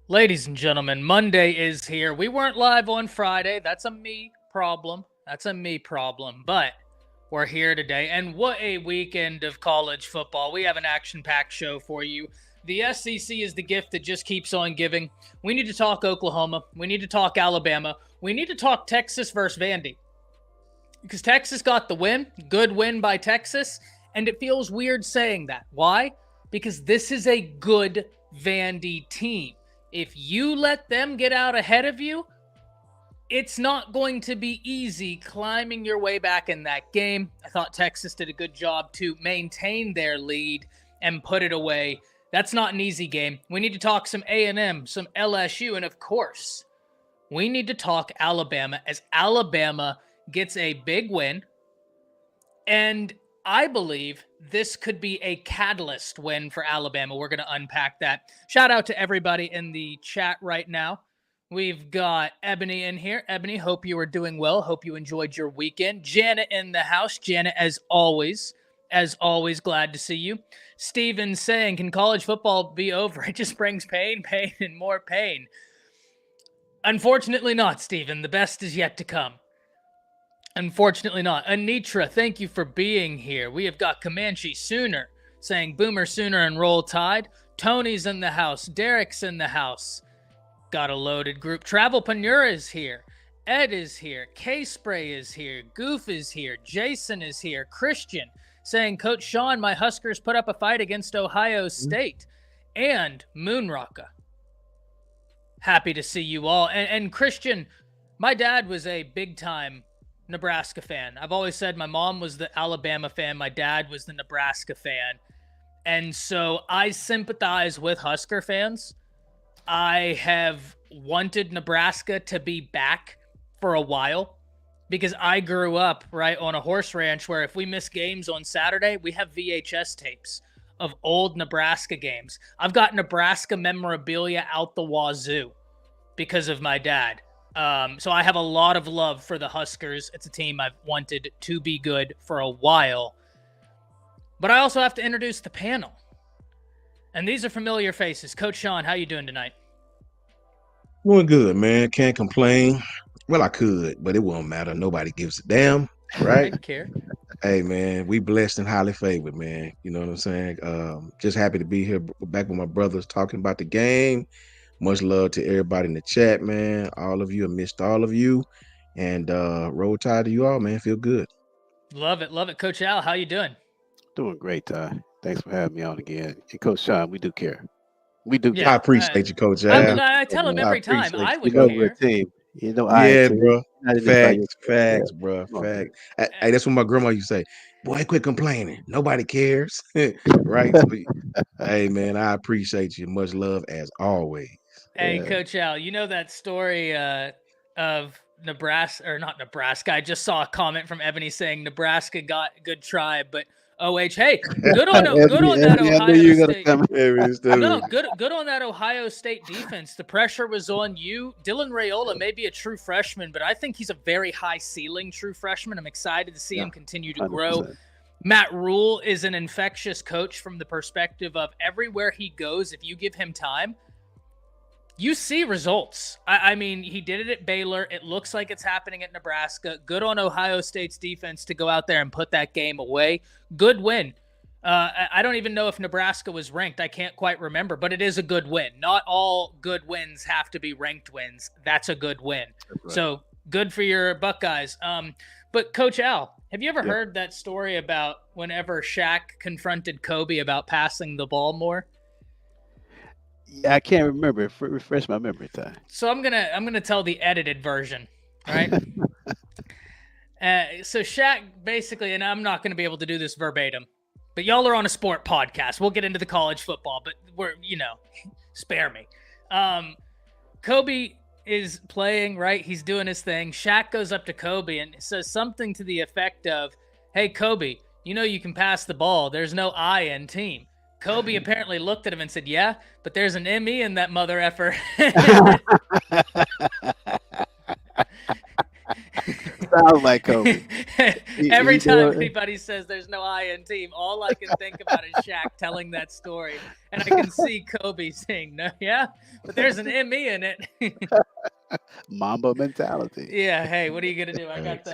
Ladies and gentlemen, Monday is here. We weren't live on Friday. That's a me problem. But we're here today. And what a weekend of college football. We have an action-packed show for you. The SEC is the gift that just keeps on giving. We need to talk Oklahoma. We need to talk Alabama. We need to talk Texas versus Vandy. Because Texas got the win. Good win by Texas. And it feels weird saying that. Why? Because this is a good Vandy team. If you let them get out ahead of you, it's not going to be easy climbing your way back in that game. I thought Texas did a good job to maintain their lead and put it away. That's not an easy game. We need to talk some A&M, some LSU, and of course, we need to talk Alabama as Alabama gets a big win. And I believe this could be a catalyst win for Alabama. We're going to unpack that. Shout out to everybody in the chat right now. We've got Ebony in here. Ebony, hope you are doing well. Hope you enjoyed your weekend. Janet in the house. Janet, as always, glad to see you. Steven saying, can college football be over? It just brings pain, and more pain. Unfortunately not, Steven. The best is yet to come. Unfortunately not. Anitra, thank you for being here. We have got Comanche Sooner saying Boomer Sooner and Roll Tide. Tony's in the house. Derek's in the house. Got a loaded group. Travel Panura is here. Ed is here. K-Spray is here. Goof is here. Jason is here. Christian saying, Coach Sean, my Huskers put up a fight against Ohio State. And Moonrocka. Happy to see you all. And Christian, my dad was a big-time Nebraska fan. I've always said my mom was the Alabama fan. My dad was the Nebraska fan. And so I sympathize with Husker fans. I have wanted Nebraska to be back for a while because I grew up right on a horse ranch where if we miss games on Saturday, we have VHS tapes of old Nebraska games. I've got Nebraska memorabilia out the wazoo because of my dad. So I have a lot of love for the Huskers. It's a team I've wanted to be good for a while. But I also have to introduce the panel. And these are familiar faces. Coach Sean, how you doing tonight? Doing good, man. Can't complain. Well, I could, but it won't matter. Nobody gives a damn, right? I don't care. Hey, man, we blessed and highly favored, man. You know what I'm saying? Just happy to be here back with my brothers talking about the game. Much love to everybody in the chat, man. All of you, I missed all of you. And roll tide to you all, man. Feel good. Love it. Love it. Coach Al, how you doing? Doing great, Ty. Thanks for having me on again. And Coach Sean, we do care. We do. Yeah, I appreciate you, Coach Al. I tell him every time. I would know care. we're a team. You know, yeah, bro. Facts, bro. Facts. Hey, that's what my grandma used to say. Boy, quit complaining. Nobody cares. Right? Hey, man, I appreciate you. Much love as always. Hey, Coach Al, you know that story of Nebraska, or not Nebraska. I just saw a comment from Ebony saying Nebraska got good try, but OH, hey, good on that Ohio State. No, good on that Ohio State defense. The pressure was on you. Dylan Raiola may be a true freshman, but I think he's a very high ceiling true freshman. I'm excited to see him continue to 100%. Grow. Matt Rule is an infectious coach from the perspective of everywhere he goes, if you give him time, you see results. I mean, he did it at Baylor. It looks like it's happening at Nebraska. Good on Ohio State's defense to go out there and put that game away. Good win. I don't even know if Nebraska was ranked. I can't quite remember, but it is a good win. Not all good wins have to be ranked wins. That's a good win. Right. So good for your Buckeyes. But Coach Al, have you ever heard that story about whenever Shaq confronted Kobe about passing the ball more? Yeah, I can't remember. Refresh my memory, Ty. So I'm gonna tell the edited version, right? So Shaq basically, and I'm not gonna be able to do this verbatim, but y'all are on a sport podcast. We'll get into the college football, but spare me. Kobe is playing, right? He's doing his thing. Shaq goes up to Kobe and says something to the effect of, "Hey, Kobe, you know you can pass the ball. There's no I in team." Kobe apparently looked at him and said, "Yeah, but there's an ME in that mother effer." sounds like Kobe. Every time anybody says there's no I in team, all I can think about is Shaq telling that story, and I can see Kobe saying, "No, yeah, but there's an ME in it." Mamba mentality. Yeah. Hey, what are you gonna do? I got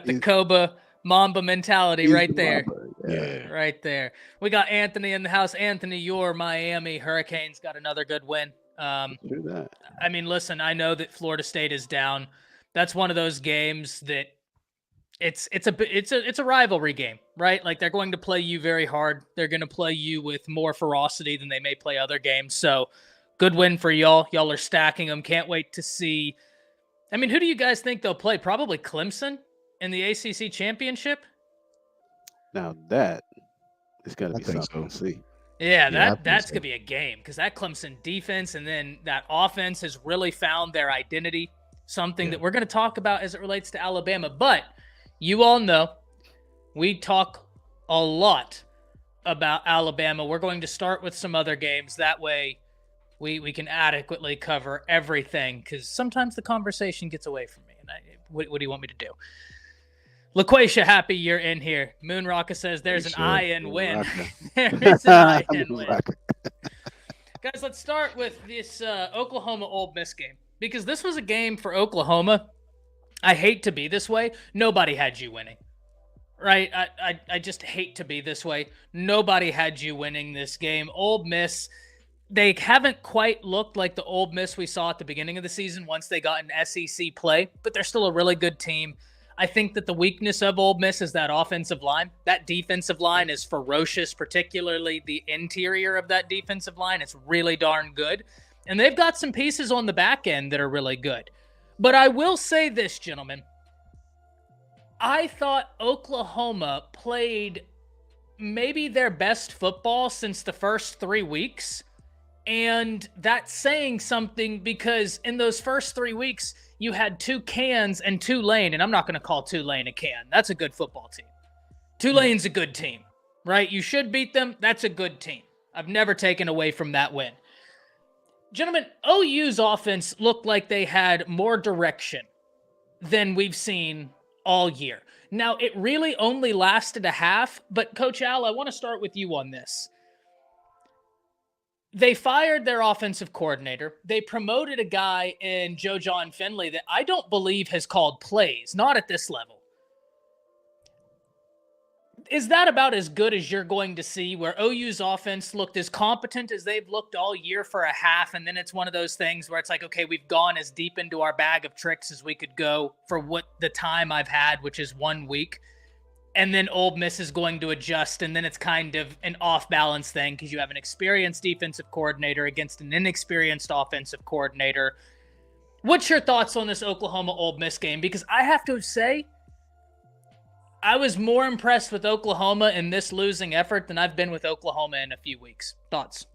the Kobe Mamba mentality right there. Yeah. Right there. We got Anthony in the house. Anthony, your Miami Hurricanes got another good win. I mean, listen, I know that Florida State is down. That's one of those games that it's a rivalry game, right? Like they're going to play you very hard. They're going to play you with more ferocity than they may play other games. So, good win for y'all. Y'all are stacking them. Can't wait to see. I mean, who do you guys think they'll play? Probably Clemson in the ACC championship. Now that is going to be something to see. Yeah, that's going to be a game because that Clemson defense and then that offense has really found their identity, something that we're going to talk about as it relates to Alabama. But you all know we talk a lot about Alabama. We're going to start with some other games. That way we can adequately cover everything because sometimes the conversation gets away from me. And what do you want me to do? LaQuasia, happy you're in here. Moonrocka says there's an I in win. There is an I in win. Guys, let's start with this Oklahoma Ole Miss game because this was a game for Oklahoma. I hate to be this way. Nobody had you winning, right? I just hate to be this way. Nobody had you winning this game. Ole Miss, they haven't quite looked like the Ole Miss we saw at the beginning of the season once they got in SEC play, but they're still a really good team. I think that the weakness of Ole Miss is that offensive line. That defensive line is ferocious, particularly the interior of that defensive line. It's really darn good. And they've got some pieces on the back end that are really good. But I will say this, gentlemen. I thought Oklahoma played maybe their best football since the first 3 weeks. And that's saying something because in those first 3 weeks, you had two Cans and Tulane, and I'm not going to call Tulane a can. That's a good football team. Tulane's a good team, right? You should beat them. That's a good team. I've never taken away from that win. Gentlemen, OU's offense looked like they had more direction than we've seen all year. Now, it really only lasted a half, but Coach Al, I want to start with you on this. They fired their offensive coordinator. They promoted a guy in Joe John Finley that I don't believe has called plays, not at this level. Is that about as good as you're going to see where OU's offense looked as competent as they've looked all year for a half, and then it's one of those things where it's like, okay, we've gone as deep into our bag of tricks as we could go for what the time I've had, which is 1 week. And then Ole Miss is going to adjust, and then it's kind of an off-balance thing because you have an experienced defensive coordinator against an inexperienced offensive coordinator. What's your thoughts on this Oklahoma-Ole Miss game? Because I have to say, I was more impressed with Oklahoma in this losing effort than I've been with Oklahoma in a few weeks. Thoughts?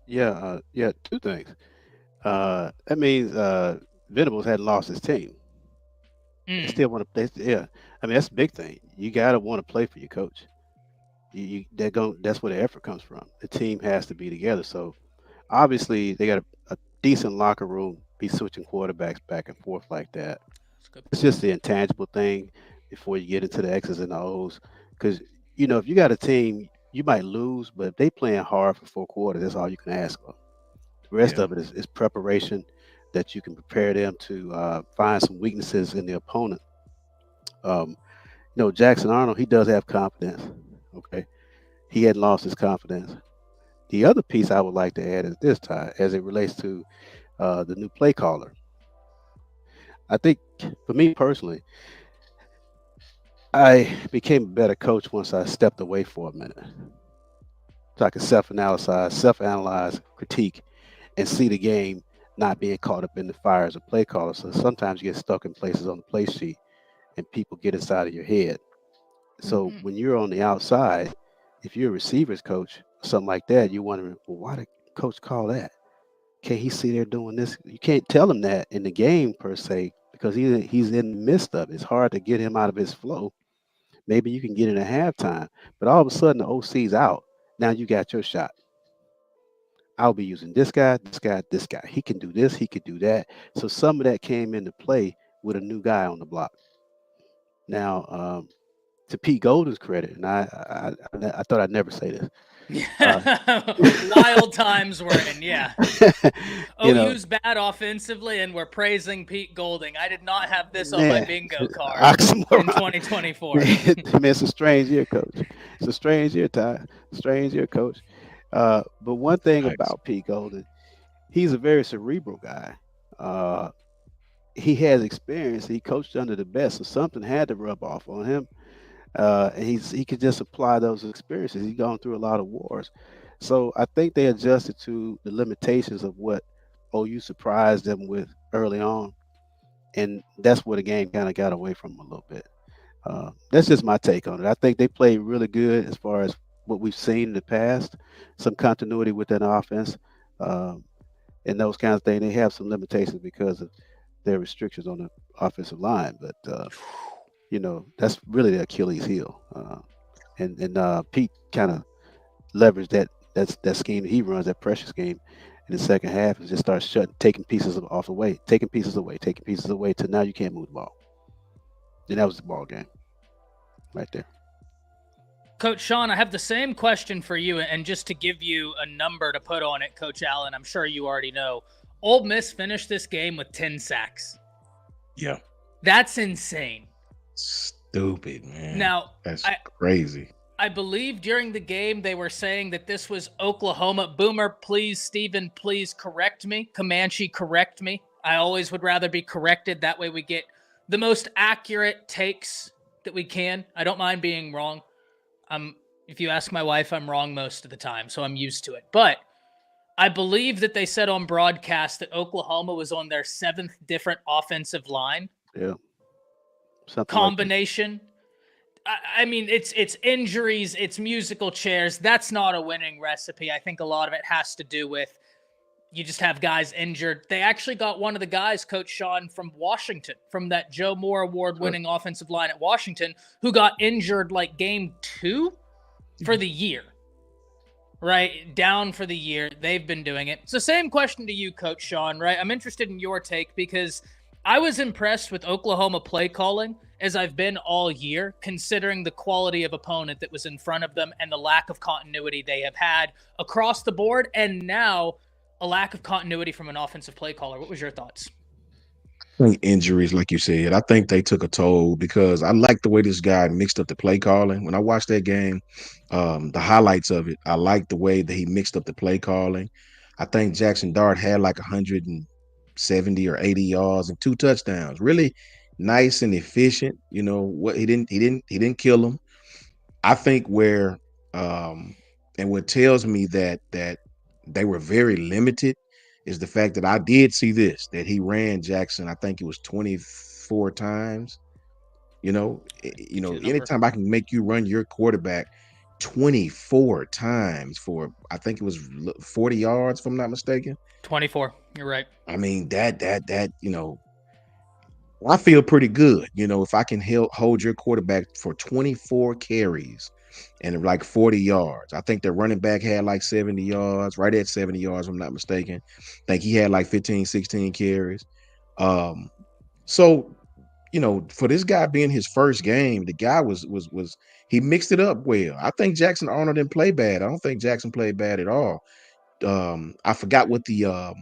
Yeah, two things. That means Venables hadn't lost his team. They still want to play. Yeah, I mean that's a big thing. You gotta want to play for your coach. That's where the effort comes from. The team has to be together. So obviously they got a decent locker room. Be switching quarterbacks back and forth like that. It's just the intangible thing before you get into the X's and the O's. Because if you got a team, you might lose, but if they playing hard for 4 quarters, that's all you can ask for. The rest of it is preparation. That you can prepare them to find some weaknesses in the opponent. Jackson Arnold, he does have confidence. Okay, he hadn't lost his confidence. The other piece I would like to add is this, Ty, as it relates to the new play caller. I think, for me personally, I became a better coach once I stepped away for a minute, so I could self-analyze, critique, and see the game. Not being caught up in the fire as a play caller. So sometimes you get stuck in places on the play sheet and people get inside of your head. So when you're on the outside, if you're a receivers coach, something like that, you're wondering, well, why did coach call that? Can he see they're doing this? You can't tell him that in the game per se, because he's in the midst of it. It's hard to get him out of his flow. Maybe you can get in at halftime, but all of a sudden the OC's out. Now you got your shot. I'll be using this guy, this guy, this guy. He can do this, he could do that. So some of that came into play with a new guy on the block. Now, to Pete Golden's credit, and I thought I'd never say this. Wild times we're in, yeah. You know, OU's bad offensively, and we're praising Pete Golding. I did not have this on my man, bingo card in oxymoron. 2024. Man, it's a strange year, coach. It's a strange year, Ty. Strange year, coach. But one thing Nice. about Pete Golden, he's a very cerebral guy. Uh, he has experience. He coached under the best, so something had to rub off on him. And he could just apply those experiences. He's gone through a lot of wars, so I think they adjusted to the limitations of what OU surprised them with early on, and that's where the game kind of got away from them a little bit. That's just my take on it. I think they played really good as far as what we've seen in the past, some continuity within the offense, um, and those kinds of things. They have some limitations because of their restrictions on the offensive line, but that's really the Achilles heel. And Pete kind of leveraged that scheme that he runs, that pressure scheme, in the second half, and just starts taking pieces off away, taking pieces away, till now you can't move the ball. And that was the ball game, right there. Coach Sean, I have the same question for you, and just to give you a number to put on it, Coach Allen, I'm sure you already know. Ole Miss finished this game with 10 sacks. Yeah. That's insane. Stupid, man. Now, that's crazy. I believe during the game they were saying that this was Oklahoma. Boomer, please, Steven, please correct me. Comanche, correct me. I always would rather be corrected. That way we get the most accurate takes that we can. I don't mind being wrong. If you ask my wife, I'm wrong most of the time, so I'm used to it. But I believe that they said on broadcast that Oklahoma was on their 7th different offensive line. Yeah. Something Combination. Like I mean, it's injuries, it's musical chairs. That's not a winning recipe. I think a lot of it has to do with you just have guys injured. They actually got one of the guys, Coach Sean, from Washington, from that Joe Moore award-winning offensive line at Washington, who got injured like game 2 for the year. Right? Down for the year. They've been doing it. So same question to you, Coach Sean, right? I'm interested in your take because I was impressed with Oklahoma play calling as I've been all year, considering the quality of opponent that was in front of them and the lack of continuity they have had across the board, and now a lack of continuity from an offensive play caller. What was your thoughts? I think injuries, like you said, I think they took a toll because I like the way this guy mixed up the play calling. When I watched that game, the highlights of it, I like the way that he mixed up the play calling. I think Jackson Dart had like 170 or 80 yards and 2 touchdowns. Really nice and efficient. You know what? He didn't kill him. I think and what tells me that they were very limited is the fact that I did see this, that he ran Jackson, I think it was 24 times. Anytime I can make you run your quarterback 24 times for, I think it was 40 yards, if I'm not mistaken. 24. You're right. I mean, that, I feel pretty good. If I can hold your quarterback for 24 carries and like 40 yards. I think their running back had like 70 yards, right at 70 yards, if I'm not mistaken. I think he had like 15, 16 carries. So, for this guy being his first game, the guy was he mixed it up well. I think Jackson Arnold didn't play bad. I don't think Jackson played bad at all. I forgot what the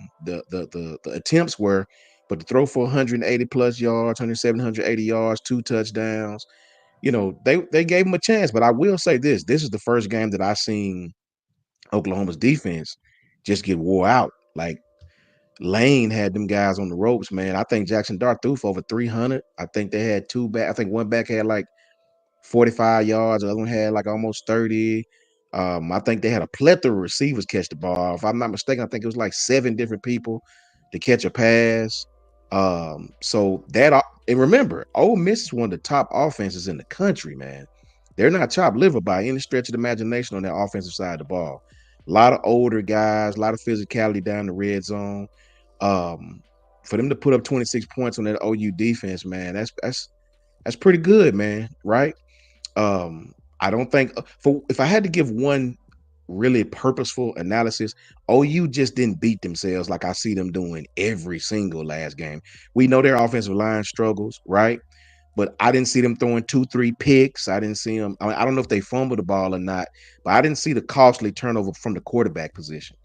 attempts were, but to throw for 180 plus yards, 170, 180 yards, 2 touchdowns, they gave him a chance. But I will say this is the first game that I seen Oklahoma's defense just get wore out. Like Lane had them guys on the ropes, man. I think Jackson Dart threw for over 300. I think they had 2 back. I think one back had like 45 yards. The other one had like almost 30. I think they had a plethora of receivers catch the ball. If I'm not mistaken, I think it was like 7 different people to catch a pass. So that, and remember, Ole Miss is one of the top offenses in the country, man. They're not chopped liver by any stretch of the imagination on their offensive side of the ball. A lot of older guys, a lot of physicality down the red zone. For them to put up 26 points on that OU defense, man, that's pretty good, man. Right? I don't think if I had to give one really purposeful analysis, OU just didn't beat themselves like I see them doing every single last game. We know their offensive line struggles, right? but I didn't see them throwing 2-3 picks. I didn't see them. I don't know if they fumbled the ball or not, but I didn't see the costly turnover from the quarterback position.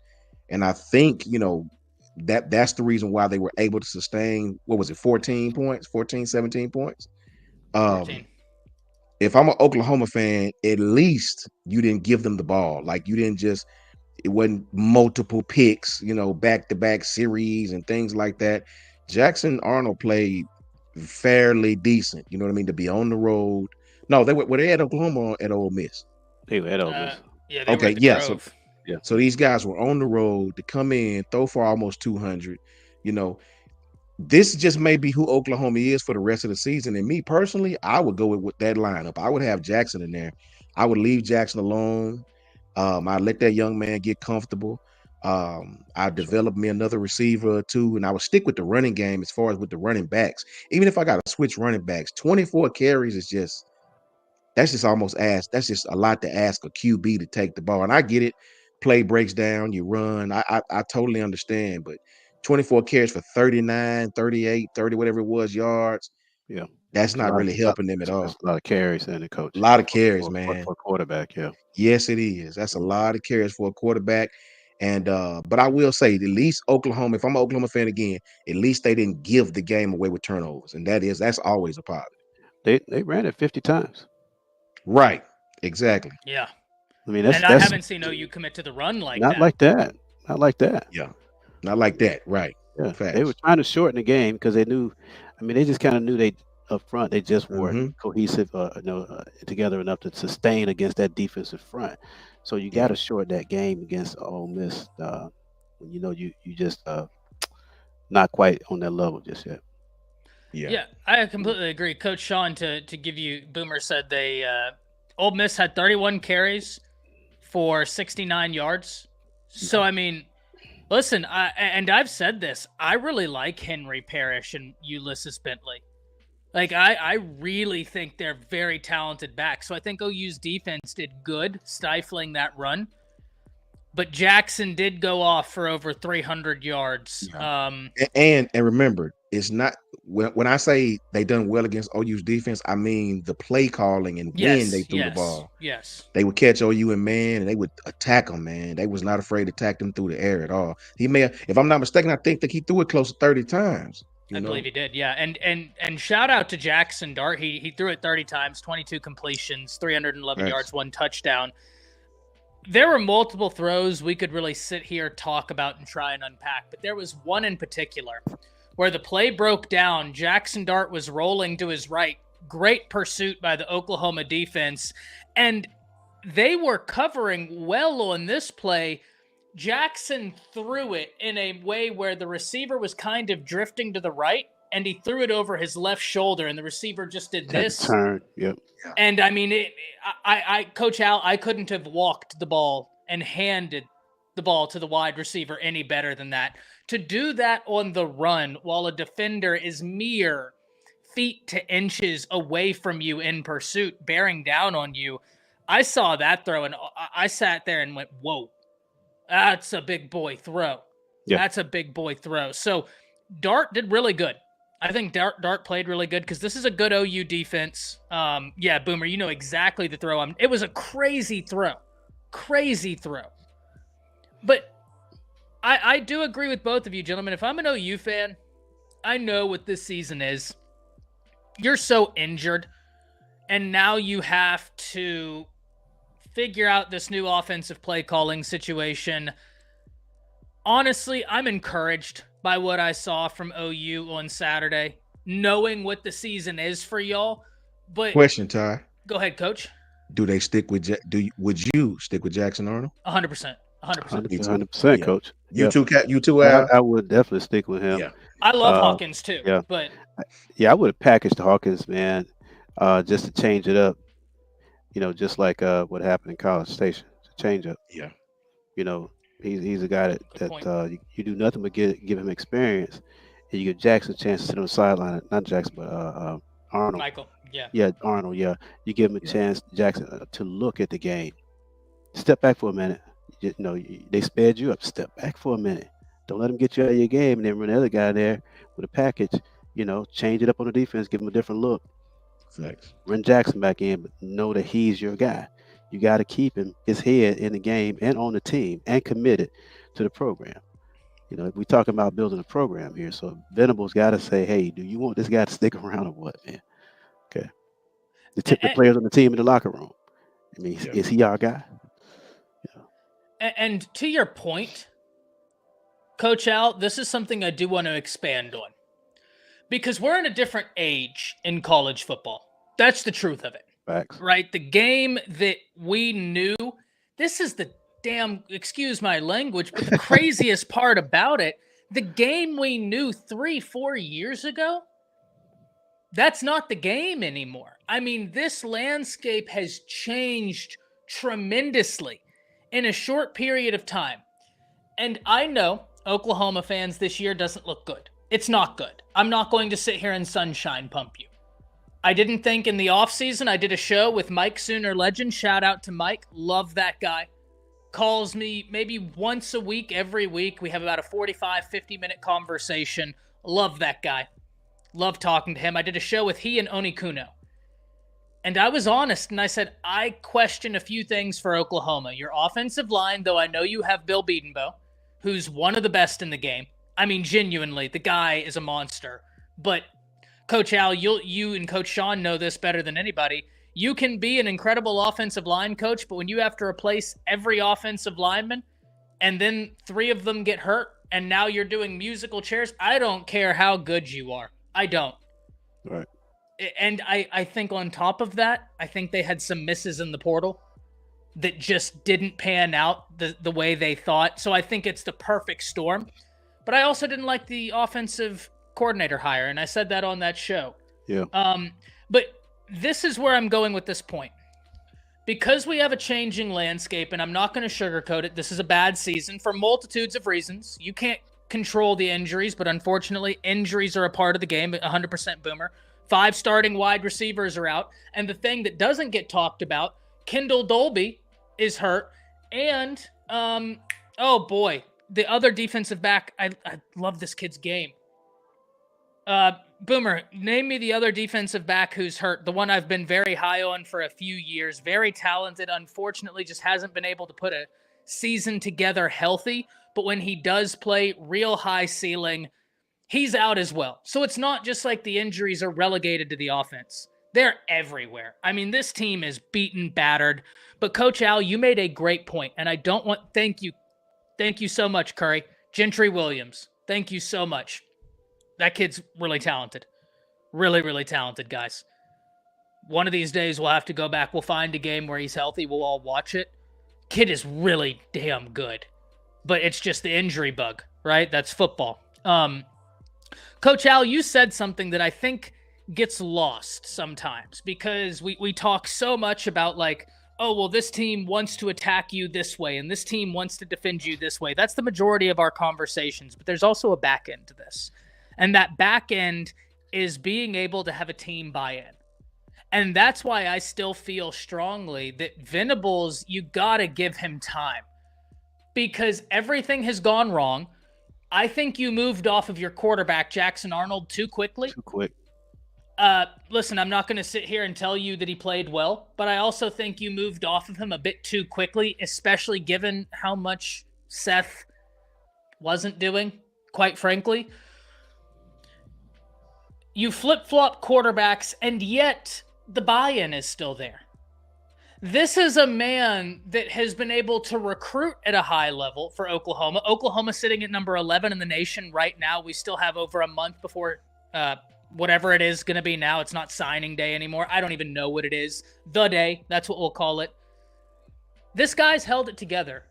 And I think, that's the reason why they were able to sustain, what was it, 14 points, 14, 17 points. 14. If I'm an Oklahoma fan, at least you didn't give them the ball. Like, you didn't just, it wasn't multiple picks, back-to-back series and things like that. Jackson Arnold played fairly decent, you know what I mean, to be on the road. No, were they at Oklahoma or at Ole Miss? They were at Ole Miss. Yeah, they were Okay, at the yeah. Grove. So these guys were on the road to come in, throw for almost 200. This just may be who Oklahoma is for the rest of the season. And me personally, I would go with that lineup. I would have Jackson in there. I would leave Jackson alone. I'd let that young man get comfortable. I'd develop me another receiver or two, and I would stick with the running game as far as with the running backs. Even if I got to switch running backs, 24 carries is that's just a lot to ask a QB to take the ball. And I get it. Play breaks down, you run. I totally understand, but 24 carries for 39, 38, 30, whatever it was, yards. Yeah. That's not really helping them at all. That's a lot of carries, and the coach. A lot of carries, man. For a quarterback, yeah. Yes, it is. That's a lot of carries for a quarterback. And but I will say, at least Oklahoma, if I'm an Oklahoma fan again, at least they didn't give the game away with turnovers. And that's always a positive. They ran it 50 times. Right. Exactly. Yeah. I mean, I haven't seen OU commit to the run like that. Not like that. Not like that. Yeah. Not like that. Right. Yeah. Facts. They were trying to shorten the game because they knew. I mean, they just kind of knew they up front they just weren't cohesive, together enough to sustain against that defensive front. So you got to shorten that game against Ole Miss. When you just not quite on that level just yet. Yeah, I completely agree. Coach Sean, to give you, Boomer said they Ole Miss had 31 carries for 69 yards. So, I mean, listen, I've said this. I really like Henry Parrish and Ulysses Bentley. Like, I really think they're very talented backs. So I think OU's defense did good stifling that run. But Jackson did go off for over 300 yards. Yeah. And remember, it's not when I say they done well against OU's defense, I mean the play calling and when they threw the ball. Yes. They would catch OU in man and they would attack them, man. They was not afraid to attack them through the air at all. He may have, if I'm not mistaken, I think that he threw it close to 30 times. I believe he did, yeah. And shout out to Jackson Dart. He threw it 30 times, 22 completions, 311 yards, 1 touchdown. There were multiple throws we could really sit here, talk about, and try and unpack. But there was one in particular where the play broke down. Jackson Dart was rolling to his right. Great pursuit by the Oklahoma defense. And they were covering well on this play. Jackson threw it in a way where the receiver was kind of drifting to the right, and he threw it over his left shoulder, and the receiver just did this. Turn, yep. And I mean, Coach Al, I couldn't have walked the ball and handed the ball to the wide receiver any better than that. To do that on the run while a defender is mere feet to inches away from you in pursuit, bearing down on you, I saw that throw, and I sat there and went, whoa, that's a big boy throw. Yeah. That's a big boy throw. So Dart did really good. I think Dart played really good because this is a good OU defense. Yeah, Boomer, you know exactly the throw. It was a crazy throw. Crazy throw. But I do agree with both of you, gentlemen. If I'm an OU fan, I know what this season is. You're so injured, and now you have to figure out this new offensive play calling situation. Honestly, I'm encouraged by what I saw from OU on Saturday, knowing what the season is for y'all. But question, Ty. Go ahead, Coach. Do they stick with? Would you stick with Jackson Arnold? 100%. 100%, Coach. You too. I would definitely stick with him. Yeah. I love Hawkins too. Yeah. But I would have packaged Hawkins, man, just to change it up. Just like what happened in College Station, to change up. Yeah. He's a guy that you do nothing but give him experience, and you give Jackson a chance to sit on the sideline. Not Jackson, but Arnold. Michael. Yeah. Yeah, Arnold. Yeah, you give him a chance, Jackson, to look at the game. Step back for a minute. They sped you up. Step back for a minute. Don't let them get you out of your game, and then run the other guy there with a package. Change it up on the defense, give him a different look. Thanks. Run Jackson back in, but know that he's your guy. You got to keep him, his head in the game and on the team and committed to the program. You know, we're talking about building a program here. So Venables got to say, hey, do you want this guy to stick around or what, man? Okay. The players on the team in the locker room. I mean, is he our guy? Yeah. And to your point, Coach Al, this is something I do want to expand on. Because we're in a different age in college football. That's the truth of it. Facts. Right? The game that we knew, this is the damn, excuse my language, but the craziest part about it, the game we knew 3-4 years ago, that's not the game anymore. I mean, this landscape has changed tremendously in a short period of time. And I know Oklahoma fans this year doesn't look good. It's not good. I'm not going to sit here and sunshine pump you. I didn't think in the offseason, I did a show with Mike Sooner Legend. Shout out to Mike. Love that guy. Calls me maybe once a week, every week. We have about a 45, 50-minute conversation. Love that guy. Love talking to him. I did a show with he and Oni Kuno. And I was honest, and I said, I question a few things for Oklahoma. Your offensive line, though I know you have Bill Bedenbaugh, who's one of the best in the game. I mean, genuinely, the guy is a monster. But Coach Al, you and Coach Sean know this better than anybody. You can be an incredible offensive line coach, but when you have to replace every offensive lineman and then 3 of them get hurt and now you're doing musical chairs, I don't care how good you are. I don't. Right. And I think on top of that, I think they had some misses in the portal that just didn't pan out the way they thought. So I think it's the perfect storm. But I also didn't like the offensive coordinator hire, and I said that on that show. Yeah. But this is where I'm going with this point. Because we have a changing landscape, and I'm not going to sugarcoat it, this is a bad season for multitudes of reasons. You can't control the injuries, but unfortunately, injuries are a part of the game, 100% Boomer. 5 starting wide receivers are out. And the thing that doesn't get talked about, Kendall Dolby is hurt. And, oh boy, the other defensive back, I love this kid's game. Boomer, name me the other defensive back who's hurt. The one I've been very high on for a few years. Very talented. Unfortunately, just hasn't been able to put a season together healthy. But when he does play, real high ceiling, he's out as well. So it's not just like the injuries are relegated to the offense. They're everywhere. I mean, this team is beaten, battered. But Coach Al, you made a great point. And I don't want, thank you. Thank you so much, Curry. Gentry Williams, thank you so much. That kid's really talented. Really, really talented, guys. One of these days we'll have to go back. We'll find a game where he's healthy. We'll all watch it. Kid is really damn good. But it's just the injury bug, right? That's football. Coach Al, you said something that I think gets lost sometimes because we talk so much about like, oh, well, this team wants to attack you this way and this team wants to defend you this way. That's the majority of our conversations, but there's also a back end to this. And that back end is being able to have a team buy-in. And that's why I still feel strongly that Venables, you got to give him time because everything has gone wrong. I think you moved off of your quarterback, Jackson Arnold, too quickly. Too quick. Listen, I'm not going to sit here and tell you that he played well, but I also think you moved off of him a bit too quickly, especially given how much Seth wasn't doing, quite frankly. You flip-flop quarterbacks, and yet the buy-in is still there. This is a man that has been able to recruit at a high level for Oklahoma. Oklahoma sitting at number 11 in the nation right now. We still have over a month before whatever it is going to be now. It's not signing day anymore. I don't even know what it is. The day, that's what we'll call it. This guy's held it together,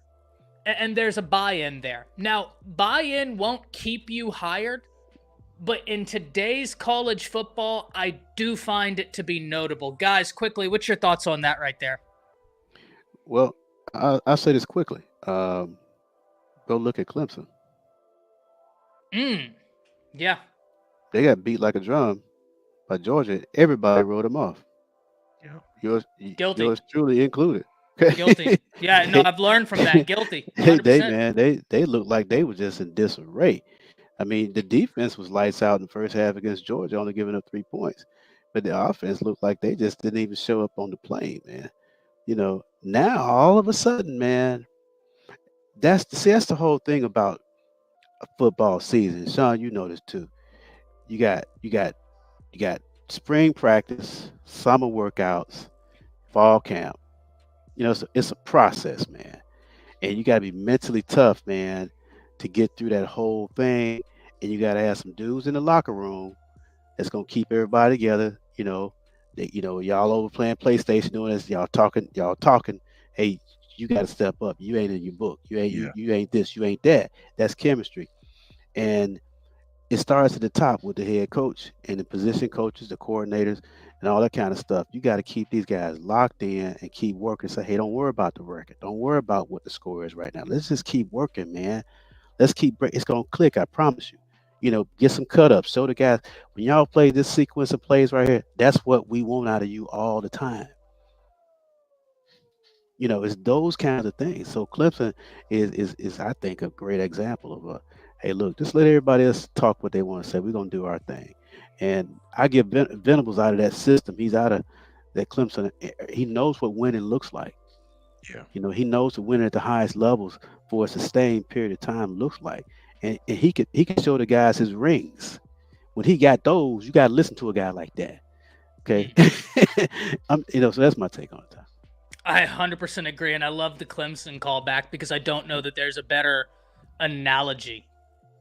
and there's a buy-in there. Now, buy-in won't keep you hired, but in today's college football, I do find it to be notable. Guys, quickly, what's your thoughts on that right there? Well, I'll say this quickly. Go look at Clemson. Yeah. They got beat like a drum by Georgia. Everybody wrote them off. Yeah. Guilty. Yours truly included. Guilty. Yeah, no, I've learned from that. Guilty. 100%. They looked like they were just in disarray. I mean, the defense was lights out in the first half against Georgia, only giving up 3 points. but the offense looked like they just didn't even show up on the plane, man. Now all of a sudden, man, that's the whole thing about a football season. Sean, you know this too. You got spring practice, summer workouts, fall camp. It's a process, man. And you got to be mentally tough, man, to get through that whole thing. And you got to have some dudes in the locker room that's gonna keep everybody together. Y'all over playing PlayStation doing this. Y'all talking. Hey, you got to step up. You ain't in your book. You ain't you ain't this. You ain't that. That's chemistry. And it starts at the top with the head coach and the position coaches, the coordinators, and all that kind of stuff. You got to keep these guys locked in and keep working. Say, hey, don't worry about the record. Don't worry about what the score is right now. Let's just keep working, man. Let's keep. It's gonna click. I promise you. Get some cut ups. Show the guys when y'all play this sequence of plays right here. That's what we want out of you all the time. It's those kinds of things. So Clemson is I think a great example of hey, look, just let everybody else talk what they want to say. We're gonna do our thing. And I give Venables out of that system. He's out of that Clemson. He knows what winning looks like. Yeah. He knows what winning at the highest levels for a sustained period of time looks like. And he can show the guys his rings. When he got those, you got to listen to a guy like that. Okay. So that's my take on it. I 100% agree. And I love the Clemson callback because I don't know that there's a better analogy.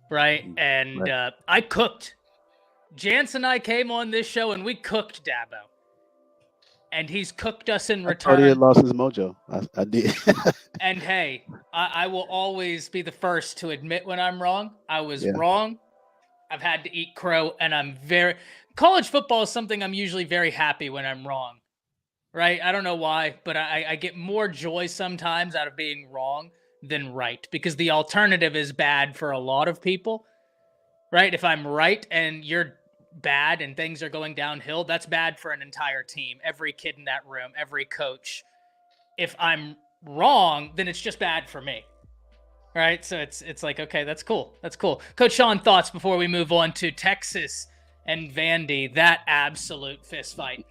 Right. And Right. I cooked. Jance and I came on this show and we cooked Dabo. And he's cooked us in return. I thought he had lost his mojo. I did. And hey, I will always be the first to admit when I'm wrong. I was wrong. I've had to eat crow, and college football is something I'm usually very happy when I'm wrong, right? I don't know why, but I get more joy sometimes out of being wrong than right, because the alternative is bad for a lot of people, right? If I'm right and you're bad and things are going downhill, that's bad for an entire team, every kid in that room, every coach. If I'm wrong, then it's just bad for me. Right? So it's like, okay, that's cool. That's cool. Coach Sean, thoughts before we move on to Texas and Vandy, that absolute fist fight.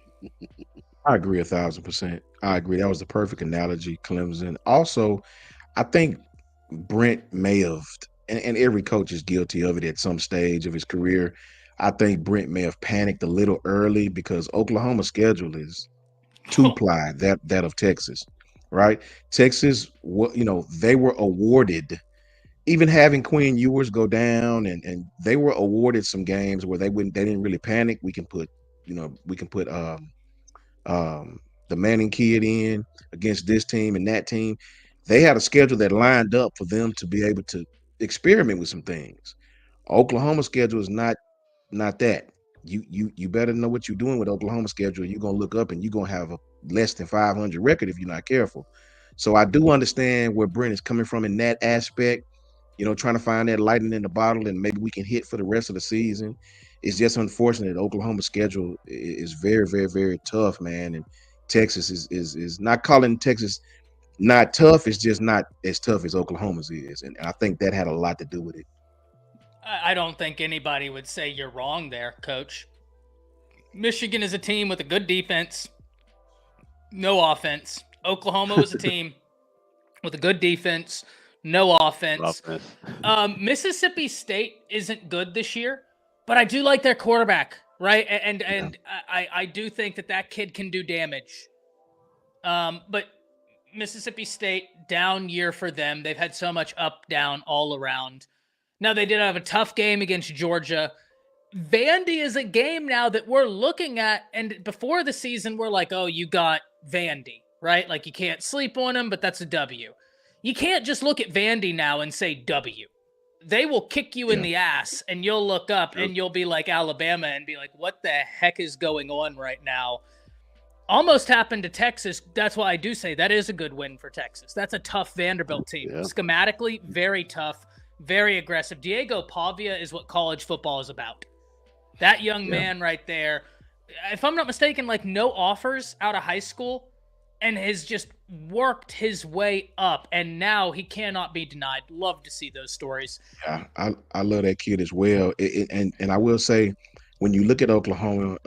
I agree 1,000%. I agree. That was the perfect analogy, Clemson. Also, I think Brent may have, and every coach is guilty of it at some stage of his career. I think Brent may have panicked a little early because Oklahoma's schedule is two-ply that of Texas, right? Texas, they were awarded, even having Quinn Ewers go down, and they were awarded some games where they didn't really panic. We can put the Manning kid in against this team and that team. They had a schedule that lined up for them to be able to experiment with some things. Oklahoma's schedule is not that. You better know what you're doing with Oklahoma's schedule. You're gonna look up and you're gonna have a less than 500 record if you're not careful. So I do understand where Brent is coming from in that aspect. Trying to find that lightning in the bottle and maybe we can hit for the rest of the season. It's just unfortunate. Oklahoma's schedule is very, very, very tough, man. And Texas is not calling Texas not tough. It's just not as tough as Oklahoma's is, and I think that had a lot to do with it. I don't think anybody would say you're wrong there, Coach. Michigan is a team with a good defense, no offense. Oklahoma was a team with a good defense, no offense. Mississippi State isn't good this year, but I do like their quarterback, right? And I do think that kid can do damage. But Mississippi State, down year for them. They've had so much up, down, all around. Now, they did have a tough game against Georgia. Vandy is a game now that we're looking at, and before the season, we're like, oh, you got Vandy, right? Like, you can't sleep on them, but that's a W. You can't just look at Vandy now and say W. They will kick you in the ass, and you'll look up, and you'll be like Alabama and be like, what the heck is going on right now? Almost happened to Texas. That's why I do say that is a good win for Texas. That's a tough Vanderbilt team. Yeah. Schematically, very tough, very aggressive. Diego Pavia is what college football is about. That young man right there, if I'm not mistaken, like no offers out of high school and has just worked his way up, and now he cannot be denied. Love to see those stories. Yeah, I love that kid as well. And I will say, when you look at Oklahoma,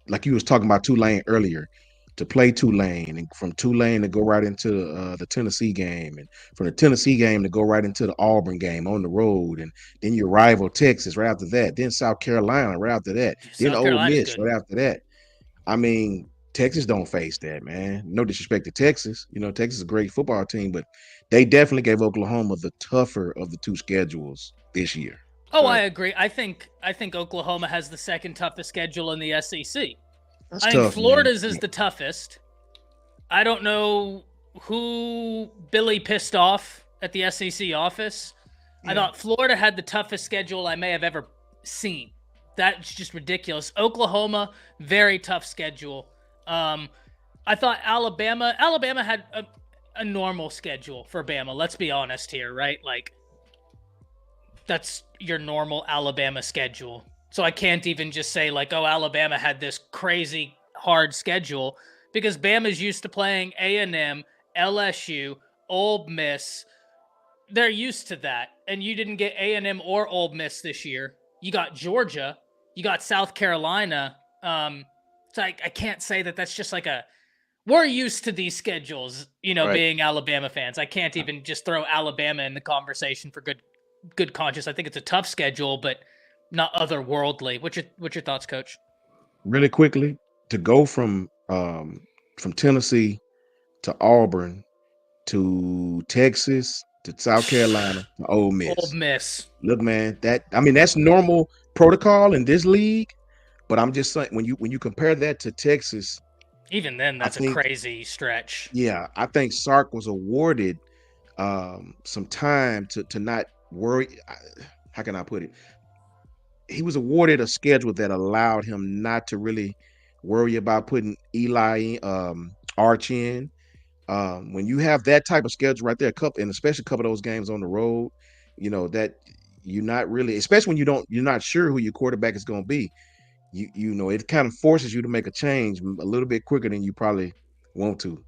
like you was talking about Tulane earlier, to play Tulane, and from Tulane to go right into the Tennessee game, and from the Tennessee game to go right into the Auburn game on the road, and then your rival Texas right after that, then South Carolina right after that, then South Ole Carolina's Miss good. right after that. I mean, Texas don't face that, man. No disrespect to Texas. You know, Texas is a great football team, but they definitely gave Oklahoma the tougher of the two schedules this year. Oh, I agree. I think Oklahoma has the second toughest schedule in the SEC. That's I think tough, Florida's man. is the toughest. I don't know who Billy pissed off at the SEC office. Yeah. I thought Florida had the toughest schedule I may have ever seen. That's just ridiculous. Oklahoma, very tough schedule. I thought Alabama had a normal schedule for Bama. Let's be honest here, right? Like, that's your normal Alabama schedule. So I can't even just say like, oh, Alabama had this crazy hard schedule, because Bama's used to playing A&M, LSU, Ole Miss. They're used to that. And you didn't get A&M or Ole Miss this year. You got Georgia. You got South Carolina. So I can't say that that's just like we're used to these schedules, right. Being Alabama fans. I can't even just throw Alabama in the conversation for good conscience. I think it's a tough schedule, but not otherworldly. What's your thoughts, Coach? Really quickly, to go from Tennessee to Auburn to Texas to South Carolina to Ole Miss. Ole Miss. Look, man, that's normal protocol in this league, but I'm just saying when you compare that to Texas, even then that's a crazy stretch. Yeah, I think Sark was awarded some time to not worry. How can I put it? He was awarded a schedule that allowed him not to really worry about putting Eli Arch in. When you have that type of schedule right there, and especially a couple of those games on the road, that you're not really, especially when you're not sure who your quarterback is going to be. It kind of forces you to make a change a little bit quicker than you probably want to.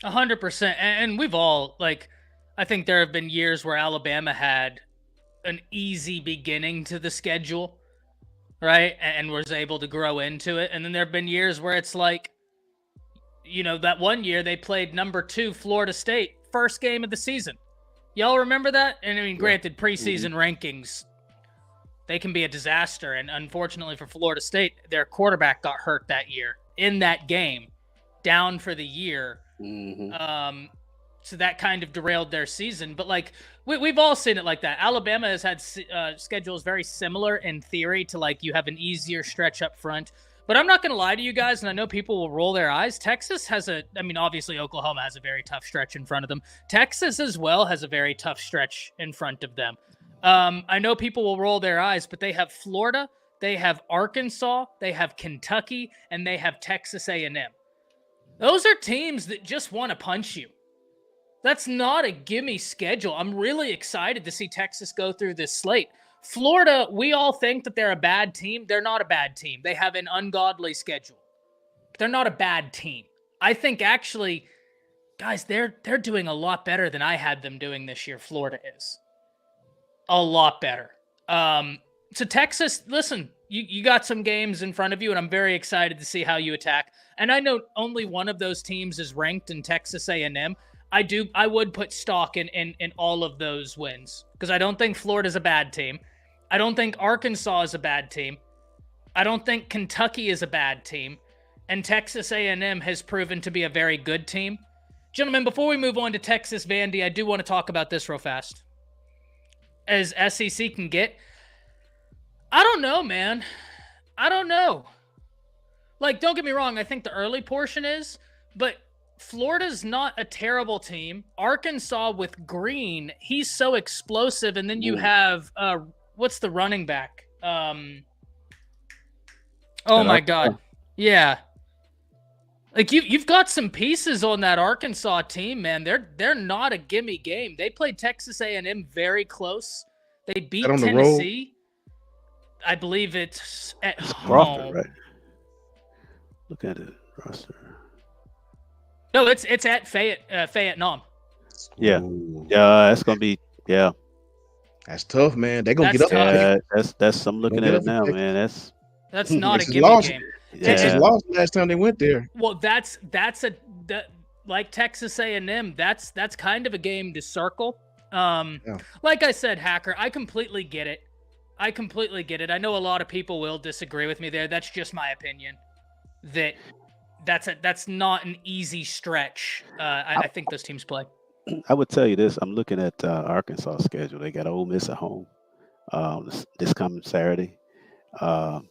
100%. And we've all, I think there have been years where Alabama had an easy beginning to the schedule, right? And was able to grow into it. And then there have been years where it's like, that one year they played number 2 Florida State, first game of the season. Y'all remember that? And I mean, granted, preseason rankings, they can be a disaster. And unfortunately for Florida State, their quarterback got hurt that year in that game, down for the year. Mm-hmm. So that kind of derailed their season. But we've all seen it like that. Alabama has had schedules very similar in theory to you have an easier stretch up front. But I'm not going to lie to you guys, and I know people will roll their eyes. Texas has obviously Oklahoma has a very tough stretch in front of them. Texas as well has a very tough stretch in front of them. I know people will roll their eyes, but they have Florida, they have Arkansas, they have Kentucky, and they have Texas A&M. Those are teams that just want to punch you. That's not a gimme schedule. I'm really excited to see Texas go through this slate. Florida, we all think that they're a bad team. They're not a bad team. They have an ungodly schedule. They're not a bad team. I think actually, guys, they're doing a lot better than I had them doing this year. Florida is. A lot better. So Texas, listen, you got some games in front of you, and I'm very excited to see how you attack. And I know only one of those teams is ranked in Texas A&M. I would put stock in all of those wins, because I don't think Florida's a bad team. I don't think Arkansas is a bad team. I don't think Kentucky is a bad team. And Texas A&M has proven to be a very good team. Gentlemen, before we move on to Texas Vandy, I do want to talk about this real fast. As SEC can get, I don't know, man. I don't know. Don't get me wrong, I think the early portion is, but Florida's not a terrible team. Arkansas with Green, he's so explosive. And then you have, what's the running back? Oh my God. Yeah. You've got some pieces on that Arkansas team, man. They're not a gimme game. They played Texas A&M very close. They beat Tennessee. I believe it's at Crawford, home. Right? Look at it, roster. No, it's at Fayette Nom. Yeah. Yeah, that's gonna be That's tough, man. They're gonna get up. That's I'm looking at it now, man. That's not a gimme game. Texas Yeah. lost last time they went there. Well, that's like Texas A&M. That's kind of a game to circle. Yeah. Like I said, Hacker, I completely get it. I know a lot of people will disagree with me there. That's just my opinion. That's not an easy stretch. I think those teams play. I would tell you this. I'm looking at Arkansas' schedule. They got Ole Miss at home this coming Saturday, and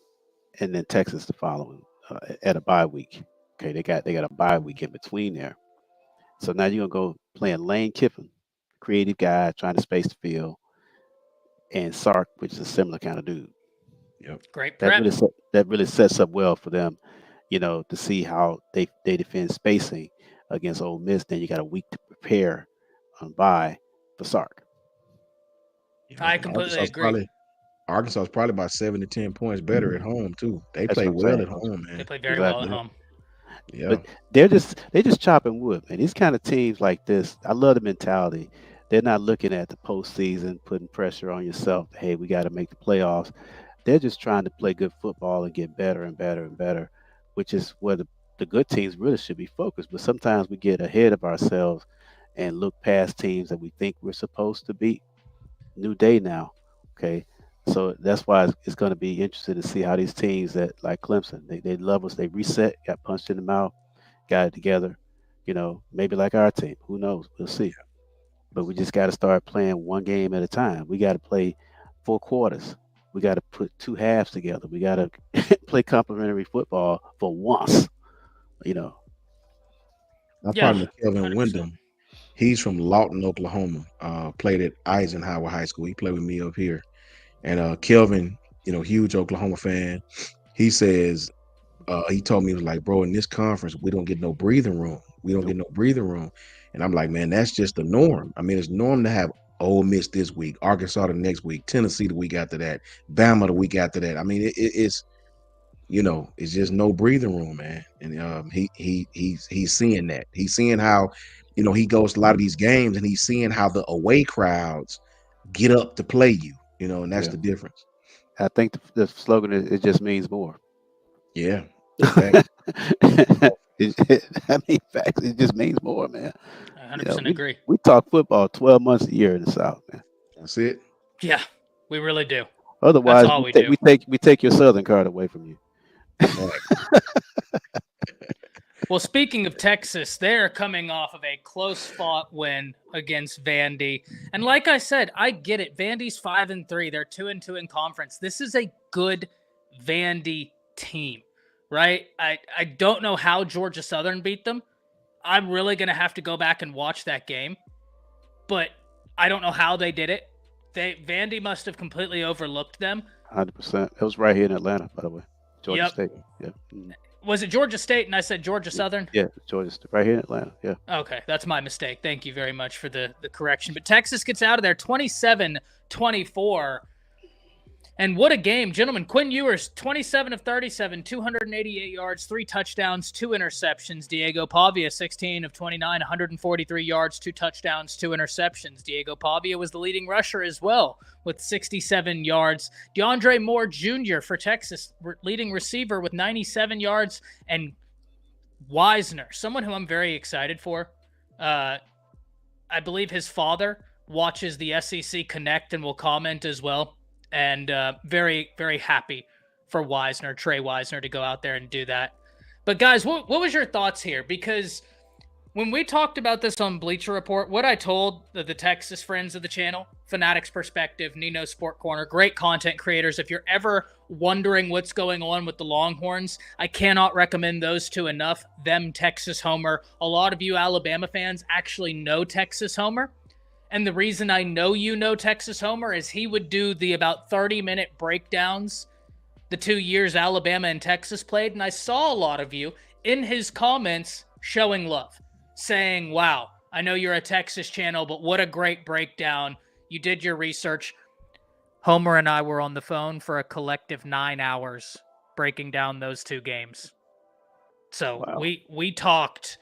then Texas the following at a bye week. Okay, they got a bye week in between there. So now you're gonna go playing Lane Kiffin, creative guy trying to space the field, and Sark, which is a similar kind of dude. Yep. Great prep. That really sets up well for them, to see how they defend spacing against Ole Miss. Then you got a week to prepare on bye for Sark. I completely agree. Arkansas is probably about 7 to 10 points better at home too. They That's play what I'm well saying. at home, man. They play very well at home. Yeah. But they just chopping wood, man. These kind of teams like this, I love the mentality. They're not looking at the postseason, putting pressure on yourself. Hey, we got to make the playoffs. They're just trying to play good football and get better and better and better, which is where the good teams really should be focused. But sometimes we get ahead of ourselves and look past teams that we think we're supposed to beat. New day now, okay? So that's why it's going to be interesting to see how these teams that like Clemson, they love us. They reset, got punched in the mouth, got it together. Maybe like our team. Who knows? We'll see. But we just got to start playing one game at a time. We got to play 4 quarters. We got to put 2 halves together. We got to play complementary football for once. My partner Kelvin 100%. Wyndham, he's from Lawton, Oklahoma. Played at Eisenhower High School. He played with me up here. And Kelvin, huge Oklahoma fan. He says, he told me, he was like, bro, in this conference, we don't get no breathing room. And I'm like, man, that's just the norm. I mean, it's norm to have Ole Miss this week, Arkansas the next week, Tennessee the week after that, Bama the week after that. I mean, it's just no breathing room, man. And he's seeing that. He's seeing how, he goes to a lot of these games and he's seeing how the away crowds get up to play you, and that's the difference. I think the slogan is it just means more. Yeah. Facts, it just means more, man. I 100% agree. We talk football 12 months a year in the South, man. That's it. Yeah, we really do. Otherwise, that's all we do. We take your Southern card away from you. Well, speaking of Texas, they're coming off of a close-fought win against Vandy. And like I said, I get it. Vandy's 5-3. They're 2-2 in conference. This is a good Vandy team, right? I don't know how Georgia Southern beat them. I'm really going to have to go back and watch that game. But I don't know how they did it. Vandy must have completely overlooked them. 100%. It was right here in Atlanta, by the way. Georgia State. Yeah. Was it Georgia State and I said Georgia Southern? Yeah, Georgia State. Right here in Atlanta. Yeah. Okay, that's my mistake. Thank you very much for the correction. But Texas gets out of there 27-24. And what a game, gentlemen. Quinn Ewers, 27 of 37, 288 yards, 3 touchdowns, 2 interceptions. Diego Pavia, 16 of 29, 143 yards, 2 touchdowns, 2 interceptions. Diego Pavia was the leading rusher as well with 67 yards. DeAndre Moore Jr. for Texas, leading receiver with 97 yards. And Wisner, someone who I'm very excited for. I believe his father watches the SEC Connect and will comment as well. And very, very happy for Trey Wisner, to go out there and do that. But guys, what was your thoughts here? Because when we talked about this on Bleacher Report, what I told the Texas friends of the channel, Fanatics Perspective, Nino Sport Corner, great content creators. If you're ever wondering what's going on with the Longhorns, I cannot recommend those two enough. Them, Texas Homer. A lot of you Alabama fans actually know Texas Homer. And the reason I know you know Texas Homer is he would do the about 30-minute breakdowns the 2 years Alabama and Texas played. And I saw a lot of you in his comments showing love, saying, wow, I know you're a Texas channel, but what a great breakdown. You did your research. Homer and I were on the phone for a collective 9 hours breaking down those 2 games. So wow. we talked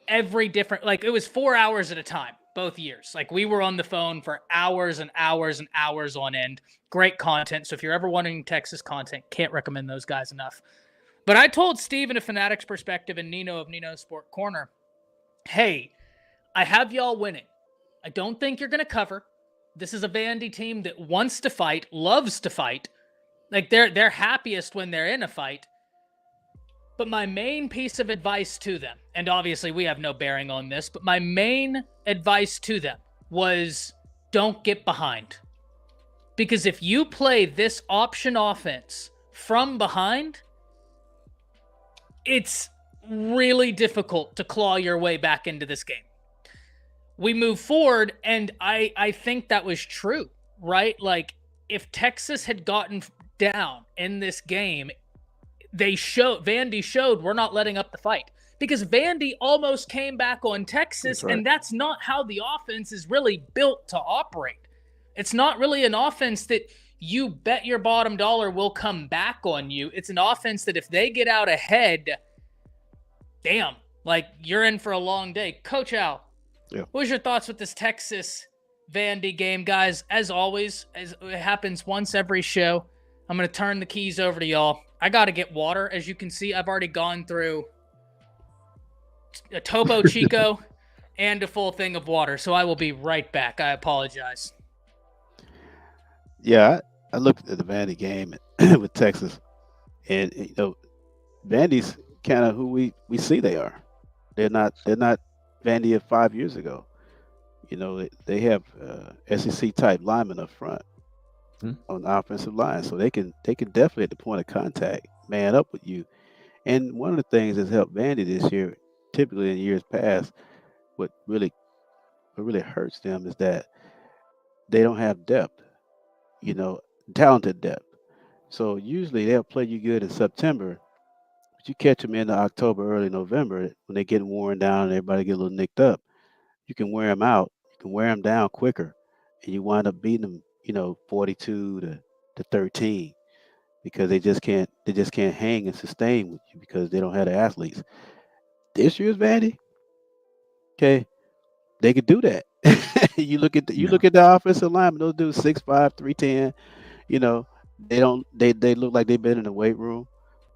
every different, like it was 4 hours at a time. Both years. Like we were on the phone for hours and hours and hours on end. Great content. So if you're ever wanting Texas content, can't recommend those guys enough. But I told Steven of Fanatics Perspective and Nino of Nino Sport Corner, hey, I have y'all winning. I don't think you're going to cover. This is a Vandy team that wants to fight, loves to fight. Like they're happiest when they're in a fight. But my main piece of advice to them, and obviously we have no bearing on this, but my main advice to them was don't get behind. Because if you play this option offense from behind, it's really difficult to claw your way back into this game. We move forward, and I think that was true, right? Like, if Texas had gotten down in this game, Vandy showed we're not letting up the fight. Because Vandy almost came back on Texas, and that's not how the offense is really built to operate. It's not really an offense that you bet your bottom dollar will come back on you. It's an offense that if they get out ahead, damn, like you're in for a long day. Coach Al, what was your thoughts with this Texas Vandy game? Guys, as always, as it happens once every show, I'm going to turn the keys over to y'all. I got to get water. As you can see, I've already gone through a Topo Chico and a full thing of water, so I will be right back. I apologize. Yeah, I looked at the Vandy game with Texas, and Vandy's kind of who we see they are. They're not Vandy of 5 years ago. They have SEC type linemen up front on the offensive line, so they can definitely at the point of contact man up with you. And one of the things that's helped Vandy this year, typically in years past, what really hurts them is that they don't have depth. Talented depth. So usually they'll play you good in September, but you catch them in October, early November when they get worn down and everybody get a little nicked up. You can wear them out. You can wear them down quicker, and you wind up beating them, 42 to 13, because they just can't hang and sustain with you because they don't have the athletes. This year's Vandy, okay, they could do that. You look at the offensive linemen; those dudes 6'5", 310. They look like they've been in the weight room.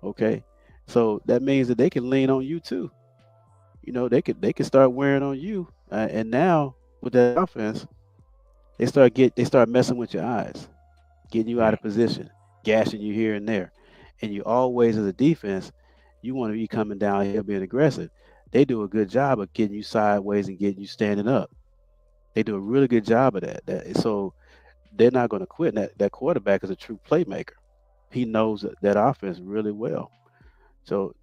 Okay, so that means that they can lean on you too. They could start wearing on you, and now with that offense, they start messing with your eyes, getting you out of position, gashing you here and there, and you always, as a defense, you want to be coming down here being aggressive. They do a good job of getting you sideways and getting you standing up. They do a really good job of that. So they're not going to quit. That quarterback is a true playmaker. He knows that offense really well. So,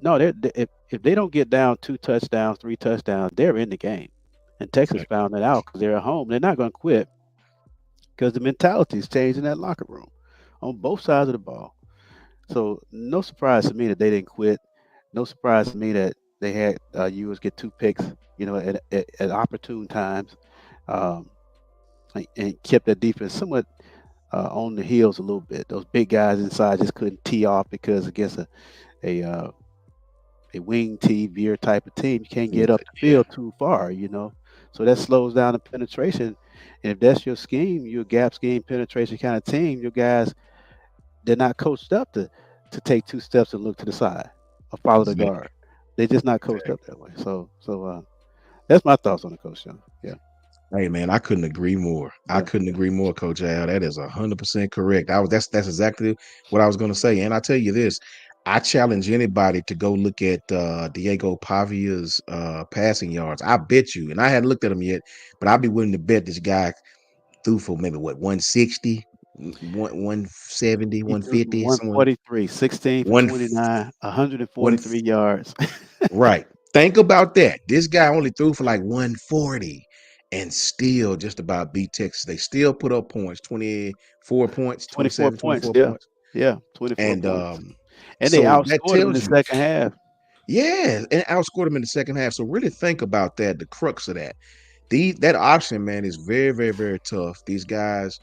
no, if they don't get down 2 touchdowns, 3 touchdowns, they're in the game. And Texas found that out because they're at home. They're not going to quit because the mentality is changed in that locker room on both sides of the ball. So, no surprise to me that they didn't quit. No surprise to me that they had Ewers get 2 picks, at opportune times. And kept that defense somewhat on the heels a little bit. Those big guys inside just couldn't tee off because against a wing tee veer type of team, you can't get up the field too far, So that slows down the penetration. And if that's your scheme, your gap scheme penetration kind of team, your guys, they're not coached up to take 2 steps and look to the side or follow the guard. They're just not coached up that way. So that's my thoughts on the Coach Young. Yeah. Hey man, I couldn't agree more. I couldn't agree more, Coach Al. That is 100% correct. That's exactly what I was going to say. And I tell you this, I challenge anybody to go look at Diego Pavia's passing yards. I bet you, and I hadn't looked at him yet, but I'd be willing to bet this guy threw for maybe 160, 170, 150, 143, 16 for 29, 143 yards. Right. Think about that. This guy only threw for like 140 and still just about beat Texas. They still put up points, 24 points, 27, 24 points. Yeah, 24 and, points. And they outscored them in the second half. Yeah, and outscored them in the second half. So really think about that, the crux of that. That option, man, is very, very, very tough. These guys,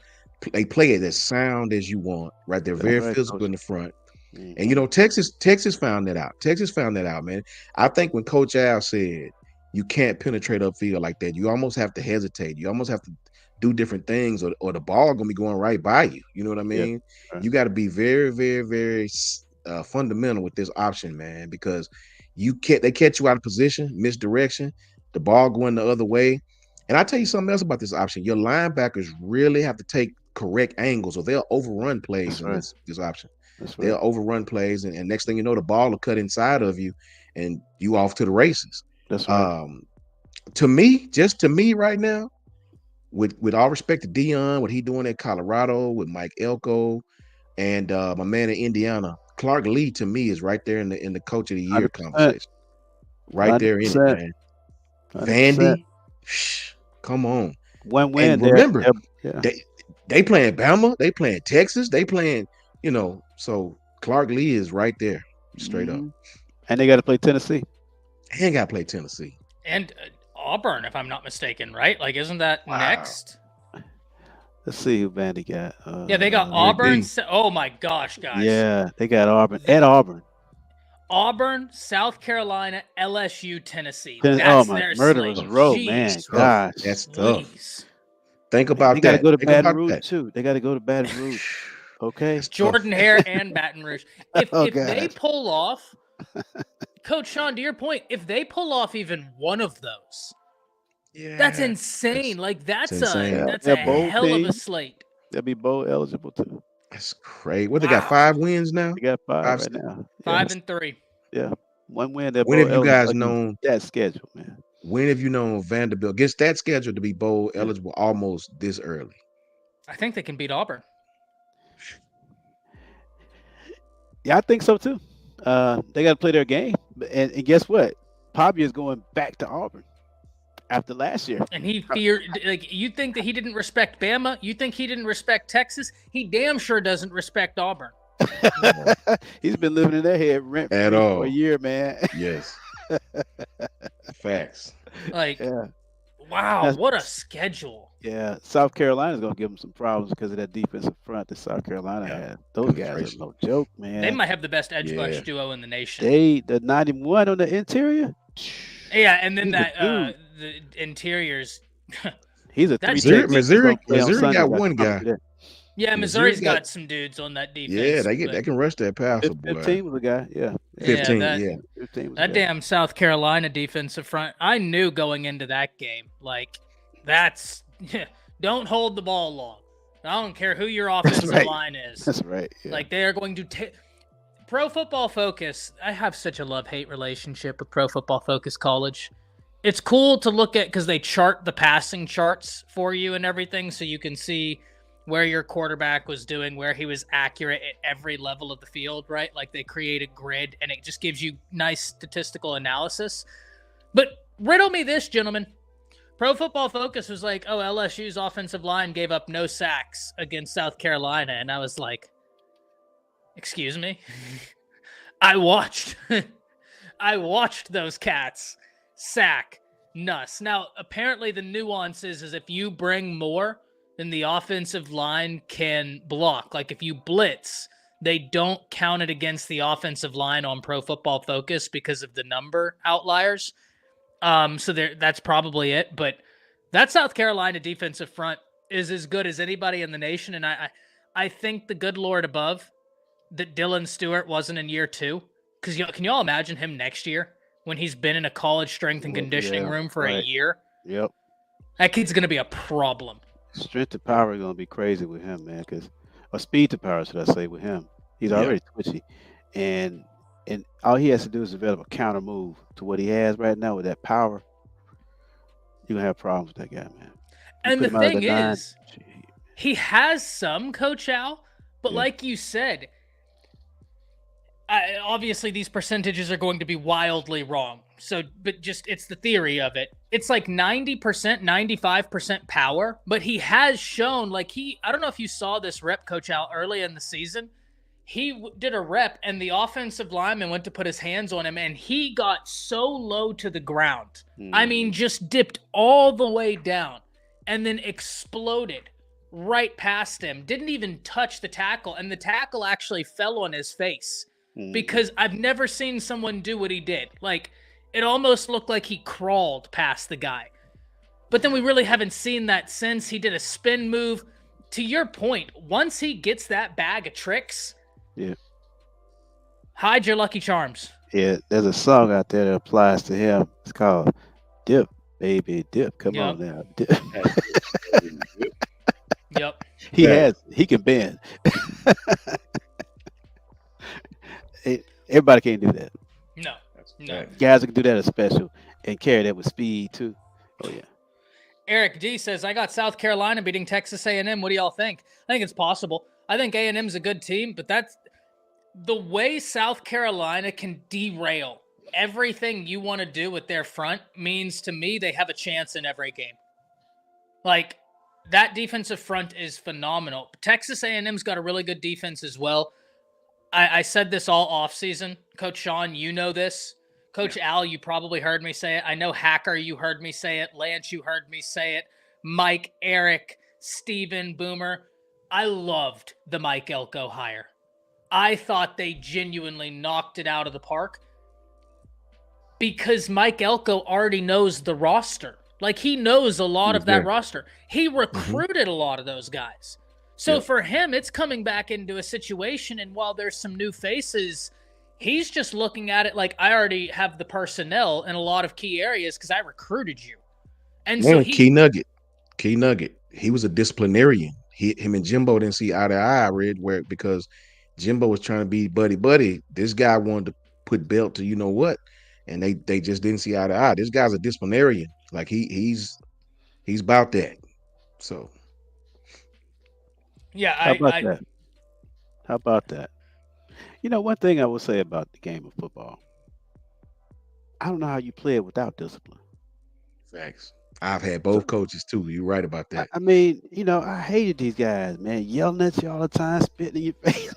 they play it as sound as you want, right? They're very physical in the front. Mm-hmm. And Texas found that out. Texas found that out, man. I think when Coach Al said you can't penetrate upfield like that, you almost have to hesitate. You almost have to do different things, or the ball gonna be going right by you. You know what I mean? Yeah. Right. You got to be very, very, very fundamental with this option, man, because they catch you out of position, misdirection, the ball going the other way. And I tell you something else about this option. Your linebackers really have to take correct angles, or they'll overrun plays in this option. They'll overrun plays, and next thing you know, the ball will cut inside of you, and you off to the races. That's right. To me right now, with all respect to Dion, what he doing at Colorado with Mike Elko, and my man in Indiana, Clark Lee, to me is right there in the coach of the year 100%. conversation. Right there in it, man. 100%. Vandy, come on. One win. And remember, yeah. they playing Bama, they playing Texas, they playing, so Clark Lee is right there, straight up. And they got to play Tennessee. And got to play Tennessee. And Auburn, if I'm not mistaken, right? Like, isn't that next? Let's see who Vandy got. Yeah, they got Auburn. Oh my gosh, guys. Yeah, they got Auburn at Auburn. Auburn, South Carolina, LSU, Tennessee. That's their murderer's row, man. Gosh, that's tough. Think about that. They got to go to Baton Rouge too. They got to go to Baton Rouge. Okay, Jordan Hare and Baton Rouge. If they pull off, Coach Sean, to your point, if they pull off even one of those, that's insane. That's a hell of a slate. They'll be bowl eligible too. That's crazy. What, they got 5 wins now? They got 5 right now. 5-3. Yeah, 1 win. When have you guys known that schedule, man? When have you known Vanderbilt gets that schedule to be bowl eligible almost this early? I think they can beat Auburn. Yeah, I think so too. They got to play their game, and guess what? Pavia is going back to Auburn after last year. And he feared, you think that he didn't respect Bama? You think he didn't respect Texas? He damn sure doesn't respect Auburn. He's been living in their head rent for a year, man. Yes. Facts. Wow, what a schedule. Yeah, South Carolina's going to give them some problems because of that defensive front that South Carolina had. Those guys are no joke, man. They might have the best edge rush duo in the nation. The 91 on the interior. Yeah, and then the interiors. He's a Missouri got one guy. Yeah, Missouri's got some dudes on that defense. Yeah, they can rush that passer. 15 was a guy. Yeah, 15. That damn South Carolina defensive front. I knew going into that game, don't hold the ball long. I don't care who your offensive line is. That's right. Yeah. They are going to take. Pro Football Focus, I have such a love-hate relationship with Pro Football Focus College. It's cool to look at because they chart the passing charts for you and everything, so you can see where your quarterback was doing, where he was accurate at every level of the field, right? They create a grid, and it just gives you nice statistical analysis. But riddle me this, gentlemen. Pro Football Focus was like, oh, LSU's offensive line gave up no sacks against South Carolina, and I was like, excuse me? I watched those cats sack Nuss. Now, apparently the nuance is if you bring more, then the offensive line can block. If you blitz, they don't count it against the offensive line on Pro Football Focus because of the number outliers. So that's probably it. But that South Carolina defensive front is as good as anybody in the nation. And I think the good Lord above that Dylan Stewart wasn't in year 2. Because can y'all imagine him next year when he's been in a college strength and conditioning room for a year? Yep. That kid's going to be a problem. Strength to power is going to be crazy with him, man. Or speed to power, should I say, with him. He's already twitchy. And all he has to do is develop a counter move to what he has right now with that power. You're going to have problems with that guy, man. And the thing is, he has some, Coach Al, but like you said, obviously these percentages are going to be wildly wrong. So, but it's the theory of it. It's 90%, 95% power, but he has shown I don't know if you saw this rep, Coach Al, early in the season. He did a rep and the offensive lineman went to put his hands on him and he got so low to the ground. I mean, just dipped all the way down and then exploded right past him. Didn't even touch the tackle, and the tackle actually fell on his face because I've never seen someone do what he did. It almost looked like he crawled past the guy. But then we really haven't seen that since. He did a spin move. To your point, once he gets that bag of tricks, Hide your Lucky Charms. Yeah, there's a song out there that applies to him. It's called "Dip, Baby Dip." Come Yep. on now, dip. Yep. He can bend. Everybody can't do that. No. No. Guys that can do that are special and carry that with speed too. Oh yeah. Eric D says, I got South Carolina beating Texas A&M. What do y'all think? I think it's possible. I think A&M's a good team, but that's the way South Carolina can derail everything you want to do with their front means to me they have a chance in every game. Like, that defensive front is phenomenal. Texas A&M's got a really good defense as well. I said this all offseason. Coach Sean, you know this. Coach Al, you probably heard me say it. I know Hacker, you heard me say it. Lance, you heard me say it. Mike, Eric, Steven, Boomer. I loved the Mike Elko hire. I thought they genuinely knocked it out of the park because Mike Elko already knows the roster. Like, he knows a lot of that roster. He recruited a lot of those guys. So for him, it's coming back into a situation, and while there's some new faces, he's just looking at it like, I already have the personnel in a lot of key areas because I recruited you. And so key nugget. He was a disciplinarian. Him and Jimbo didn't see eye to eye, because Jimbo was trying to be buddy. This guy wanted to put belt to you know what, and they just didn't see eye to eye. This guy's a disciplinarian. Like he's about that. So yeah, How about that? You know, one thing I will say about the game of football, I don't know how you play it without discipline. Facts. I've had both coaches too. You're right about that. I mean, you know, I hated these guys, man, yelling at you all the time, spitting in your face.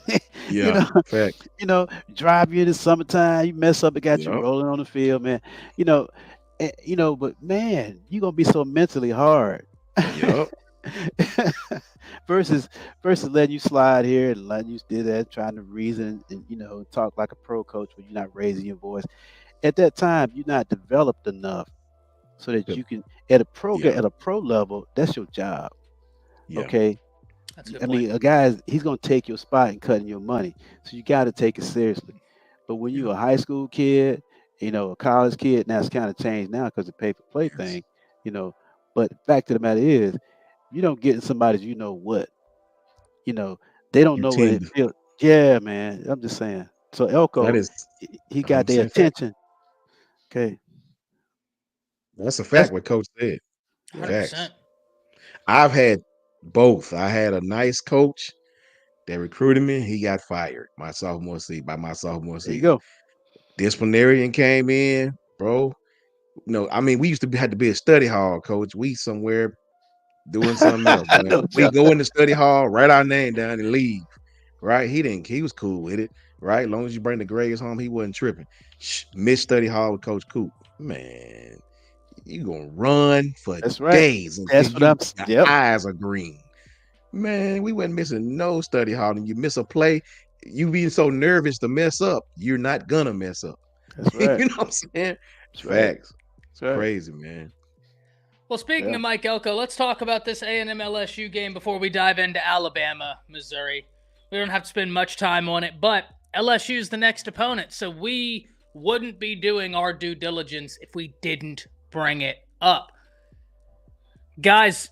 Yeah, fact. You know, drive you in the summertime, you mess up, it got you rolling on the field, man. But man, you're gonna be so mentally hard. Yep. versus letting you slide here and letting you do that, trying to reason and talk like a pro coach when you're not raising your voice. At that time, you're not developed enough so that you can at a pro level. That's your job. Yeah. Okay. That's a good I point. mean, a guy he's gonna take your spot and cutting your money, so you got to take it seriously. But when you're a high school kid, a college kid, now it's kind of changed now because the pay-for-play thing, But the fact of the matter is, you don't get in somebody's they don't know what it feels. Yeah, man. I'm just saying. So Elko, he got their attention. Okay. That's a fact what Coach said. 100%. Facts. I've had both. I had a nice coach that recruited me. He got fired by my sophomore season. There you go. Disciplinarian came in, bro. I mean, we used to had to be a study hall, coach. We somewhere doing something else. We go in the study hall, write our name down, and leave. Right? He was cool with it. Right? As long as you bring the grades home, he wasn't tripping. Miss study hall with Coach Coop. Man, you gonna run for days. That's what your eyes are green. Man, we wasn't missing no study hall. And you miss a play, you being so nervous to mess up, you're not gonna mess up. That's right. You know what I'm saying? That's Facts. Right. Crazy, man. Well, speaking of Mike Elko, let's talk about this A&M LSU game before we dive into Alabama, Missouri. We don't have to spend much time on it, but LSU is the next opponent, so we wouldn't be doing our due diligence if we didn't bring it up. Guys,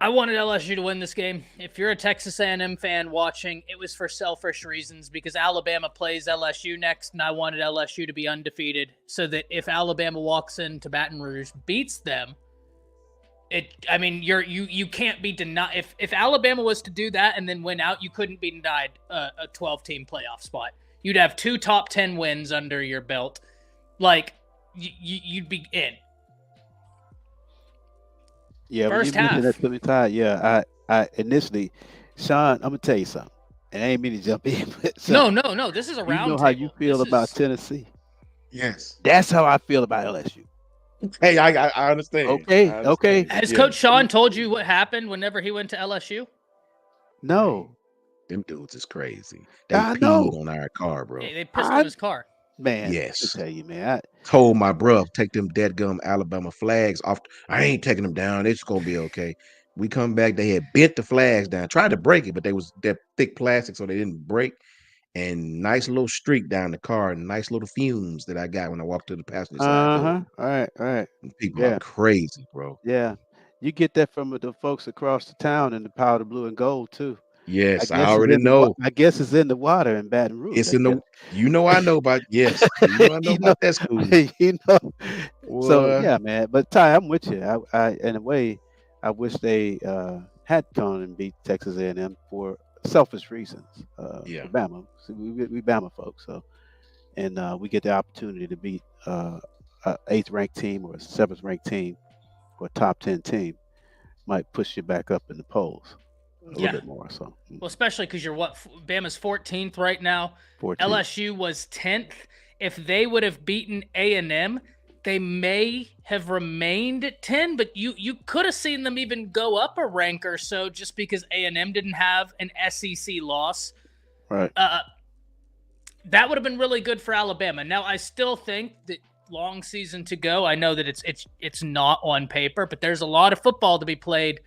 I wanted LSU to win this game. If you're a Texas A&M fan watching, it was for selfish reasons because Alabama plays LSU next, and I wanted LSU to be undefeated so that if Alabama walks into Baton Rouge, beats them, you can't be denied. If Alabama was to do that and then win out, you couldn't be denied a 12-team playoff spot. You'd have 2 top 10 wins under your belt. Like, you'd be in. Yeah, first half. I initially, Sean, I'm gonna tell you something. And I ain't mean to jump in. But no. This is a round. You know how you feel about Tennessee. Yes, that's how I feel about LSU. Hey, I understand. Okay. Has Coach Sean told you what happened whenever he went to LSU? No. Them dudes is crazy. They peed on our car, bro. They pissed on his car. Man, yes. I tell you, man. I told my bro, take them deadgum Alabama flags off. I ain't taking them down. It's gonna be okay. We come back, they had bent the flags down, tried to break it, but they was that thick plastic, so they didn't break. and nice little streak down the car, and nice little fumes that I got when I walked to the passenger side door. All right. And people are Yeah, crazy, bro. yeah. You get that from the folks across the town in the powder blue and gold too. Yes, I already know. I guess it's in the water in Baton Rouge. It's I in guess. the, I know about, yes, I know you know, about that school. you know. So Boy, yeah, man. But Ty, I'm with you. I in a way, I wish they had gone and beat Texas A&M for selfish reasons. yeah. For Bama, so we Bama folks. So and we get the opportunity to beat a 8th ranked team or a 7th ranked team or a top 10 team, might push you back up in the polls a little bit more. So Well, especially because you're Bama's 14th right now. 14. LSU was 10th. If they would have beaten A&M, they may have remained at 10, but you could have seen them even go up a rank or so just because A&M didn't have an SEC loss. Right. That would have been really good for Alabama. Now, I still think that long season to go. I know that it's not on paper, but there's a lot of football to be played.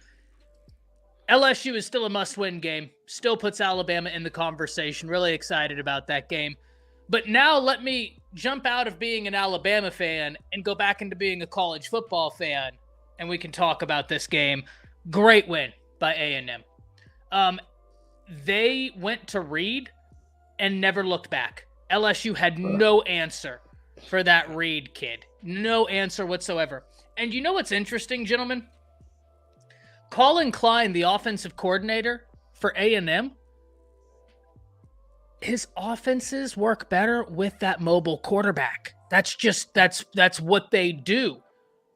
LSU is still a must-win game. Still puts Alabama in the conversation. Really excited about that game. But now let me jump out of being an Alabama fan and go back into being a college football fan, and we can talk about this game. Great win by A&M. They went to Reed and never looked back. LSU had no answer for that Reed kid. No answer whatsoever. And you know what's interesting, gentlemen? Colin Klein, the offensive coordinator for A&M, his offenses work better with that mobile quarterback. That's what they do.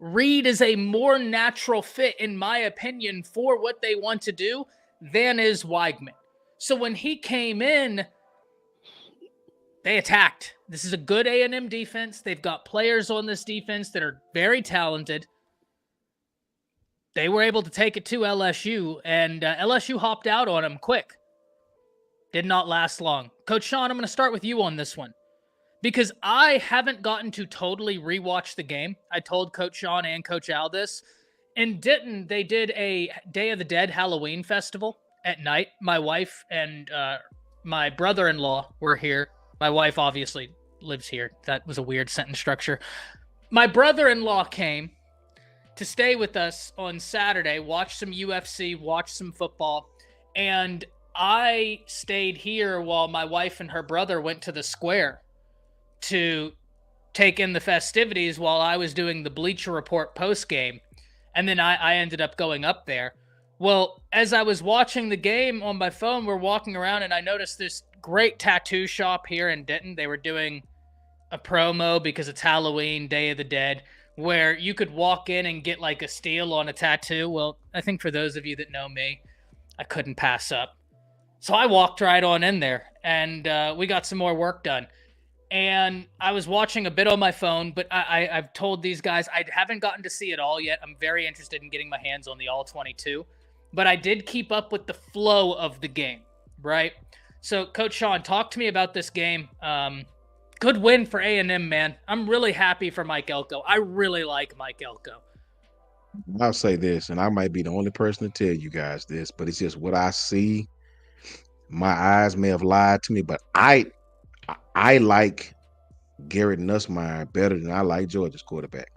Reed is a more natural fit, in my opinion, for what they want to do than is Weigman. So when he came in, they attacked. This is a good A&M defense. They've got players on this defense that are very talented. They were able to take it to LSU, and LSU hopped out on them quick. Did not last long. Coach Sean, I'm going to start with you on this one because I haven't gotten to totally rewatch the game. I told Coach Sean and Coach Al this. In Denton, they did a Day of the Dead Halloween festival at night. My wife and my brother-in-law were here. My wife obviously lives here. That was a weird sentence structure. My brother-in-law came to stay with us on Saturday, watch some UFC, watch some football, and I stayed here while my wife and her brother went to the square to take in the festivities while I was doing the Bleacher Report post-game, and then I ended up going up there. Well, as I was watching the game on my phone, we're walking around, and I noticed this great tattoo shop here in Denton. They were doing a promo because it's Halloween, Day of the Dead, where you could walk in and get like a steal on a tattoo. Well, I think for those of you that know me, I couldn't pass up. So I walked right on in there, and we got some more work done. And I was watching a bit on my phone, but I've told these guys I haven't gotten to see it all yet. I'm very interested in getting my hands on the All-22. But I did keep up with the flow of the game, right? So, Coach Sean, talk to me about this game. Good win for A&M, man. I'm really happy for Mike Elko. I really like Mike Elko. I'll say this, and I might be the only person to tell you guys this, but it's just what I see. My eyes may have lied to me, but I like Garrett Nussmeier better than I like Georgia's quarterback.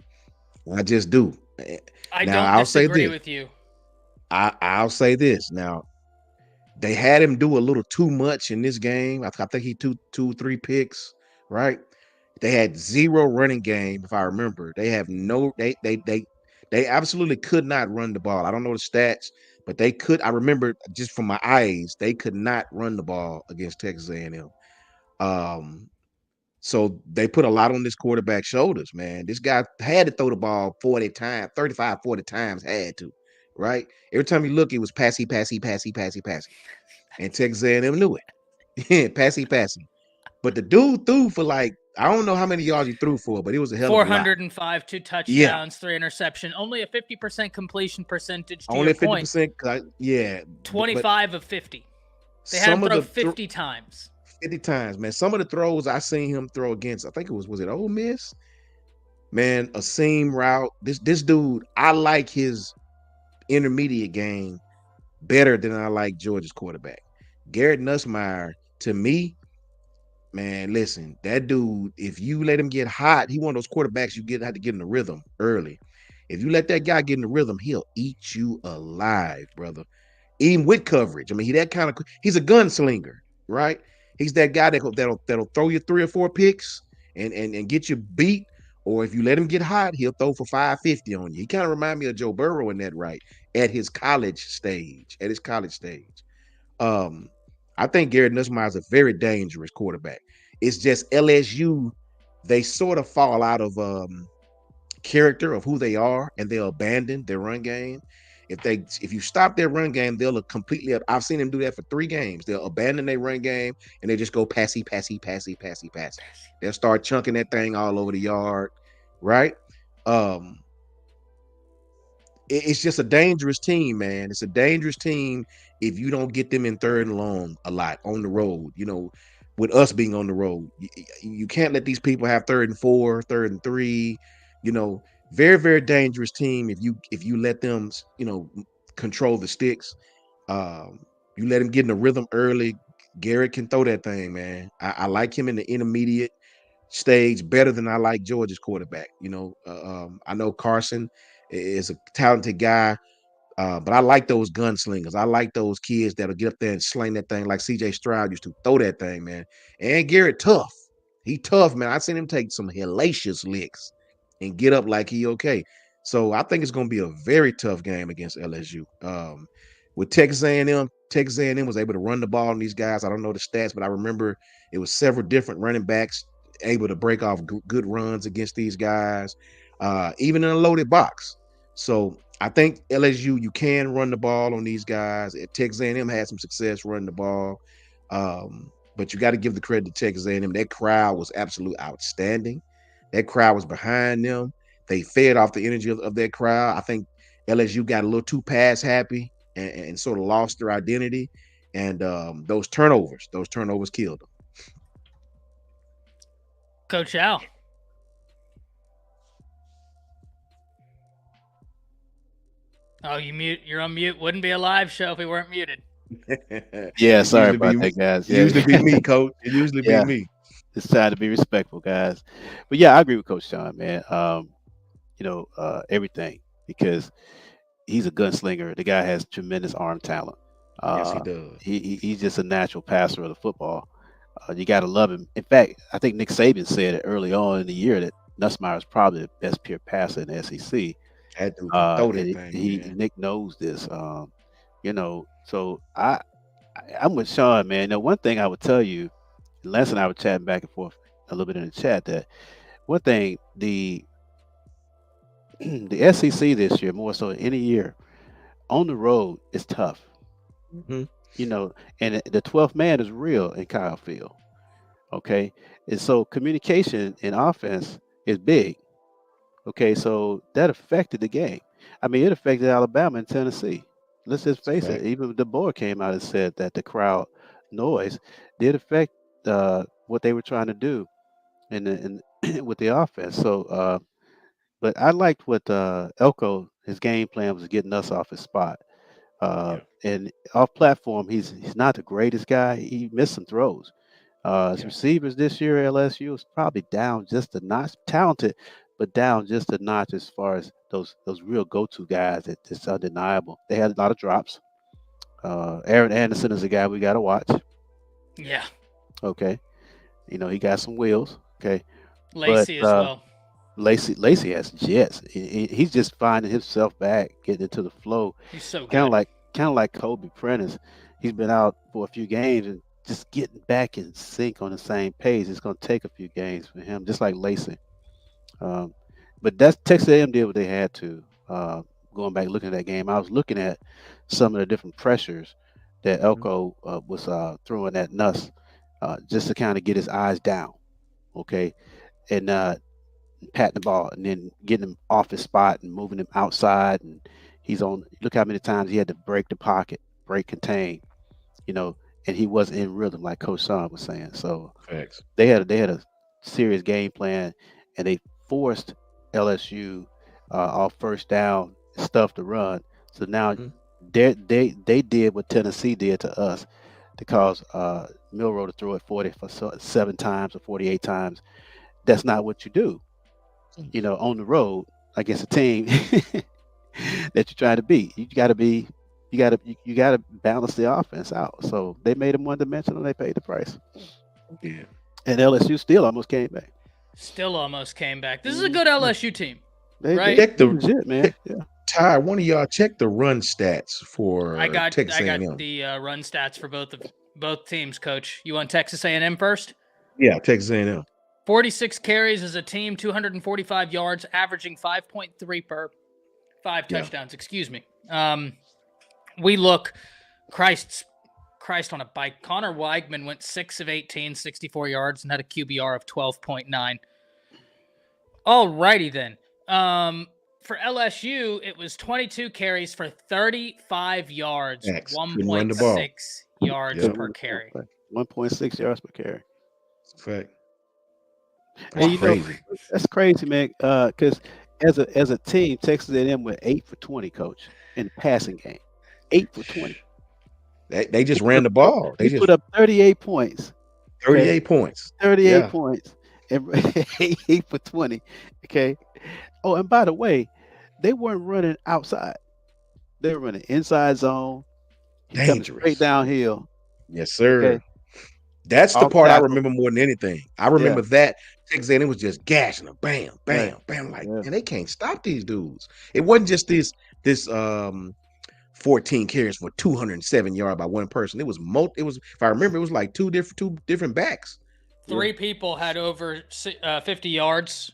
I just do. I don't disagree with you. I'll say this. Now, they had him do a little too much in this game. I think he two, 3 picks, right? They had 0 running game, if I remember. They have no. They absolutely could not run the ball. I don't know the stats, but they could. I remember just from my eyes, they could not run the ball against Texas A&M. So they put a lot on this quarterback's shoulders, man. This guy had to throw the ball 40 times, 35, 40 times, had to, right? Every time you look, it was passy. And Texas A&M knew it. passy. But the dude threw for like, I don't know how many yards he threw for, but it was a hell of a lot. 405, 2 touchdowns, 3 interceptions, only a 50% completion percentage. To Only your 50%. Point, yeah. 25 of 50. They had him throw 50 times. 50 times, man. Some of the throws I seen him throw against, I think was it Ole Miss? Man, a seam route. This dude, I like his intermediate game better than I like Georgia's quarterback. Garrett Nussmeier, to me, Man, listen, that dude, if you let him get hot, he one of those quarterbacks have to get in the rhythm early. If you let that guy get in the rhythm, he'll eat you alive, brother. Even with coverage. I mean, he's a gunslinger, right? He's that guy that'll throw you 3 or 4 picks and get you beat. Or if you let him get hot, he'll throw for 550 on you. He kind of remind me of Joe Burrow in that, right? At his college stage. Um, I think Garrett Nussmeier is a very dangerous quarterback. It's just LSU, they sort of fall out of character of who they are, and they'll abandon their run game. If you stop their run game, they'll completely. I've seen them do that for 3 games. They'll abandon their run game and they just go passy. They'll start chunking that thing all over the yard, right? Um, it's just a dangerous team, man. It's a dangerous team if you don't get them in 3rd and long a lot on the road. With us being on the road, you can't let these people have 3rd and 4, 3rd and 3. You know, very very dangerous team if you let them control the sticks. Um, you let him get in the rhythm early. Garrett can throw that thing, man. I like him in the intermediate stage better than I like Georgia's quarterback. I know Carson is a talented guy, but I like those gunslingers. I like those kids that'll get up there and sling that thing like CJ Stroud used to throw that thing, man. And Garrett tough. He tough, man. I seen him take some hellacious licks and get up like he okay. So I think it's going to be a very tough game against LSU. With Texas A&M was able to run the ball on these guys. I don't know the stats, but I remember it was several different running backs able to break off good runs against these guys, even in a loaded box. So I think LSU, you can run the ball on these guys. Texas A&M had some success running the ball, but you got to give the credit to Texas A&M. That crowd was absolutely outstanding. That crowd was behind them. They fed off the energy of that crowd. I think LSU got a little too pass happy and sort of lost their identity. And those turnovers killed them. Coach Al. Oh, you're on mute. Wouldn't be a live show if we weren't muted. Yeah, sorry about that, guys. It usually be me, Coach. It usually be me. It's time to be respectful, guys. But yeah, I agree with Coach Sean, man. Everything, because he's a gunslinger. The guy has tremendous arm talent. Yes, he does. He's just a natural passer of the football. You got to love him. In fact, I think Nick Saban said it early on in the year that Nussmeier is probably the best pure passer in the SEC. Nick knows this. So I'm with Sean, man. Now, one thing I would tell you, Lance and I were chatting back and forth a little bit in the chat, that one thing the SEC this year, more so than any year, on the road is tough. Mm-hmm. And the 12th man is real in Kyle Field. Okay. And so communication in offense is big. Okay. So that affected the game. I mean, it affected Alabama and Tennessee. Let's just face it. Even the board came out and said that the crowd noise did affect what they were trying to do in with the offense. So, but I liked what Elko, his game plan was getting us off his spot. And off platform, he's not the greatest guy. He missed some throws. His receivers this year at LSU is probably down just a notch. Talented, but down just a notch as far as those real go-to guys. It's undeniable. They had a lot of drops. Aaron Anderson is a guy we got to watch. Yeah. Okay. He got some wheels. Okay. Lacey as well. Lacey has jets. He's just finding himself back, getting into the flow. He's so kind of like Kobe Prentice. He's been out for a few games and just getting back in sync on the same page. It's going to take a few games for him, just like Lacey. But that's Texas A&M did what they had to. Going back looking at that game, I was looking at some of the different pressures that Elko was throwing at Nuss, just to kind of get his eyes down. Okay, and patting the ball and then getting him off his spot and moving him outside, and he's on. Look how many times he had to break the pocket, break contain, and he wasn't in rhythm like Coach Son was saying. So they had a serious game plan, and they forced LSU off first down stuff to run. So now they did what Tennessee did to us. to cause Milroe to throw it 47 times or 48 times. That's not what you do. On the road against a team that you're trying to beat. You got to balance the offense out. So they made him one-dimensional. They paid the price. Yeah. And LSU still almost came back. This is a good LSU team. Right? Check the legit, man. Yeah. Ty, one of y'all check the run stats for Texas A&M. I got the run stats for both teams, Coach. You want Texas A&M first? Yeah, Texas A&M. 46 carries as a team, 245 yards, averaging 5.3 per 5 touchdowns. Excuse me. We look, Christ on a bike. Connor Weigman went 6 of 18, 64 yards, and had a QBR of 12.9. All righty then. For LSU, it was 22 carries for 35 yards, 1.6 yards per carry. 1.6 yards per carry. That's a fact. That's crazy. That's crazy, man. Because as a team, Texas A&M went 8 for 20, Coach, in the passing game. 8 for 20. They just ran the ball. They put up 38 points. 38 points. 38 points. And 8 for 20. Okay. Oh, and by the way, they weren't running outside. They were running inside zone. Dangerous. Straight downhill. Yes, sir. Okay. That's the part I remember more than anything. I remember that Texas A&M was just gashing them, bam, bam, bam, and they can't stop these dudes. It wasn't just this 14 carries for 207 yards by one person. It was if I remember, it was like two different backs. Three people had over 50 yards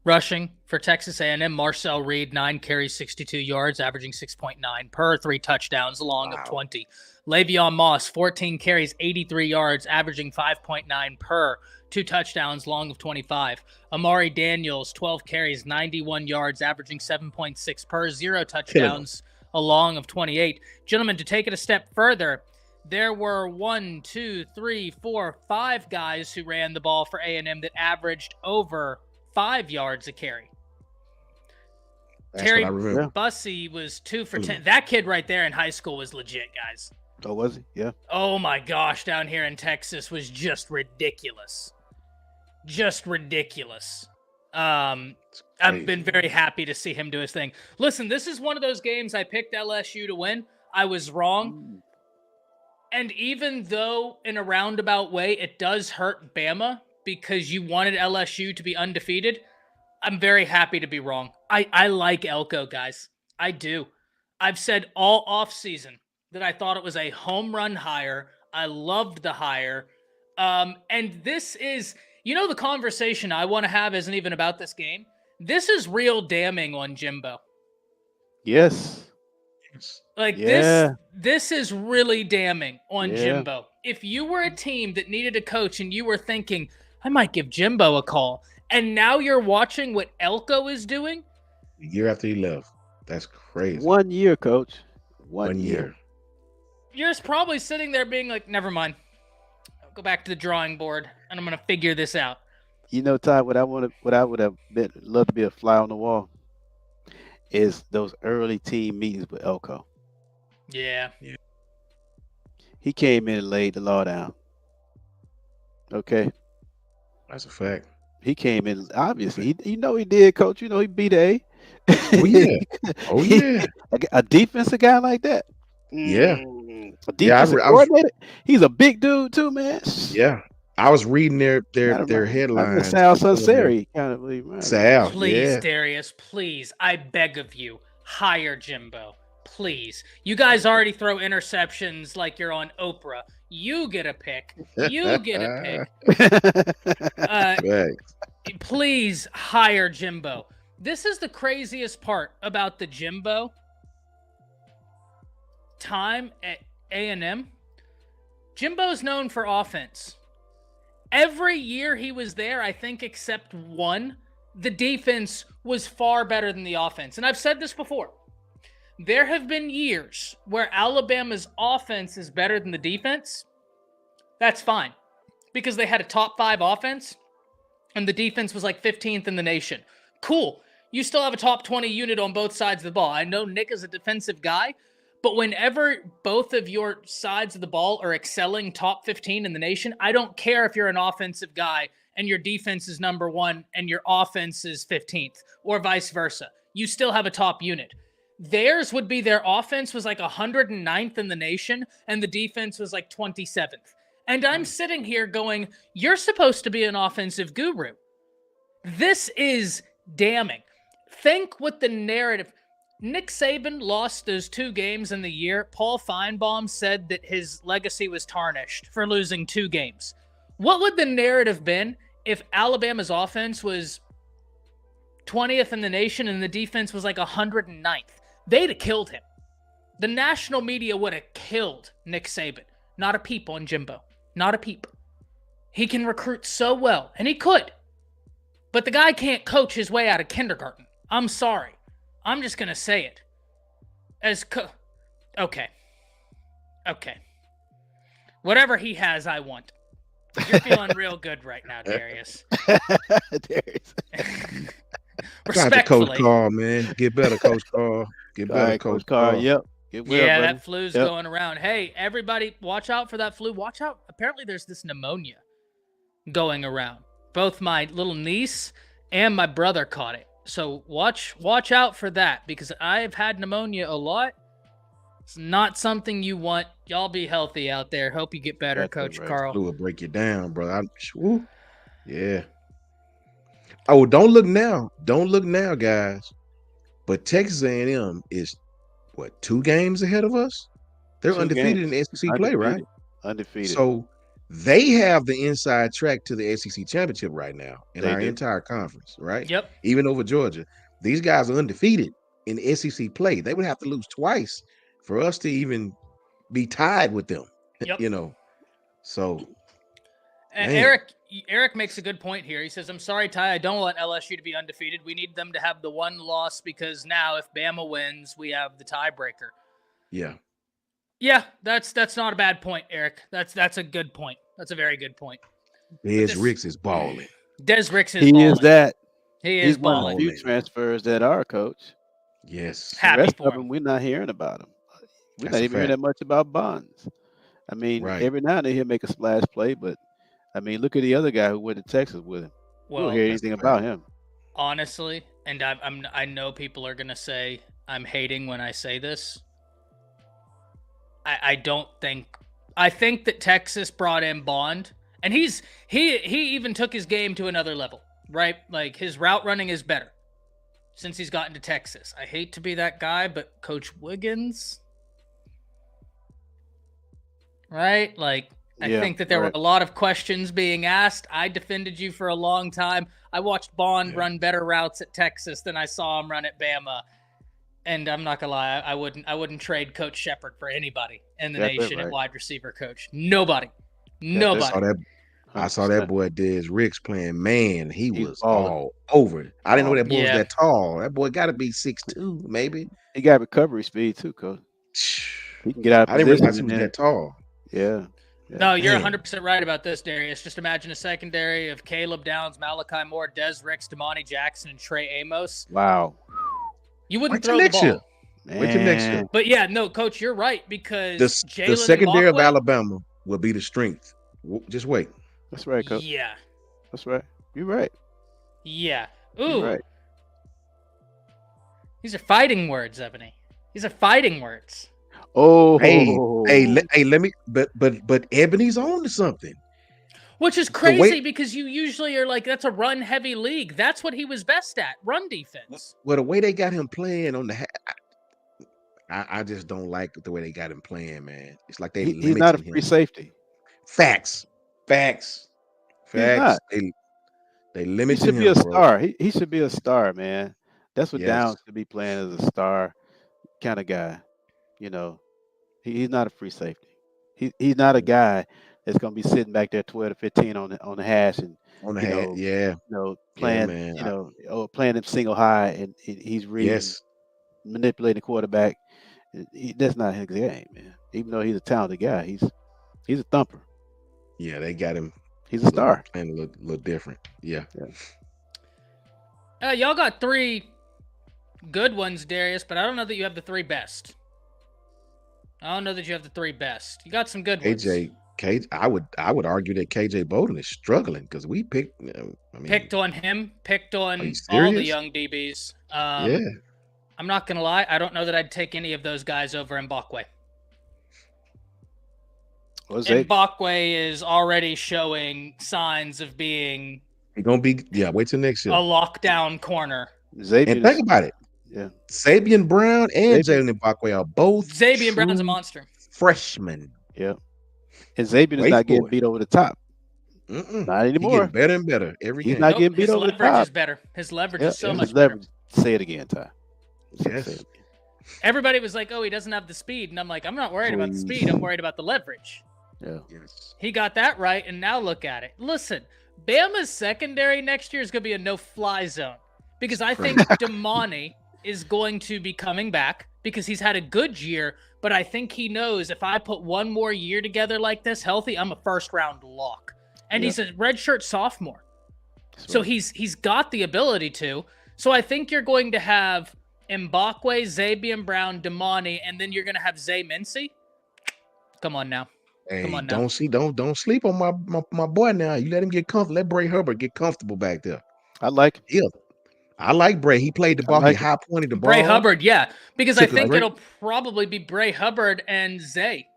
rushing for Texas A&M. Marcel Reed, 9 carries, 62 yards, averaging 6.9 per, 3 touchdowns, along of 20. Le'Veon Moss, 14 carries, 83 yards, averaging 5.9 per, 2 touchdowns, long of 25. Amari Daniels, 12 carries, 91 yards, averaging 7.6 per, 0 touchdowns, a long of 28. Gentlemen, to take it a step further, there were 1, 2, 3, 4, 5 guys who ran the ball for A&M that averaged over 5 yards a carry. That's Terry what I remember. Bussey was 2 for 10. That kid right there in high school was legit, guys. Oh, was he? Yeah. Oh my gosh, down here in Texas was just ridiculous. Just ridiculous. I've been very happy to see him do his thing. Listen, this is one of those games I picked LSU to win. I was wrong. And even though in a roundabout way it does hurt Bama because you wanted LSU to be undefeated, I'm very happy to be wrong. I like Elko, guys. I do. I've said all offseason that I thought it was a home run hire. I loved the hire. And this is, the conversation I want to have isn't even about this game. This is real damning on Jimbo. Yes. This is really damning on Jimbo. If you were a team that needed a coach and you were thinking, I might give Jimbo a call, and now you're watching what Elko is doing. The year after he left. That's crazy. 1 year, Coach. One year. You're just probably sitting there being like, never mind. I'll go back to the drawing board and I'm going to figure this out. Ty, what I would have loved to be a fly on the wall is those early team meetings with Elko. Yeah. He came in and laid the law down. Okay. That's a fact. He came in, obviously. He did, Coach. He beat A. Oh, yeah. Oh, yeah. A defensive guy like that. Yeah. A defensive coordinator. He's a big dude, too, man. Yeah. I was reading their headlines. Sal Sunseri, kind of believe. Right? Sal, please, Darius, please, I beg of you, hire Jimbo. Please. You guys already throw interceptions like you're on Oprah. You get a pick. You get a pick. Please hire Jimbo. This is the craziest part about the Jimbo time at A&M. Jimbo's known for offense. Every year he was there, I think except one, the defense was far better than the offense. And I've said this before. There have been years where Alabama's offense is better than the defense. That's fine. Because they had a top 5 offense and the defense was like 15th in the nation. Cool. You still have a top 20 unit on both sides of the ball. I know Nick is a defensive guy, But whenever both of your sides of the ball are excelling top 15 in the nation, I don't care if you're an offensive guy and your defense is number 1 and your offense is 15th or vice versa. You still have a top unit. Theirs would be their offense was like 109th in the nation and the defense was like 27th. And I'm sitting here going, you're supposed to be an offensive guru. This is damning. Think what the narrative... Nick Saban lost those 2 games in the year. Paul Feinbaum said that his legacy was tarnished for losing 2 games. What would the narrative been if Alabama's offense was 20th in the nation and the defense was like 109th? They'd have killed him. The national media would have killed Nick Saban. Not a peep on Jimbo. Not a peep. He can recruit so well, and he could. But the guy can't coach his way out of kindergarten. I'm sorry. I'm just going to say it. Okay. Whatever he has, I want. You're feeling real good right now, Darius. Darius. Respectfully. Coach Carl, man. Get better, Coach Carl. Get better, Coach Carl. Yep. Get well, yeah, buddy. that flu's going around. Hey, everybody, watch out for that flu. Watch out. Apparently, there's this pneumonia going around. Both my little niece and my brother caught it. So watch out for that because I've had pneumonia a lot. It's not something you want. Y'all be healthy out there. Hope you get better, That's Coach right. Carl. Flu will break you down, brother. Yeah. Oh, don't look now. Don't look now, guys. But Texas A&M is, 2 games ahead of us? They're 2 undefeated games. in the SEC play, right? Undefeated. So they have the inside track to the SEC championship right now in our entire conference, right? Yep. Even over Georgia. These guys are undefeated in SEC play. They would have to lose twice for us to even be tied with them. Yep. So and man. Eric makes a good point here. He says, I'm sorry, Ty, I don't want LSU to be undefeated. We need them to have the 1 loss because now if Bama wins, we have the tiebreaker. Yeah. Yeah, that's not a bad point, Eric. That's a good point. That's a very good point. Des Ricks is balling. Des Ricks is He balling. is that. He's one balling. of the few transfers that are, Coach. Yes. Happy The rest for of him. them, we're not hearing about them. We're That's not a even hearing fact. that much about Bonds. I mean, Right. every now and then he'll make a splash play, but I mean, look at the other guy who went to Texas with him. We Well, don't hear anything about him. honestly, and I know people are gonna say I'm hating when I say this. I think that Texas brought in Bond, and he even took his game to another level, right? Like his route running is better since he's gotten to Texas. I hate to be that guy, but Coach Wiggins, right? Like I think that there were a lot of questions being asked. I defended you for a long time. I watched Bond run better routes at Texas than I saw him run at Bama. And I'm not gonna lie, I wouldn't trade Coach Shepard for anybody in the nation at wide receiver coach. Nobody. I saw that boy Des Ricks playing man. He was all over it. I didn't know that boy was that tall. That boy got to be 6'2", maybe. He got recovery speed too, Coach. He can get out of I didn't realize he position. was that tall. Yeah. No, you're 100% right about this, Darius. Just imagine a secondary of Caleb Downs, Malachi Moore, Des Ricks, Damani Jackson, and Trey Amos. Wow. You wouldn't throw the ball. Wait till next year. But yeah, no, Coach, you're right because the secondary of Alabama will be the strength. Just wait. That's right, Coach. Yeah. That's right. You're right. Yeah. Ooh. You're right. These are fighting words, Ebony. These are fighting words. Oh. Hey, let me. But Ebony's on to something. Which is crazy because you usually are like, that's a run-heavy league. That's what he was best at, run defense. Well, the way they got him playing on the, I just don't like the way they got him playing, man. It's like he's not a free safety. Facts. They limit him. He should be a star. He should be a star, man. That's what Downs should be playing, as a star kind of guy. You know, he's not a free safety. He's not a guy that's going to be sitting back there 12 to 15 on the hash and playing playing him single high, and he's reading, manipulating the quarterback. That's not his game, man. Even though he's a talented guy, he's a thumper. Yeah, they got him. He's a star. And look different. Yeah. Y'all got 3 good ones, Darius, but I don't know that you have the 3 best. I don't know that you have the 3 best. You got some good ones. I would argue that KJ Bolden is struggling because we picked. Picked on him. Picked on you all the serious? young DBs. Yeah. I'm not gonna lie. I don't know that I'd take any of those guys over Mbakwe. Mbakwe is already showing signs of being. He's gonna be. Yeah. Wait till next year. A lockdown corner. And think about it. Yeah. Sabian Brown and Jalen Mbakwe are both. Sabian Brown's a monster. Freshmen. Yeah. And Xavier is not getting beat over the top. Not anymore. He's getting better and better every game. He's not getting beat over the top. His leverage is better. His leverage is so much better. Say it again, Ty. Yes. Everybody was like, "Oh, he doesn't have the speed," and I'm like, "I'm not worried about the speed. I'm worried about the leverage." Yeah. Yes. He got that right, and now look at it. Listen, Bama's secondary next year is going to be a no-fly zone because I think Damani is going to be coming back because he's had a good year, but I think he knows if I put one more year together like this healthy, I'm a first-round lock. And he's a redshirt sophomore. So he's got the ability to. So I think you're going to have Mbakwe, Zabian Brown, Damani, and then you're going to have Zay Mincy. Come on now. Hey, don't sleep on my boy now. You let him get comfortable. Let Bray Hubbard get comfortable back there. I like him. Yeah. I like Bray. He played the ball. He high pointed the ball. Bray Hubbard, yeah. Because I think it'll probably be Bray Hubbard and Zay.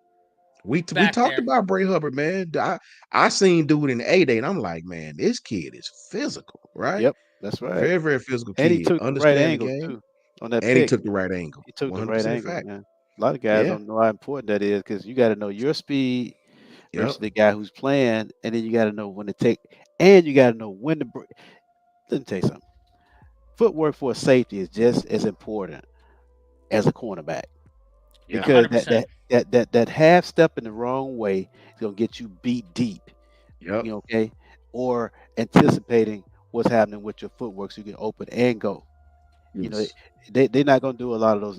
We talked about Bray Hubbard, man. I seen dude in the A-Day, and I'm like, man, this kid is physical, right? Yep, that's right. Very, very physical kid. And he took the right angle, too, on that pick. He took the right angle. He took the right angle, man. A lot of guys don't know how important that is because you got to know your speed versus the guy who's playing, and then you got to know when to take, and you got to know when to break. Let me tell you something. Footwork for a safety is just as important as a cornerback. Because that half step in the wrong way is gonna get you beat deep. Yep. You know, okay? Or anticipating what's happening with your footwork so you can open and go. Yes. You know, they're not gonna do a lot of those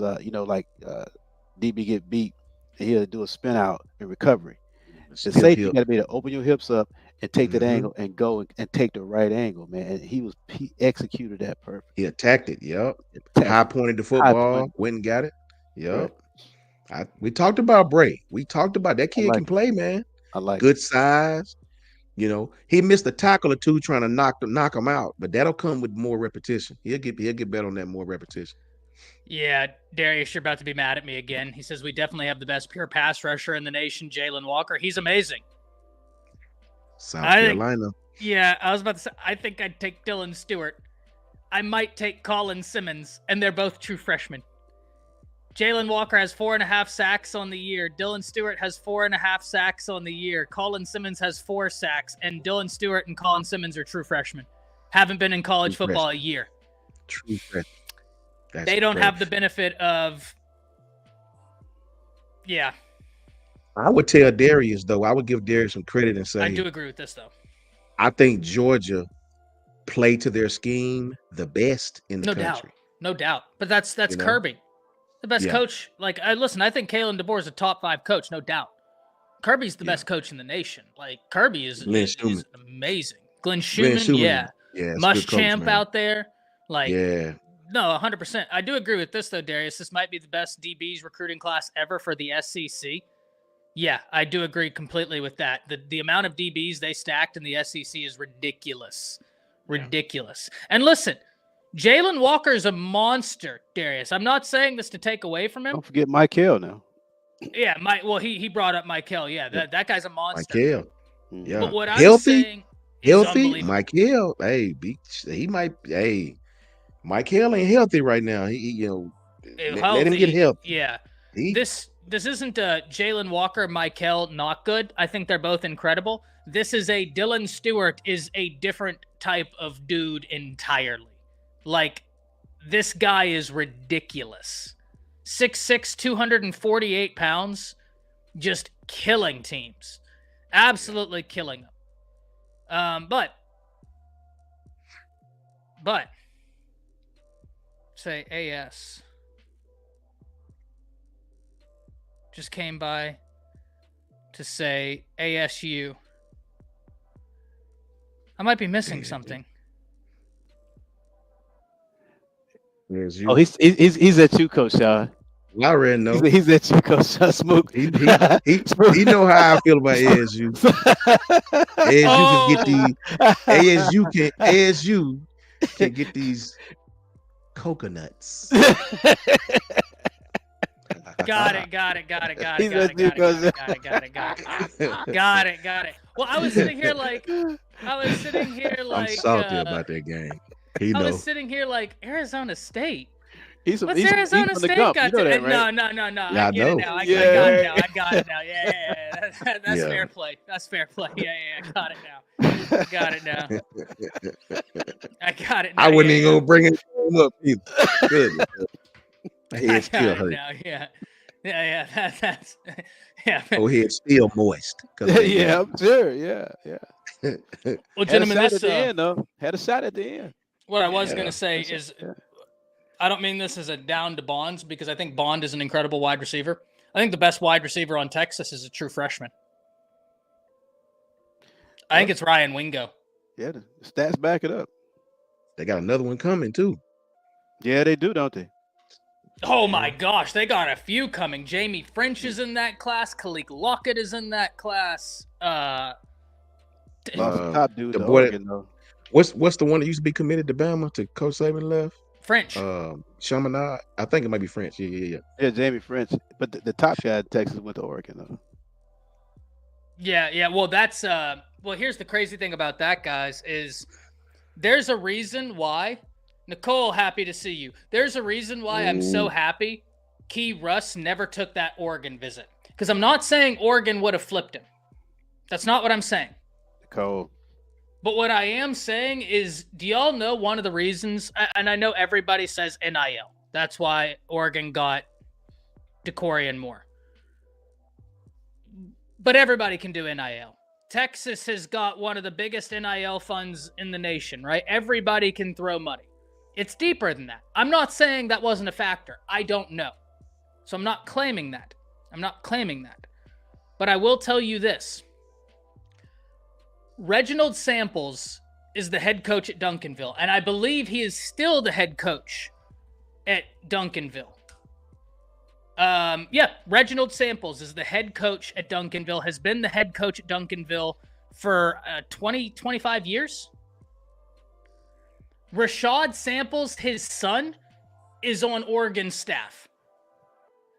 DB get beat and he'll do a spin out in recovery. The safety you gotta be able to open your hips up and take that angle and go and take the right angle, man. And he executed that perfect. He attacked it, high pointed the football, went and got it. Yep. Right. We talked about Bray. We talked about that kid can play, man. I like good size. You know, he missed a tackle or two trying to knock him out, but that'll come with more repetition. He'll get better on that more repetition. Yeah, Darius, you're about to be mad at me again. He says we definitely have the best pure pass rusher in the nation, Jalen Walker. He's amazing. South Carolina. I was about to say, I think I'd take Dylan Stewart. I might take Colin Simmons, and they're both true freshmen. Jalen Walker has 4.5 sacks on the year. Dylan Stewart has 4.5 sacks on the year. Colin Simmons has 4 sacks. And Dylan Stewart and Colin Simmons are true freshmen. Haven't been in college football a year. True freshman. They don't have the benefit of... Yeah. I would tell Darius, though. I would give Darius some credit and say... I do agree with this, though. I think Georgia played to their scheme the best in the country. No doubt. But that's Kirby. The best coach. Like, listen, I think Kalen DeBoer is a top 5 coach, no doubt. Kirby's the best coach in the nation. Like, Kirby is amazing. Glenn Schumann, yeah Muschamp out there. Like, no, 100%. I do agree with this, though, Darius. This might be the best DBs recruiting class ever for the SEC. Yeah, I do agree completely with that. The amount of DBs they stacked in the SEC is ridiculous. Ridiculous. And listen, Jalen Walker is a monster, Darius. I'm not saying this to take away from him. Don't forget Michael now. Yeah, he brought up Michael. Yeah, that guy's a monster. Michael. Yeah. But what I'm saying is Michael, he might, Michael ain't healthy right now. Let him get healthy. Yeah. This isn't a Jalen Walker, Michael not good. I think they're both incredible. This is a Dylan Stewart is a different type of dude entirely. Like, this guy is ridiculous. 6'6", 248 pounds, just killing teams. Absolutely killing them. But, say AS. Just came by to say ASU. I might be missing something. Oh, he's at you, Coach Sean. I already know. He's that Chico Smook. He know how I feel about ASU. ASU can get the ASU can get these coconuts. Got it. Well, I was sitting here like I'm salty about that game. I was sitting here like Arizona State. What's Arizona State got you know to? that, right? No. Yeah, I get it now. I got it now. Yeah. That's fair play. Yeah. I got it now. I wasn't even gonna bring it up either. Good. Head still hurt. Yeah. That's yeah. Oh, head still moist. Yeah, I'm sure. Yeah. Well, gentlemen, had a shot at the end. What I was gonna say is, I don't mean this as a down to Bonds, because I think Bond is an incredible wide receiver. I think the best wide receiver on Texas is a true freshman. I think it's Ryan Wingo. Yeah, the stats back it up. They got another one coming too. Yeah, they do, don't they? Oh my gosh, they got a few coming. Jamie French is in that class. Khalil Lockett is in that class. Top dude, the the boy. Oregon, though. What's the one that used to be committed to Bama to Coach Saban left? French. Chaminade. I think it might be French. Yeah. Yeah, Jamie French. But the top guy in Texas went to Oregon, though. Yeah. Well, that's well, here's the crazy thing about that, guys, is there's a reason why. Nicole, happy to see you. There's a reason why I'm so happy Key Russ never took that Oregon visit. Because I'm not saying Oregon would have flipped him. That's not what I'm saying. Nicole. But what I am saying is, do y'all know one of the reasons, and I know everybody says NIL. That's why Oregon got DeCorian Moore. But everybody can do NIL. Texas has got one of the biggest NIL funds in the nation, right? Everybody can throw money. It's deeper than that. I'm not saying that wasn't a factor. I don't know. So I'm not claiming that. But I will tell you this. Reginald Samples is the head coach at Duncanville, and I believe he is still the head coach at Duncanville. Reginald Samples is the head coach at Duncanville, has been the head coach at Duncanville for 25 years. Rashad Samples, his son, is on Oregon's staff.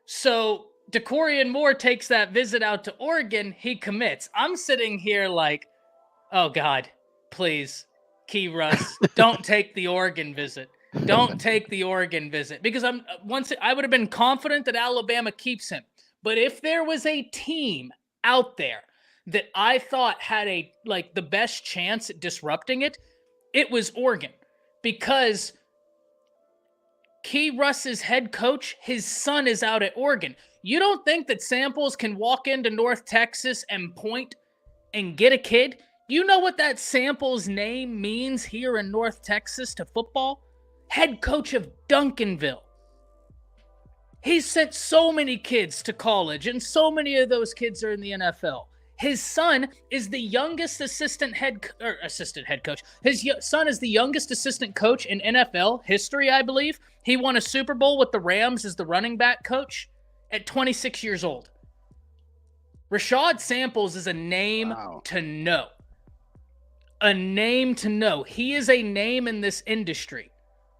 So DeCorian Moore takes that visit out to Oregon, he commits. I'm sitting here like, oh God, please, Key Russ, don't take the Oregon visit. Don't take the Oregon visit, because I would have been confident that Alabama keeps him. But if there was a team out there that I thought had the best chance at disrupting it, it was Oregon, because Key Russ's head coach, his son is out at Oregon. You don't think that Samples can walk into North Texas and point and get a kid? You know what that Samples name means here in North Texas to football? Head coach of Duncanville. He sent so many kids to college, and so many of those kids are in the NFL. His son is the youngest assistant head coach. His son is the youngest assistant coach in NFL history, I believe. He won a Super Bowl with the Rams as the running back coach at 26 years old. Rashad Samples is a name to know. A name to know. He is a name in this industry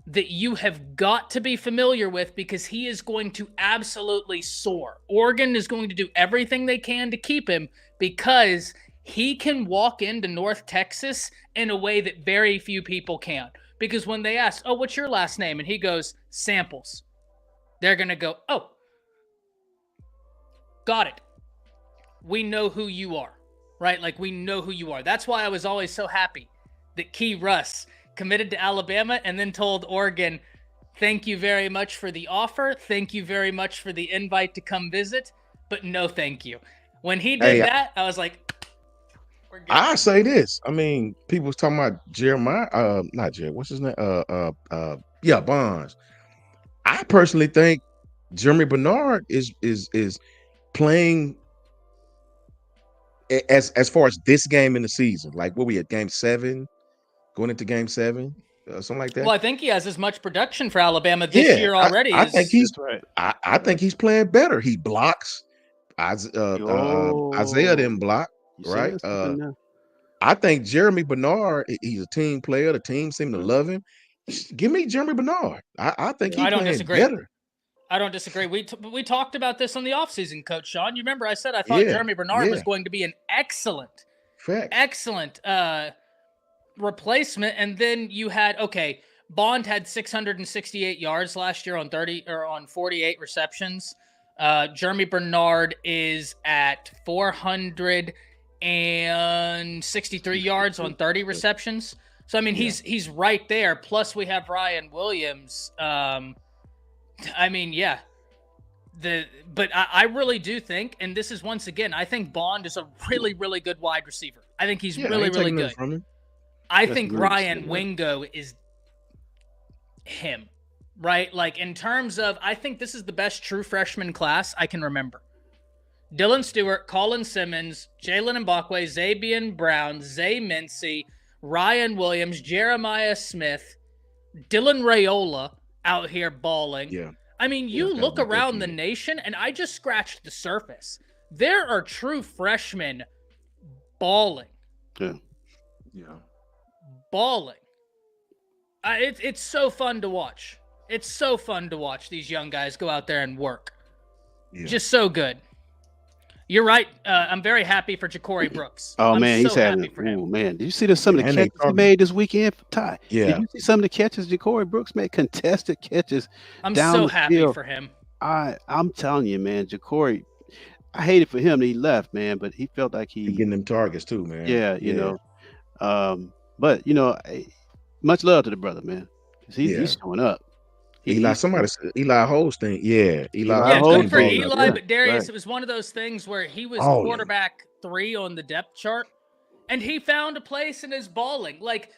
that you have got to be familiar with, because he is going to absolutely soar. Oregon is going to do everything they can to keep him, because he can walk into North Texas in a way that very few people can. Because when they ask, oh, what's your last name? And he goes, Samples. They're going to go, oh, got it. We know who you are, right? Like, we know who you are. That's why I was always so happy that Key Russ committed to Alabama and then told Oregon, thank you very much for the offer. Thank you very much for the invite to come visit, but no thank you. When he did that, I was like, we're good. I say this. I mean, people was talking about Jeremiah, not Jerry, what's his name? Bonds. I personally think Jeremy Bernard is playing as far as this game in the season. Like, what we at game 7? Going into game 7, something like that. Well, I think he has as much production for Alabama this year already. I think he's right. I think he's playing better. He blocks. Isaiah didn't block, right? I think Jeremy Bernard, he's a team player. The team seem to love him. Give me Jeremy Bernard. I think he's playing better. I don't disagree. We talked about this on the offseason, Coach Sean. You remember I said I thought Jeremy Bernard was going to be an excellent replacement. And then you had, Bond had 668 yards last year on 48 receptions. Jeremy Bernard is at 463 yards on 30 receptions. So, I mean, he's right there. Plus, we have Ryan Williams. But I really do think, and this is once again, I think Bond is a really, really good wide receiver. I think he's really, really good. I think Ryan Wingo is him, right? Like in terms of, I think this is the best true freshman class I can remember. Dylan Stewart, Colin Simmons, Jalen Mbakwe, Zabian Brown, Zay Mincy, Ryan Williams, Jeremiah Smith, Dylan Raiola out here balling. Yeah. I mean, you look around the nation, and I just scratched the surface. There are true freshmen balling. Yeah. Balling. It's so fun to watch. It's so fun to watch these young guys go out there and work. Yeah. Just so good. You're right. I'm very happy for Ja'Cory Brooks. He's happy for him. Oh man, did you see some of the catches he made this weekend, Ty? Yeah. Did you see some of the catches Ja'Cory Brooks made? Contested catches. I'm so happy for him. I'm telling you, man, Ja'Cory. I hated for him that he left, man, but he felt like he getting them targets too, man. Yeah, you know. But you know, much love to the brother, man. He's showing up. Eli Holstein. Yeah. Good for Eli, but Darius, it was one of those things where he was quarterback 3 on the depth chart, and he found a place in his balling. Like,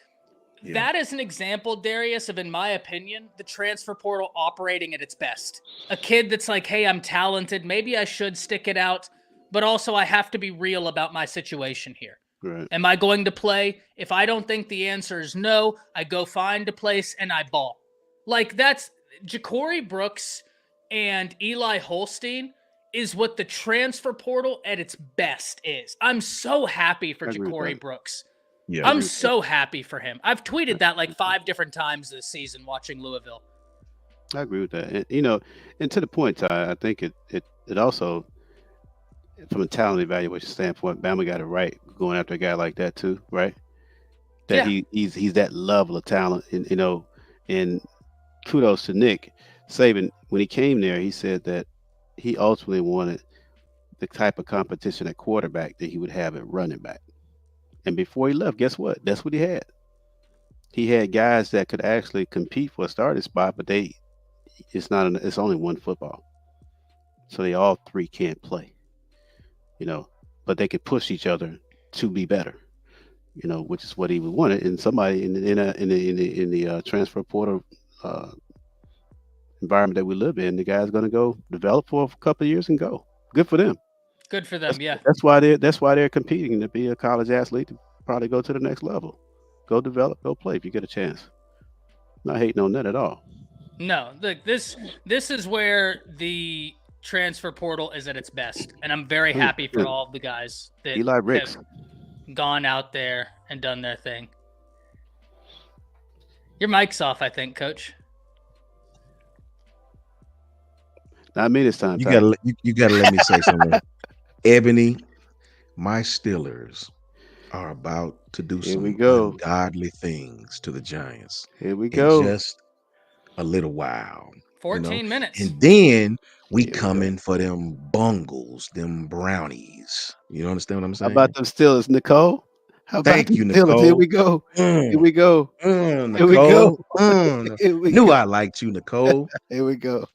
that is an example, Darius, of, in my opinion, the transfer portal operating at its best. A kid that's like, hey, I'm talented. Maybe I should stick it out, but also I have to be real about my situation here. Right. Am I going to play? If I don't think the answer is no, I go find a place and I ball. Like, that's Ja'Cory Brooks and Eli Holstein is what the transfer portal at its best is. I'm so happy for Ja'Cory Brooks. Yeah, I'm so happy for him. I've tweeted that like 5 different times this season watching Louisville. I agree with that. And, you know, and to the point, Ty, I think it also, from a talent evaluation standpoint, Bama got it right going after a guy like that too, right? That he's that level of talent, and you know, and kudos to Nick Saban. When he came there, he said that he ultimately wanted the type of competition at quarterback that he would have at running back. And before he left, guess what? That's what he had. He had guys that could actually compete for a starting spot, but it's only one football. So they all 3 can't play. You know, but they could push each other to be better. You know, which is what he wanted. And somebody in the transfer portal environment that we live in, the guy's going to go develop for a couple of years and go. Good for them. Good for them. That's why they're competing to be a college athlete, to probably go to the next level. Go develop, go play if you get a chance. Not hating on that at all. No, look, this is where the transfer portal is at its best, and I'm very happy for all of the guys that Eli Ricks have gone out there and done their thing. Your mic's off, I think, Coach. Not me this time. You gotta let me say something. Ebony, my Steelers are about to do some ungodly things to the Giants. Here we go. In just a little while. 14 minutes. And then we coming for them bungles, them brownies. You understand what I'm saying? How about them Steelers, Nicole? Thank you, Nicole. Here we go. Here we go. Nicole. Here we go. Knew I liked you, Nicole. Here we go.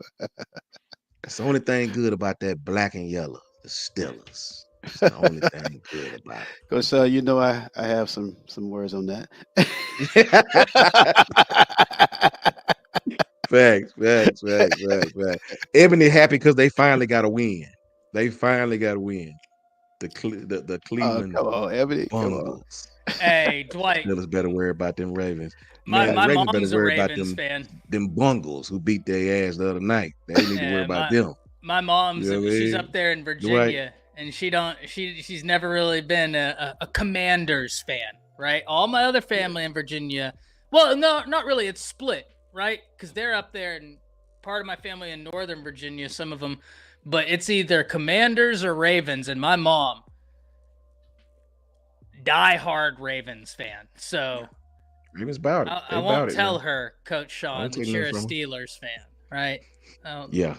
That's the only thing good about that black and yellow, the Steelers. It's the only thing good about it. Coach, you know I have some words on that. Facts. Ebony happy because they finally got a win. They the Cleveland Come on, Ebony. Come on. Bungles. Hey, Dwight. Steelers better worry about them Ravens. My Ravens better mom's a worry about Ravens fan. them Bungles who beat their ass the other night. They need to worry about them. My mom's You know what I she's mean? up there in Virginia, and she's never really been a Commanders fan, right? All my other family in Virginia, well, no, not really. It's split, right? Because they're up there, and part of my family in Northern Virginia, some of them, but it's either Commanders or Ravens, and my mom, diehard Ravens fan. So Ravens about it. I won't tell her, Coach Sean, that you're a Steelers fan, right? Yeah.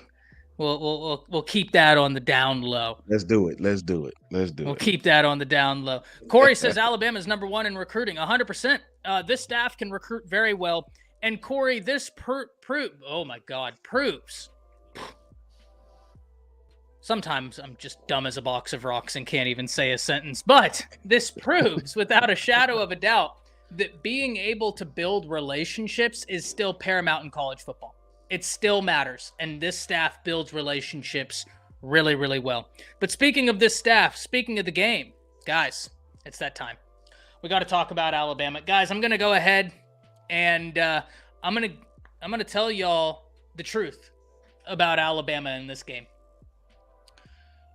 We'll keep that on the down low. Let's do it. We'll keep that on the down low. Corey says Alabama's number one in recruiting, 100%. This staff can recruit very well. And Corey, this proves. Sometimes I'm just dumb as a box of rocks and can't even say a sentence. But this proves, without a shadow of a doubt, that being able to build relationships is still paramount in college football. It still matters, and this staff builds relationships really, really well. But speaking of this staff, speaking of the game, guys, it's that time. We got to talk about Alabama. Guys, I'm going to go ahead and I'm going to tell y'all the truth about Alabama in this game.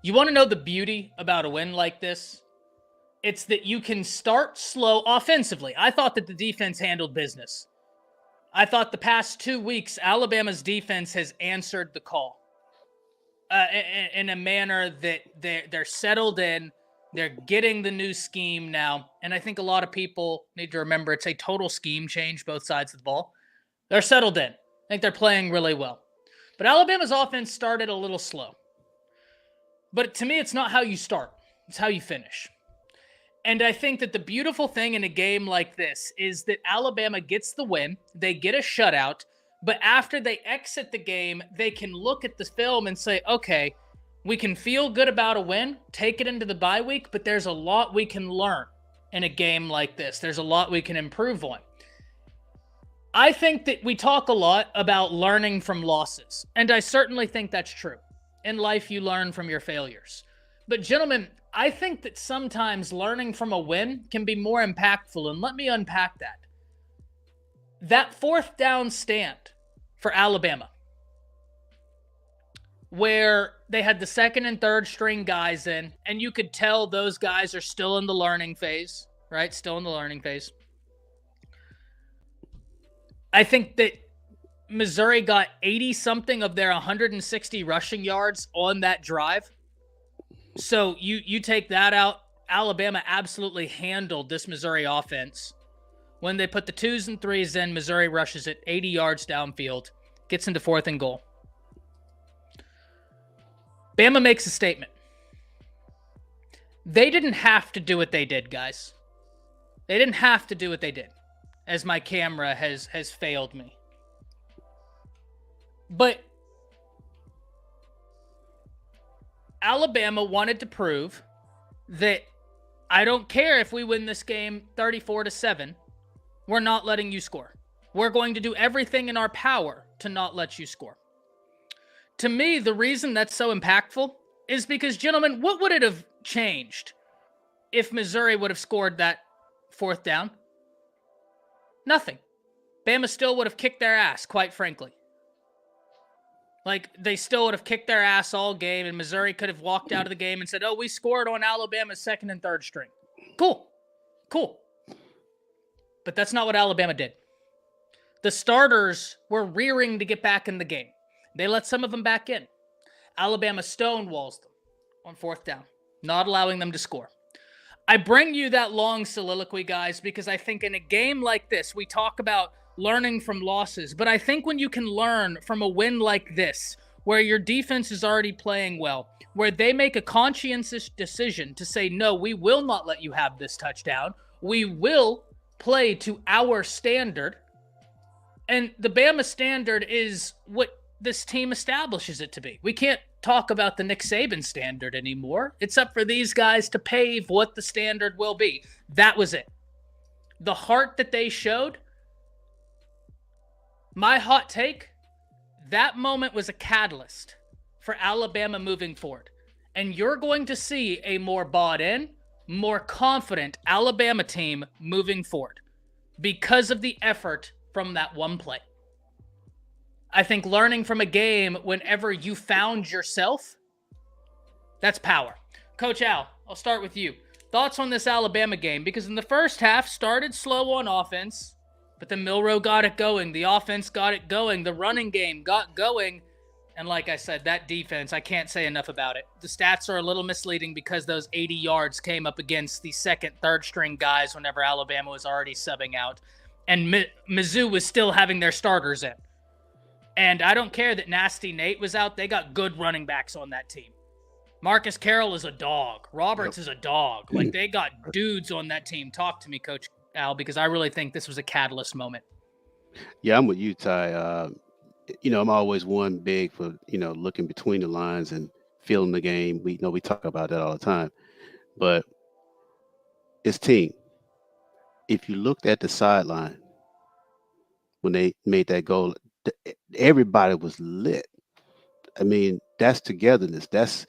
You want to know the beauty about a win like this? It's that you can start slow offensively. I thought that the defense handled business. I thought the past 2 weeks, Alabama's defense has answered the call in a manner that they're settled in. They're getting the new scheme now. And I think a lot of people need to remember it's a total scheme change, both sides of the ball. They're settled in. I think they're playing really well. But Alabama's offense started a little slow. But to me, it's not how you start. It's how you finish. And I think that the beautiful thing in a game like this is that Alabama gets the win. They get a shutout. But after they exit the game, they can look at the film and say, okay, we can feel good about a win, take it into the bye week, but there's a lot we can learn in a game like this. There's a lot we can improve on. I think that we talk a lot about learning from losses, and I certainly think that's true. In life, you learn from your failures. But gentlemen, I think that sometimes learning from a win can be more impactful, and let me unpack that. That fourth down stand for Alabama, where they had the second and third string guys in, and you could tell those guys are still in the learning phase, right? Still in the learning phase. I think that Missouri got 80-something of their 160 rushing yards on that drive. So you take that out. Alabama absolutely handled this Missouri offense. When they put the 2s and 3s in, Missouri rushes it 80 yards downfield, gets into 4th and goal. Bama makes a statement. They didn't have to do what they did, guys. They didn't have to do what they did, as my camera has failed me. But Alabama wanted to prove that I don't care if we win this game 34-7. We're not letting you score. We're going to do everything in our power to not let you score. To me, the reason that's so impactful is because, gentlemen, what would it have changed if Missouri would have scored that 4th down? Nothing. Bama still would have kicked their ass, quite frankly. Like, they still would have kicked their ass all game, and Missouri could have walked out of the game and said, oh, we scored on Alabama's second and third string. Cool. But that's not what Alabama did. The starters were rearing to get back in the game. They let some of them back in. Alabama stonewalls them on 4th down, not allowing them to score. I bring you that long soliloquy, guys, because I think in a game like this, we talk about learning from losses, but I think when you can learn from a win like this, where your defense is already playing well, where they make a conscientious decision to say, no, we will not let you have this touchdown. We will play to our standard. And the Bama standard is what this team establishes it to be. We can't talk about the Nick Saban standard anymore. It's up for these guys to pave what the standard will be. That was it. The heart that they showed, my hot take, that moment was a catalyst for Alabama moving forward. And you're going to see a more bought in, more confident Alabama team moving forward because of the effort from that one play. I think learning from a game whenever you found yourself, that's power. Coach Al, I'll start with you. Thoughts on this Alabama game? Because in the first half, started slow on offense, but then Milroe got it going. The offense got it going. The running game got going. And like I said, that defense, I can't say enough about it. The stats are a little misleading because those 80 yards came up against the second, third string guys whenever Alabama was already subbing out. And Mizzou was still having their starters in. And I don't care that Nasty Nate was out. They got good running backs on that team. Marcus Carroll is a dog. Roberts is a dog. Like, they got dudes on that team. Talk to me, Coach Al, because I really think this was a catalyst moment. Yeah, I'm with you, Ty. I'm always one big for, looking between the lines and feeling the game. We talk about that all the time. But it's team. If you looked at the sideline when they made that goal, everybody was lit. I mean, that's togetherness. That's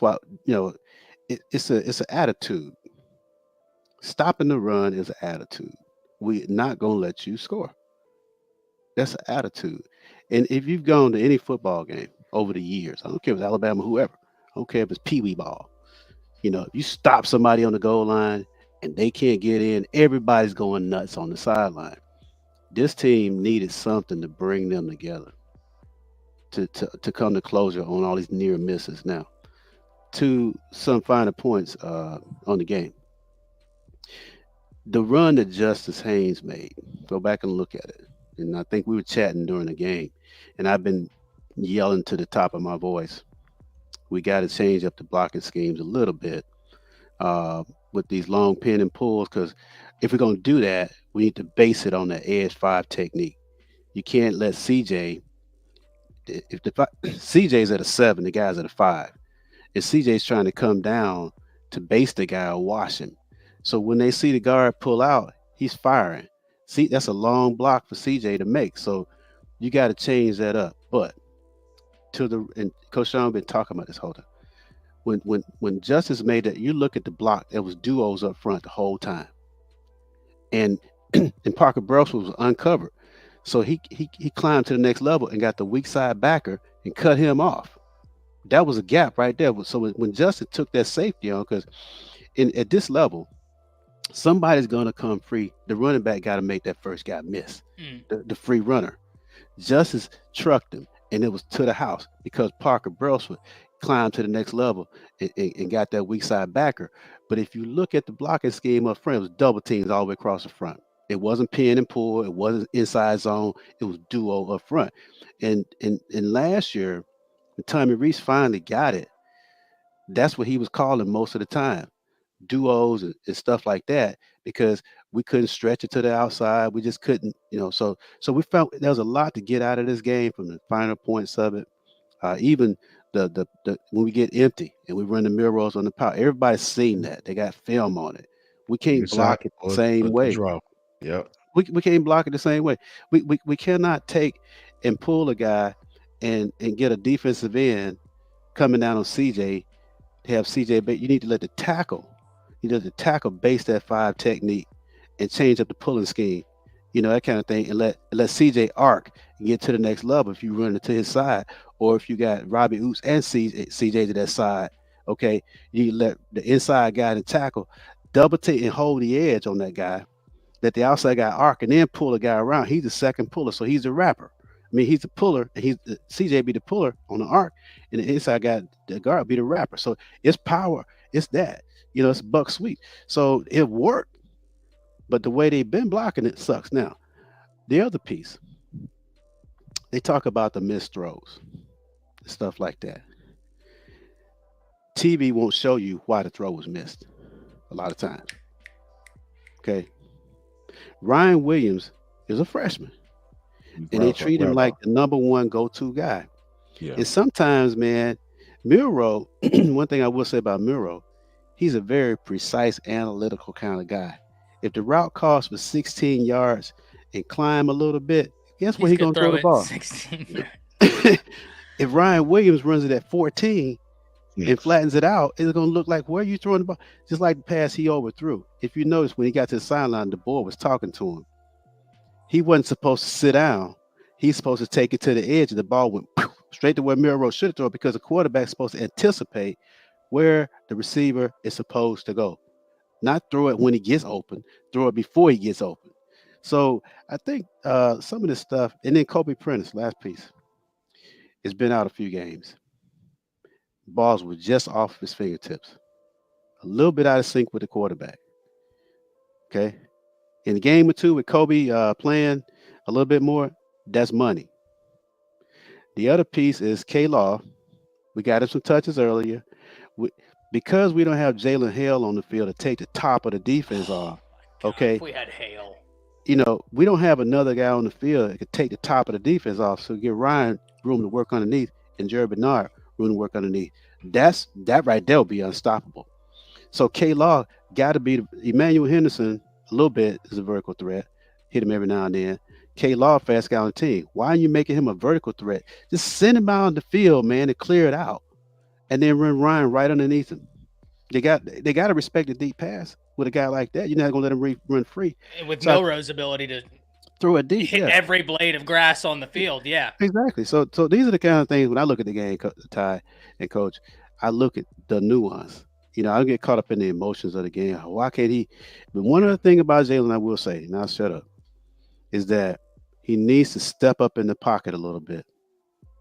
why, it's an attitude. Stopping the run is an attitude. We're not going to let you score. That's an attitude. And if you've gone to any football game over the years, I don't care if it's Alabama, whoever, I don't care if it's Pee Wee ball, if you stop somebody on the goal line and they can't get in, everybody's going nuts on the sideline. This team needed something to bring them together, to come to closure on all these near misses. Now, to some finer points on the game. The run that Justice Haynes made, go back and look at it. And I think we were chatting during the game, and I've been yelling to the top of my voice. We got to change up the blocking schemes a little bit with these long pin and pulls, because if we're going to do that, we need to base it on the edge 5 technique. You can't let CJ's at a 7, the guy's at a 5. And CJ's trying to come down to base the guy or wash him. So when they see the guard pull out, he's firing. See, that's a long block for CJ to make. So you got to change that up. But and Coach Sean been talking about this whole time. When Justice made that, you look at the block, there was duos up front the whole time. And Parker Brewster was uncovered. So he climbed to the next level and got the weak side backer and cut him off. That was a gap right there. So when Justice took that safety on, because at this level, somebody's going to come free. The running back got to make that first guy miss, the free runner. Justice trucked him, and it was to the house because Parker Brewster climbed to the next level and got that weak side backer. But if you look at the blocking scheme up front, it was double teams all the way across the front. It wasn't pin and pull. It wasn't inside zone. It was duo up front. And last year, when Tommy Reese finally got it, that's what he was calling most of the time. Duos and stuff like that, because we couldn't stretch it to the outside. We just couldn't, so we felt there was a lot to get out of this game from the final points of it. Even the when we get empty and we run the mirror rolls on the power, everybody's seen that. They got film on it. We can't block it the same way. Yep. We can't block it the same way. We cannot take and pull a guy and get a defensive end coming down on CJ to have CJ, but you need to let the tackle. You need to tackle base that 5 technique and change up the pulling scheme, that kind of thing, and let CJ arc and get to the next level if you run it to his side, or if you got Robbie Oops and CJ to that side, okay, you let the inside guy to tackle, double take and hold the edge on that guy, let the outside guy arc and then pull the guy around. He's the second puller, so he's a wrapper. I mean, he's the puller, and CJ be the puller on the arc, and the inside guy, the guard, be the wrapper. So it's power, it's that. It's buck sweep. So it worked. But the way they've been blocking it sucks. Now, the other piece, they talk about the missed throws and stuff like that. TV won't show you why the throw was missed a lot of times. Okay. Ryan Williams is a freshman. And they treat him like the number 1 go-to guy. Yeah. And sometimes, man, Milroe, one thing I will say about Milroe, he's a very precise, analytical kind of guy. If the route calls for 16 yards and climb a little bit, guess where he's going to throw the ball? 16 If Ryan Williams runs it at 14, and flattens it out, it's going to look like where you throwing the ball. Just like the pass he overthrew. If you notice, when he got to the sideline, the boy was talking to him. He wasn't supposed to sit down. He's supposed to take it to the edge, and the ball went straight to where Milroe should have thrown, because the quarterback's supposed to anticipate where the receiver is supposed to go. Not throw it when he gets open, throw it before he gets open. So I think some of this stuff, and then Kobe Prentice, last piece, has been out a few games. Balls were just off his fingertips, a little bit out of sync with the quarterback. Okay. In a game or two with Kobe playing a little bit more, that's money. The other piece is K-Law. We got him some touches earlier. Because we don't have Jalen Hale on the field to take the top of the defense off. Okay. If we had Hale. We don't have another guy on the field that could take the top of the defense off. So give Ryan room to work underneath and Jerry Bernard room to work underneath. That right there will be unstoppable. So K-Law got to be Emmanuel Henderson a little bit is a vertical threat. Hit him every now and then. K-Law, fast guy on the team. Why are you making him a vertical threat? Just send him out on the field, man, and clear it out. And then run Ryan right underneath him. They got to respect the deep pass with a guy like that. You're not going to let him run free. And with Milroe's ability to throw it deep, hit every blade of grass on the field, yeah. Exactly. So these are the kind of things when I look at the game, Ty and Coach, I look at the nuance. I don't get caught up in the emotions of the game. Why can't he? But one other thing about Jalen, I will say, and I'll shut up, is that he needs to step up in the pocket a little bit.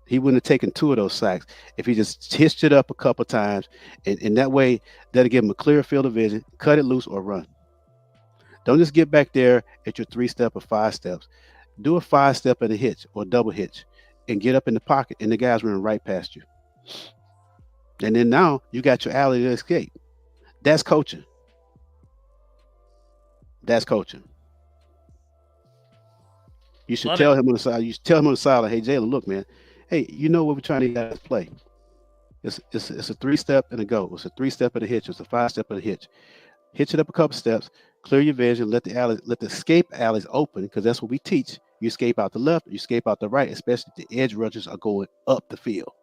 He wouldn't have taken 2 of those sacks if he just hitched it up a couple times, and that way that'll give him a clear field of vision, cut it loose or run. Don't just get back there at your 3-step or 5 steps. Do a 5-step and a hitch or a double hitch and get up in the pocket, and the guy's running right past you. And then now you got your alley to escape. That's coaching. You should tell him on the side. You should tell him on the side, like, hey, Jalen, look, man. Hey, you know what we're trying to get guys play. It's a 3-step and a go. It's a 3-step and a hitch. It's a 5-step and a hitch. Hitch it up a couple steps. Clear your vision. Let the escape alleys open, because that's what we teach. You escape out the left. You escape out the right, especially if the edge rushers are going up the field.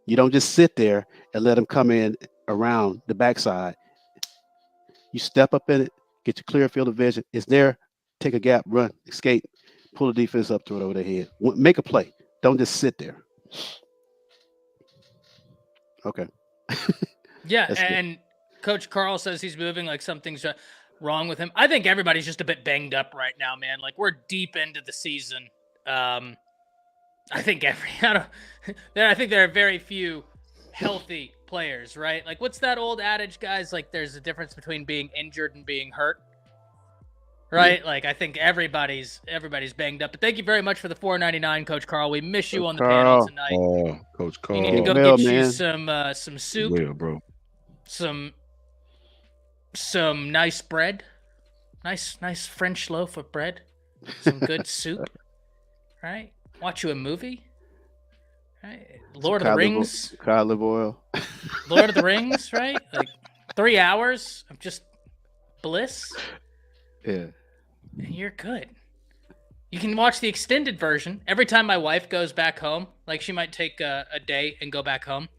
You don't just sit there and let them come in around the backside. You step up in it, get your clear field of vision. It's there. Take a gap, run, escape, pull the defense up, throw it over their head. Make a play. Don't just sit there. Okay. Yeah, and Coach Carl says he's moving like something's wrong with him. I think everybody's just a bit banged up right now, man. Like, we're deep into the season. I think there are very few healthy players, right? Like, what's that old adage, guys? Like, there's a difference between being injured and being hurt, right? Yeah. Like, I think everybody's banged up. But thank you very much for the $4.99, Coach Carl. We miss you on the panel tonight. Oh, Coach Carl. You need to go get you some soup. Yeah, bro. Some nice bread. Nice French loaf of bread. Some good soup, right? Watch you a movie, right? Lord of the Rings. Olive oil. Lord of the Rings, right? Like 3 hours of just bliss. Yeah. And you're good. You can watch the extended version. Every time my wife goes back home, like she might take a day and go back home,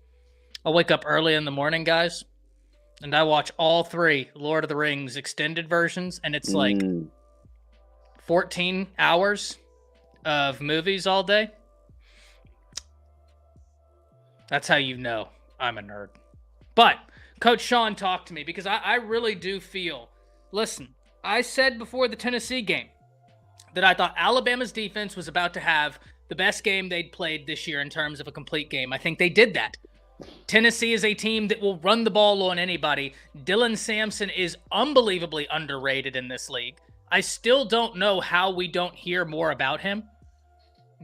I'll wake up early in the morning, guys, and I watch all 3 Lord of the Rings extended versions, and it's like 14 hours of movies all day. That's how you know I'm a nerd. But Coach Sean talked to me, because I really do feel, listen, I said before the Tennessee game that I thought Alabama's defense was about to have the best game they'd played this year in terms of a complete game. I think they did that. Tennessee is a team that will run the ball on anybody. Dylan Sampson is unbelievably underrated in this league. I still don't know how we don't hear more about him.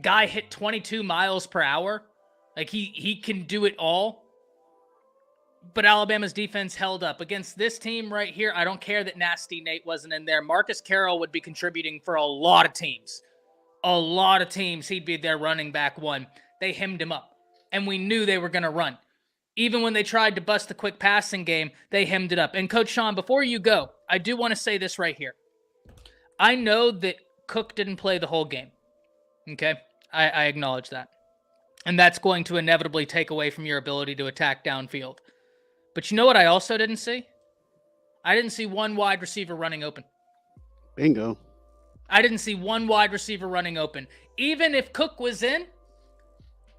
Guy hit 22 miles per hour. Like, he can do it all. But Alabama's defense held up. Against this team right here, I don't care that Nasty Nate wasn't in there. Marcus Carroll would be contributing for a lot of teams. A lot of teams, he'd be their running back one. They hemmed him up. And we knew they were going to run. Even when they tried to bust the quick passing game, they hemmed it up. And Coach Sean, before you go, I do want to say this right here. I know that Cook didn't play the whole game. Okay? I acknowledge that. And that's going to inevitably take away from your ability to attack downfield. But you know what I also didn't see? I didn't see one wide receiver running open. Bingo. I didn't see one wide receiver running open. Even if Cook was in,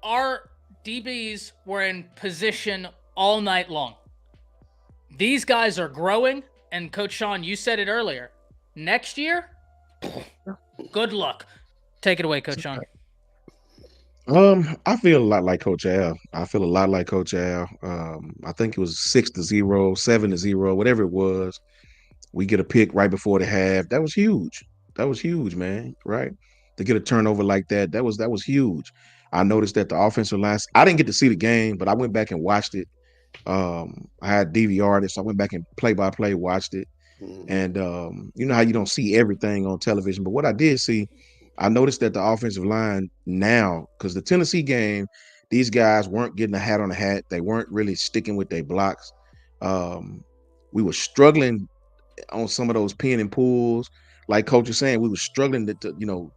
our DBs were in position all night long. These guys are growing, and Coach Sean, you said it earlier. Next year, good luck. Take it away, Coach Sean. I feel a lot like Coach Al. I feel a lot like Coach Al. I think it was 6-0, 7-0, whatever it was. We get a pick right before the half. That was huge. That was huge, man. Right? To get a turnover like that, that was huge. I noticed that the offensive line. I didn't get to see the game, but I went back and watched it. I had DVR'd it, so I went back and play-by-play watched it. And you know how you don't see everything on television, but what I did see, I noticed that the offensive line now, because the Tennessee game, these guys weren't getting a hat on a hat. They weren't really sticking with their blocks. We were struggling on some of those pin and pulls. Like Coach was saying, we were struggling to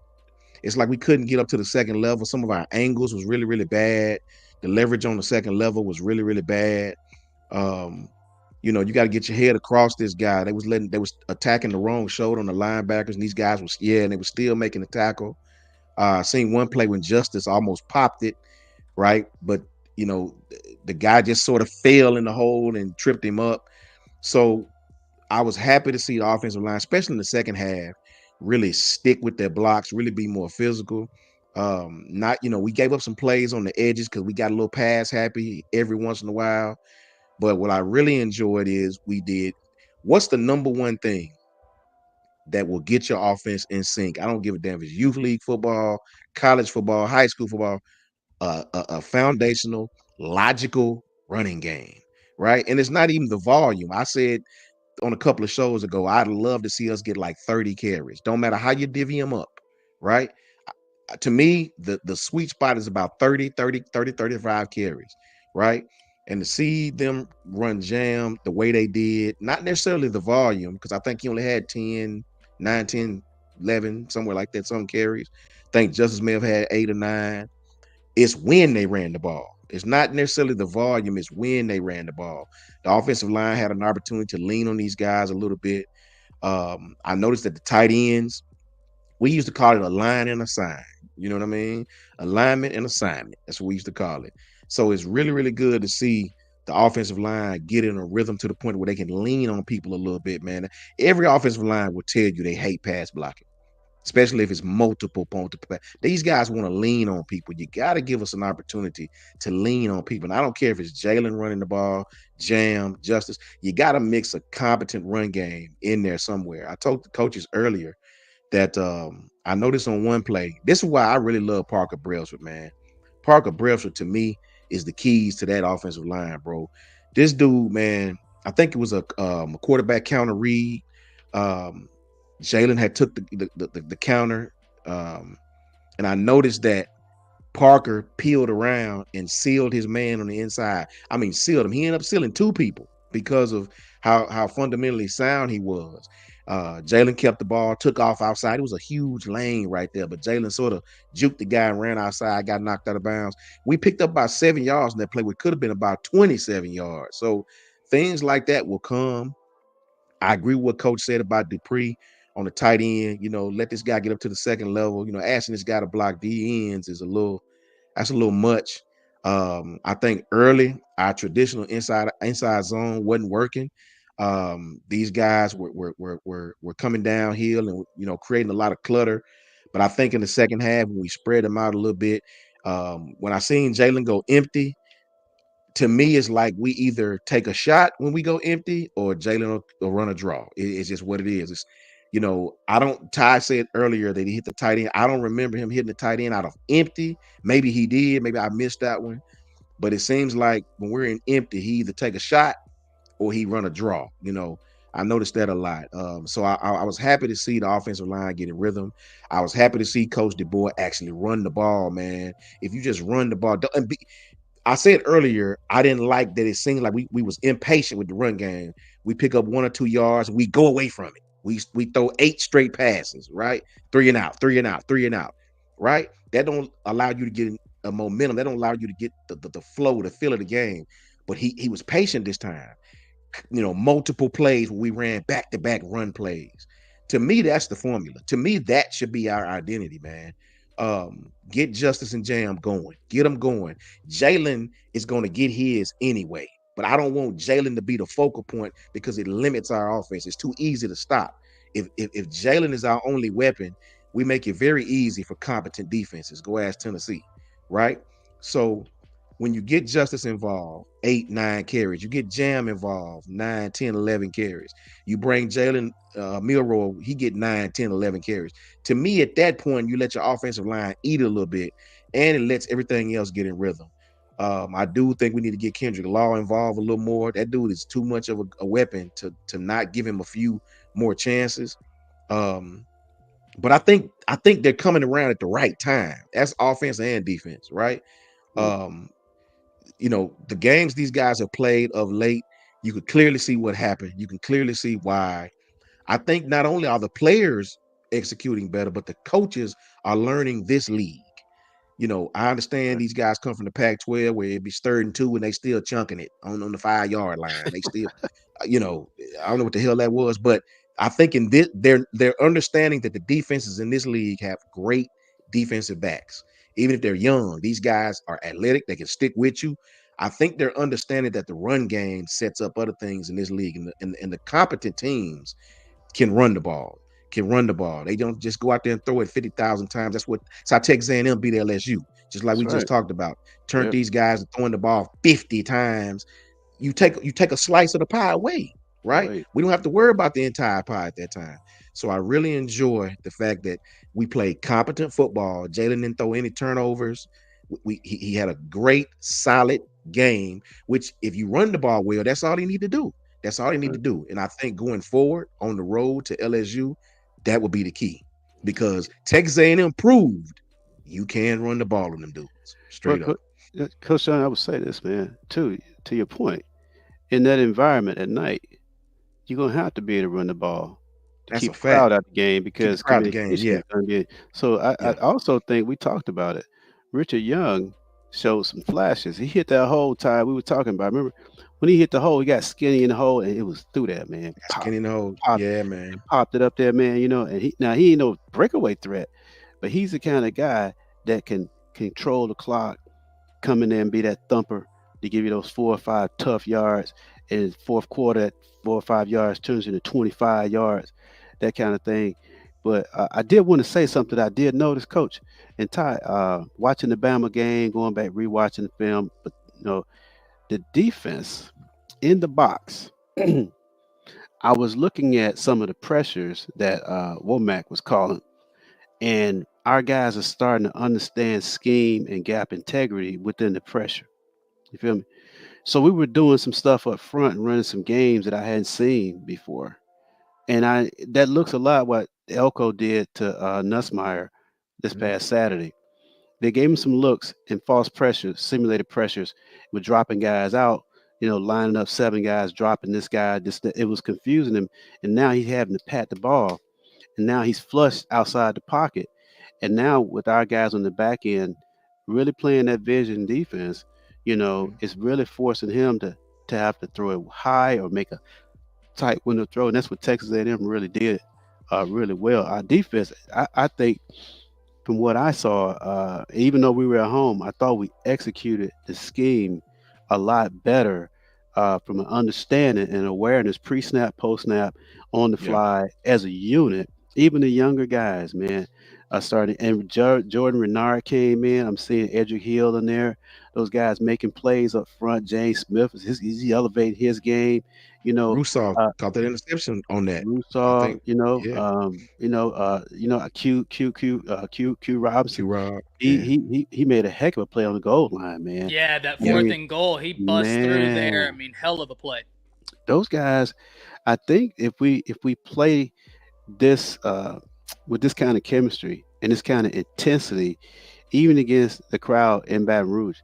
it's like we couldn't get up to the second level. Some of our angles was really, really bad. The leverage on the second level was really, really bad. You got to get your head across this guy. They was attacking the wrong shoulder on the linebackers, and these guys was and they were still making the tackle. I seen one play when Justice almost popped it, right? But the guy just sort of fell in the hole and tripped him up. So I was happy to see the offensive line, especially in the second half, really stick with their blocks, really be more physical. We gave up some plays on the edges because we got a little pass happy every once in a while. But what I really enjoyed is what's the number one thing that will get your offense in sync? I don't give a damn if it's youth league football, college football, high school football, a foundational, logical running game, right? And it's not even the volume. I said on a couple of shows ago, I'd love to see us get like 30 carries. Don't matter how you divvy them up, right? To me, the sweet spot is about 30, 35 carries, right? And to see them run jam the way they did, not necessarily the volume, because I think he only had 10, 9, 10, 11, somewhere like that, some carries. I think Justice may have had 8 or 9. It's when they ran the ball. It's not necessarily the volume, it's when they ran the ball. The offensive line had an opportunity to lean on these guys a little bit. I noticed that the tight ends, we used to call it a line and a sign. You know what I mean? Alignment and assignment. That's what we used to call it. So it's really, really good to see the offensive line get in a rhythm to the point where they can lean on people a little bit, man. Every offensive line will tell you they hate pass blocking, especially if it's multiple. These guys want to lean on people. You got to give us an opportunity to lean on people. And I don't care if it's Jalen running the ball, Jam, Justice. You got to mix a competent run game in there somewhere. I told the coaches earlier that I noticed on one play. This is why I really love Parker Brailsford, man. Parker Brailsford, to me, is the keys to that offensive line, bro. This dude, man, I think it was a quarterback counter read. Jalen had took the counter, and I noticed that Parker peeled around and sealed his man on the inside. I mean, sealed him. He ended up sealing 2 people because of how fundamentally sound he was. Jalen kept the ball, took off outside. It was a huge lane right there, but Jalen sort of juked the guy and ran outside, got knocked out of bounds. We picked up about 7 yards in that play, which could have been about 27 yards. So things like that will come. I agree with what Coach said about Dupree on the tight end. Let this guy get up to the second level. Asking this guy to block D ends is a little much. I think early our traditional inside zone wasn't working. These guys were coming downhill and creating a lot of clutter. But I think in the second half when we spread them out a little bit, when I seen Jalen go empty, to me it's like we either take a shot when we go empty or Jalen will run a draw. It's just what it is. It's Ty said earlier that he hit the tight end. I don't remember him hitting the tight end out of empty. Maybe he did. Maybe I missed that one. But it seems like when we're in empty, he either take a shot or he run a draw. I noticed that a lot. So I was happy to see the offensive line get in rhythm. I was happy to see Coach DeBoer actually run the ball, man. If you just run the ball, I said earlier, I didn't like that it seemed like we was impatient with the run game. We pick up 1 or 2 yards, and we go away from it. We throw 8 straight passes, right? 3 and out, 3 and out, 3 and out, right? That don't allow you to get a momentum. That don't allow you to get the flow, the feel of the game. But he was patient this time. Multiple plays where we ran back-to-back run plays. To me, that's the formula. To me, that should be our identity, man. Get Justice and Jam going. Get them going. Jalen is going to get his anyway. But I don't want Jalen to be the focal point because it limits our offense. It's too easy to stop. If Jalen is our only weapon, we make it very easy for competent defenses. Go ask Tennessee, right? So when you get Justice involved, 8, 9 carries. You get Jam involved, 9, 10, 11 carries. You bring Jalen Milroy, he get 9, 10, 11 carries. To me, at that point, you let your offensive line eat a little bit, and it lets everything else get in rhythm. I do think we need to get Kendrick Law involved a little more. That dude is too much of a weapon to not give him a few more chances. But I think they're coming around at the right time. That's offense and defense, right? The games these guys have played of late, you could clearly see what happened. You can clearly see why. I think not only are the players executing better, but the coaches are learning this league. I understand these guys come from the Pac-12 where it'd be 3rd and 2 and they still chunking it on the 5-yard line. They still, I don't know what the hell that was, but I think in this, they're understanding that the defenses in this league have great defensive backs. Even if they're young, these guys are athletic. They can stick with you. I think they're understanding that the run game sets up other things in this league, and the competent teams can run the ball. They don't just go out there and throw it 50,000 times. That's how Texas A&M beat LSU. Just like we just talked about. Turn these guys to throwing the ball 50 times. You take a slice of the pie away, right? We don't have to worry about the entire pie at that time. So I really enjoy the fact that we played competent football. Jalen didn't throw any turnovers. He had a great, solid game, which if you run the ball well, that's all he need to do. That's all they need to do. And I think going forward on the road to LSU, that would be the key, because Texas A&M proved you can run the ball on them dudes straight up. Coach Sean, I would say this, man, to your point. In that environment at night, you're going to have to be able to run the ball to keep the crowd out the game, because communication is going to be. So I also think we talked about it. Richard Young showed some flashes. He hit that hole time we were talking about. Remember when he hit the hole, he got skinny in the hole, and it was through that, man. Skinny in the hole. Man. Popped it up there, man. And he ain't no breakaway threat, but he's the kind of guy that can control the clock, come in there and be that thumper to give you those 4 or 5 tough yards. And fourth quarter, that 4 or 5 yards turns into 25 yards, that kind of thing. But I did want to say something that I did notice, Coach and Ty, watching the Bama game, going back, rewatching the film, but the defense in the box. I was looking at some of the pressures that Womack was calling, and our guys are starting to understand scheme and gap integrity within the pressure. You feel me? So we were doing some stuff up front and running some games that I hadn't seen before. And that looks a lot what Elko did to Nussmeier this past Saturday. They gave him some looks and false pressures, simulated pressures, with dropping guys out, lining up 7 guys, dropping this guy. It was confusing him. And now he's having to pat the ball. And now he's flushed outside the pocket. And now with our guys on the back end really playing that vision defense, it's really forcing him to have to throw it high or make a tight window throw. And that's what Texas A&M really did really well. Our defense, I think, from what I saw, even though we were at home, I thought we executed the scheme a lot better from an understanding and awareness, pre-snap, post-snap, on the fly as a unit. Even the younger guys, man, starting. And Jordan Renard came in. I'm seeing Edric Hill in there. Those guys making plays up front. James Smith, he's elevating his game. Russo caught that interception on that. Russo, Q Robinson. Q-Rob, he made a heck of a play on the goal line, man. Yeah, that 4th and goal, he busts through there. I mean, hell of a play. Those guys, I think if we play this with this kind of chemistry and this kind of intensity, even against the crowd in Baton Rouge,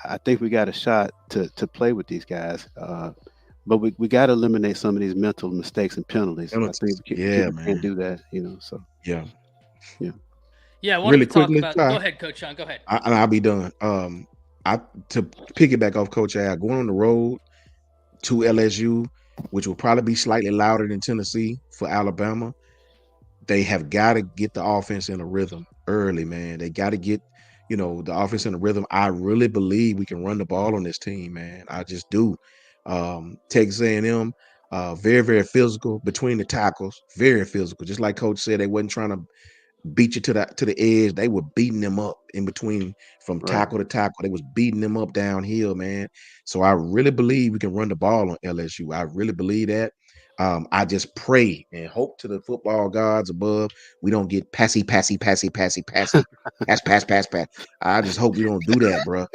I think we got a shot to play with these guys. But we got to eliminate some of these mental mistakes and penalties. I think we can't do that, So Yeah, I wanted Really to talk quickly, about. Ty, Go ahead, Coach Sean. Go ahead. and I'll be done. I to piggyback off Coach Al, going on the road to LSU, which will probably be slightly louder than Tennessee for Alabama. They have got to get the offense in a rhythm early, man. They got to get, the offense in a rhythm. I really believe we can run the ball on this team, man. I just do. Texas A&M, very, very physical between the tackles, very physical. Just like Coach said, they wasn't trying to beat you to the edge. They were beating them up in between from Right. tackle to tackle. They was beating them up downhill, man. So I really believe we can run the ball on LSU. I really believe that. I just pray and hope to the football gods above we don't get pass. I just hope we don't do that, bro.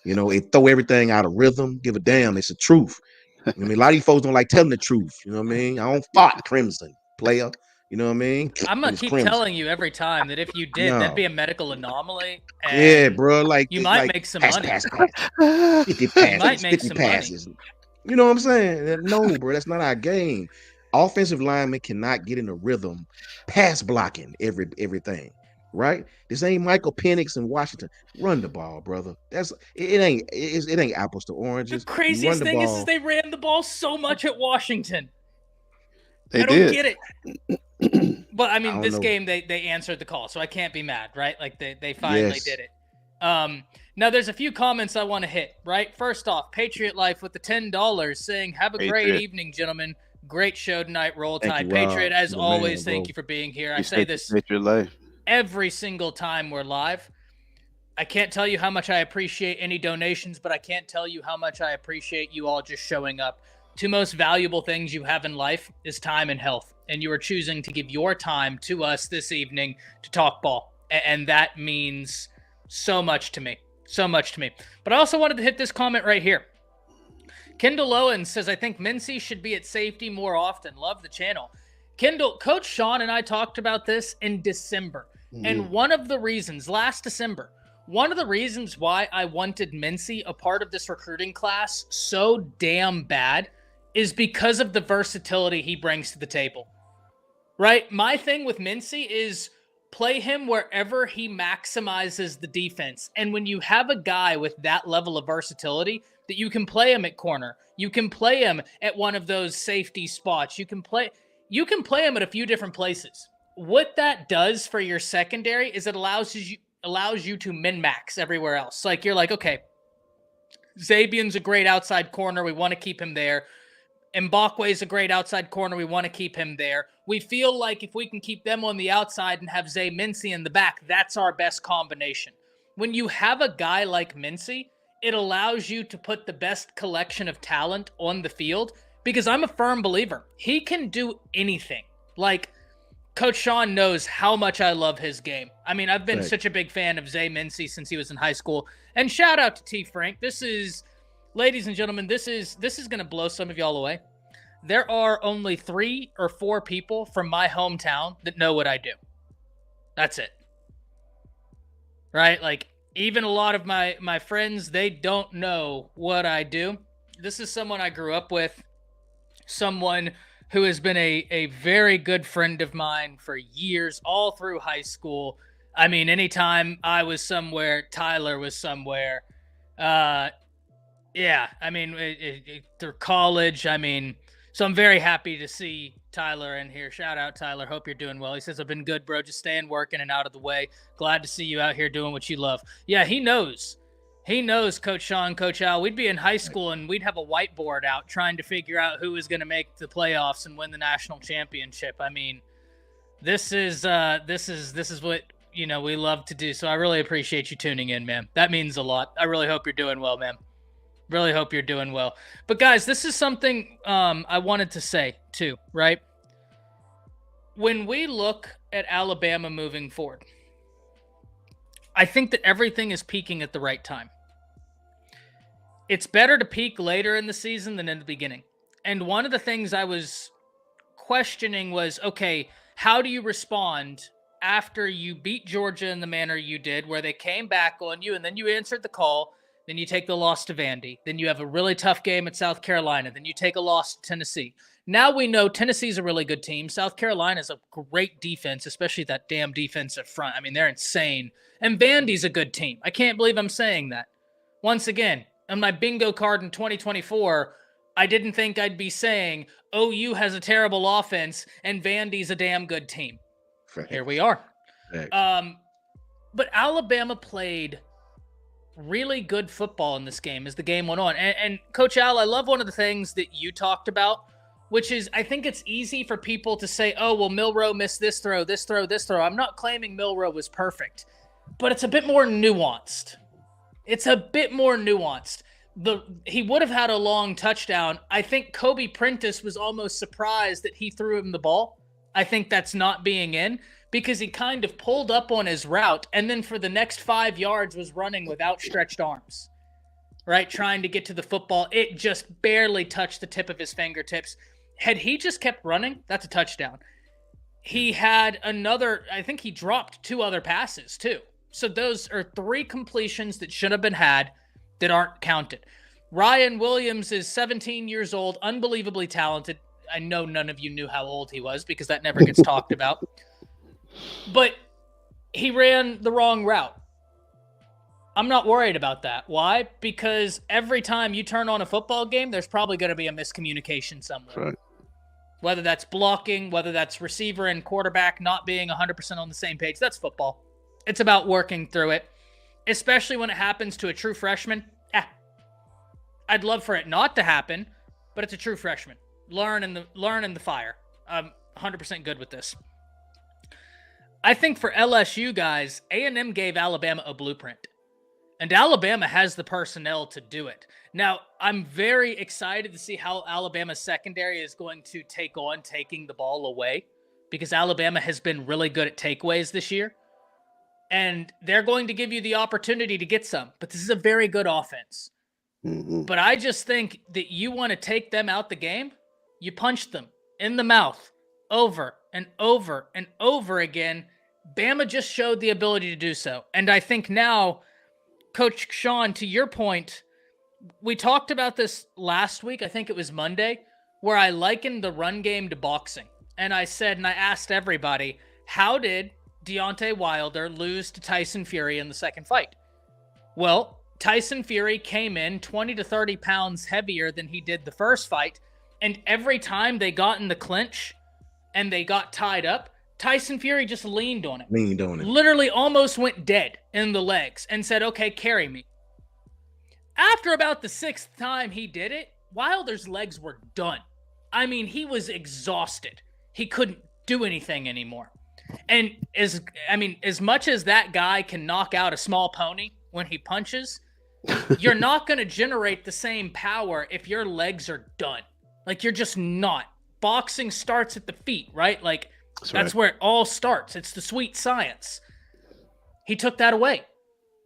It throw everything out of rhythm. Give a damn. It's the truth. I mean, a lot of you folks don't like telling the truth. You know what I mean? I don't fought Crimson player. You know what I mean? I'm gonna It's keep Crimson. telling you every time that if you did, that'd No. be a medical anomaly. And Yeah, bro. Like you it's might like make some pass. money. 50 You might passes, make 50 some money. passes. You know what I'm saying? No, bro, that's not our game. Offensive linemen cannot get in a rhythm, pass blocking everything. Right? This ain't Michael Penix in Washington. Run the ball, brother. It ain't apples to The oranges. You run craziest the thing ball. is they ran the ball so much at Washington. They I don't did. get it. But I mean, I don't this know. game they answered the call, so I can't be mad, right? Like they finally Yes. did it. Now there's a few comments I want to hit, right? First off, Patriot Life with the $10 saying, "Have a great Patriot. evening, gentlemen. Great show tonight. Roll Thank Tide." you, Rob. Patriot, as You're the always, man, thank bro. you for being here. I You say said this Patriot life. every single time we're live. I can't tell you how much I appreciate any donations, but I can't tell you how much I appreciate you all just showing up. Two most valuable things you have in life is time and health, and you are choosing to give your time to us this evening to talk ball, and that means so much to me. So much to me. But I also wanted to hit this comment right here. Kendall Owens says, "I think Mincy should be at safety more often. Love the channel." Kendall, Coach Sean and I talked about this in December. And one of the reasons, last December, one of the reasons why I wanted Mincy a part of this recruiting class so damn bad is because of the versatility he brings to the table. Right? My thing with Mincy is play him wherever he maximizes the defense. And when you have a guy with that level of versatility, that you can play him at corner, you can play him at one of those safety spots, you can play him at a few different places. What that does for your secondary is it allows you to min-max everywhere else. Like you're like, okay, Zabian's a great outside corner. We want to keep him there. Mbakwe's a great outside corner. We want to keep him there. We feel like if we can keep them on the outside and have Zay Mincy in the back, that's our best combination. When you have a guy like Mincy, it allows you to put the best collection of talent on the field because I'm a firm believer. He can do anything. Like, Coach Sean knows how much I love his game. I mean, I've been Right. such a big fan of Zay Mincy since he was in high school. And shout out to T. Frank. Ladies and gentlemen, this is going to blow some of y'all away. There are only 3 or 4 people from my hometown that know what I do. That's it. Right? Like, even a lot of my friends, they don't know what I do. This is someone I grew up with, someone who has been a very good friend of mine for years, all through high school. I mean, anytime I was somewhere, Tyler was somewhere. Yeah, I mean, through college, I mean, so I'm very happy to see Tyler in here. Shout out, Tyler. Hope you're doing well. He says, "I've been good, bro. Just staying working and out of the way. Glad to see you out here doing what you love." Yeah, he knows. He knows, Coach Sean, Coach Al. We'd be in high school and we'd have a whiteboard out trying to figure out who was going to make the playoffs and win the national championship. I mean, this is what, we love to do. So I really appreciate you tuning in, man. That means a lot. I really hope you're doing well, man. Really hope you're doing well. But guys, this is something I wanted to say too, right? When we look at Alabama moving forward, I think that everything is peaking at the right time. It's better to peak later in the season than in the beginning. And one of the things I was questioning was, okay, how do you respond after you beat Georgia in the manner you did, where they came back on you and then you answered the call? Then you take the loss to Vandy. Then you have a really tough game at South Carolina. Then you take a loss to Tennessee. Now we know Tennessee's a really good team. South Carolina's a great defense, especially that damn defensive front. I mean, they're insane. And Vandy's a good team. I can't believe I'm saying that. Once again, on my bingo card in 2024, I didn't think I'd be saying OU has a terrible offense and Vandy's a damn good team. Facts. Here we are. Facts. But Alabama played really good football in this game as the game went on. And Coach Al, I love one of the things that you talked about, which is I think it's easy for people to say, oh, well, Milroe missed this throw, this throw, this throw. I'm not claiming Milroe was perfect, but it's a bit more nuanced. He would have had a long touchdown. I think Kobe Prentice was almost surprised that he threw him the ball. I think that's not being in because he kind of pulled up on his route and then for the next 5 yards was running with outstretched arms, right? Trying to get to the football. It just barely touched the tip of his fingertips. Had he just kept running, that's a touchdown. He had I think he dropped 2 other passes too. So those are 3 completions that should have been had that aren't counted. Ryan Williams is 17 years old, unbelievably talented. I know none of you knew how old he was because that never gets talked about. But he ran the wrong route. I'm not worried about that. Why? Because every time you turn on a football game, there's probably going to be a miscommunication somewhere. Right. Whether that's blocking, whether that's receiver and quarterback not being 100% on the same page. That's football. It's about working through it, especially when it happens to a true freshman. I'd love for it not to happen, but it's a true freshman. Learn in the fire. I'm 100% good with this. I think for LSU guys, A&M gave Alabama a blueprint, and Alabama has the personnel to do it. Now, I'm very excited to see how Alabama's secondary is going to take on taking the ball away because Alabama has been really good at takeaways this year, and they're going to give you the opportunity to get some, but this is a very good offense. Mm-hmm. But I just think that you want to take them out the game, you punch them in the mouth over and over and over again. Bama just showed the ability to do so. And I think now, Coach Sean, to your point, we talked about this last week. I think it was Monday, where I likened the run game to boxing. And I said, and I asked everybody, how did Deontay Wilder lose to Tyson Fury in the second fight? Well, Tyson Fury came in 20 to 30 pounds heavier than he did the first fight. And every time they got in the clinch and they got tied up, Tyson Fury just leaned on it. Literally almost went dead in the legs and said, okay, carry me. After about the 6th time he did it, Wilder's legs were done. I mean, he was exhausted. He couldn't do anything anymore. And as much as that guy can knock out a small pony when he punches, you're not going to generate the same power if your legs are done. Like, you're just not. Boxing starts at the feet, right? Like, that's where it all starts. It's the sweet science. He took that away.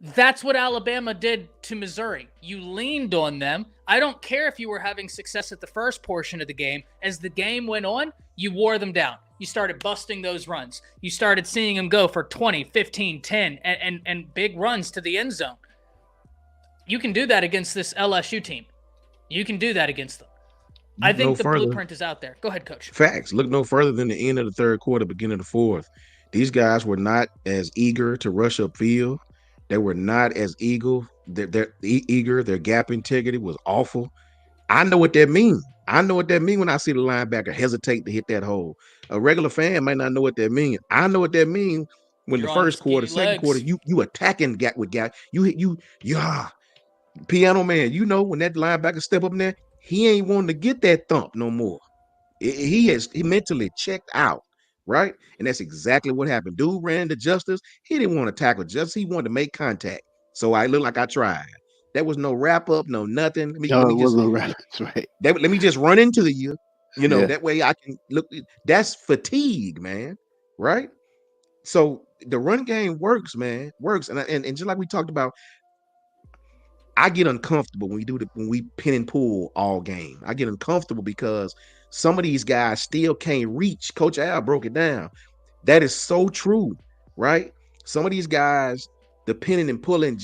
That's what Alabama did to Missouri. You leaned on them. I don't care if you were having success at the first portion of the game. As the game went on, you wore them down. You started busting those runs. You started seeing them go for 20, 15, 10, and big runs to the end zone. You can do that against this LSU team. You can do that against them. I think the blueprint is out there. Go ahead, Coach. Facts. Look no further than the end of the third quarter, beginning of the fourth. These guys were not as eager to rush upfield. They were not as eager. They're eager. Their gap integrity was awful. I know what that means. I know what that means when I see the linebacker hesitate to hit that hole. A regular fan might not know what that means. I know what that means when the first quarter, second quarter, you attacking gap with gap. Piano man, you know when that linebacker step up in there, he ain't wanting to get that thump no more. He mentally checked out, right? And that's exactly what happened. Dude ran to Justice. He didn't want to tackle Justice. He wanted to make contact. So I looked like I tried. There was no wrap up, no nothing. It wasn't no wrap up. That's right. Let me just run into you. That way I can look. That's fatigue, man. Right? So the run game works, man. Works. And just like we talked about, I get uncomfortable when we pin and pull all game. I get uncomfortable because some of these guys still can't reach. Coach Al broke it down. That is so true, right? Some of these guys, the pinning and pulling.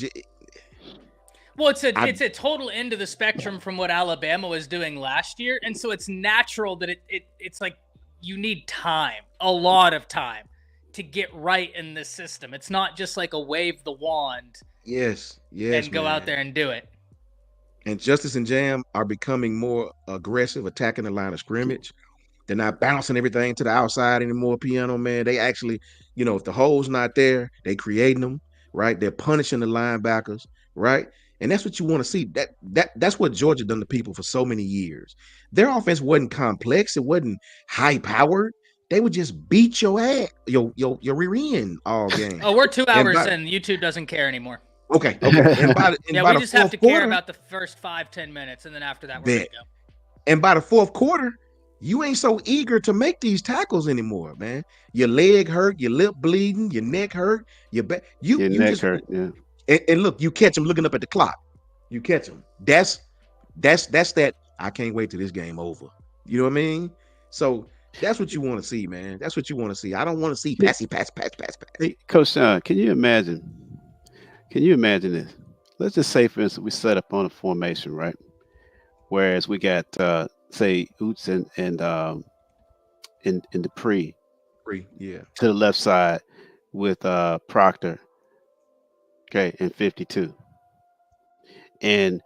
Well, it's a total end of the spectrum from what Alabama was doing last year, and so it's natural that it's like you need time, a lot of time, to get right in this system. It's not just like a wave the wand, yes, and go man. out there and do it. And Justice and Jam are becoming more aggressive, attacking the line of scrimmage. They're not bouncing everything to the outside anymore, Piano Man. They actually, if the hole's not there, they creating them, right? They're punishing the linebackers, right? And that's what you want to see. That's what Georgia done to people for so many years. Their offense wasn't complex, it wasn't high powered. They would just beat your ass, your rear end all game. Oh, we're 2 hours in. YouTube doesn't care anymore. Okay. And by we just have to care about the first 5-10 minutes, and then after that, we're good to go. And by the fourth quarter, you ain't so eager to make these tackles anymore, man. Your leg hurt, your lip bleeding, your neck hurt, your neck just hurt. Yeah. And look, you catch them looking up at the clock. You catch them. That's that. I can't wait till this game over. You know what I mean? So that's what you want to see, man. That's what you want to see. I don't want to see pass. Hey, Coach Sean, can you imagine this? Let's just say, for instance, we set up on a formation, right? Whereas we got say Oots and Dupree, yeah, to the left side with Proctor, okay, and 52. And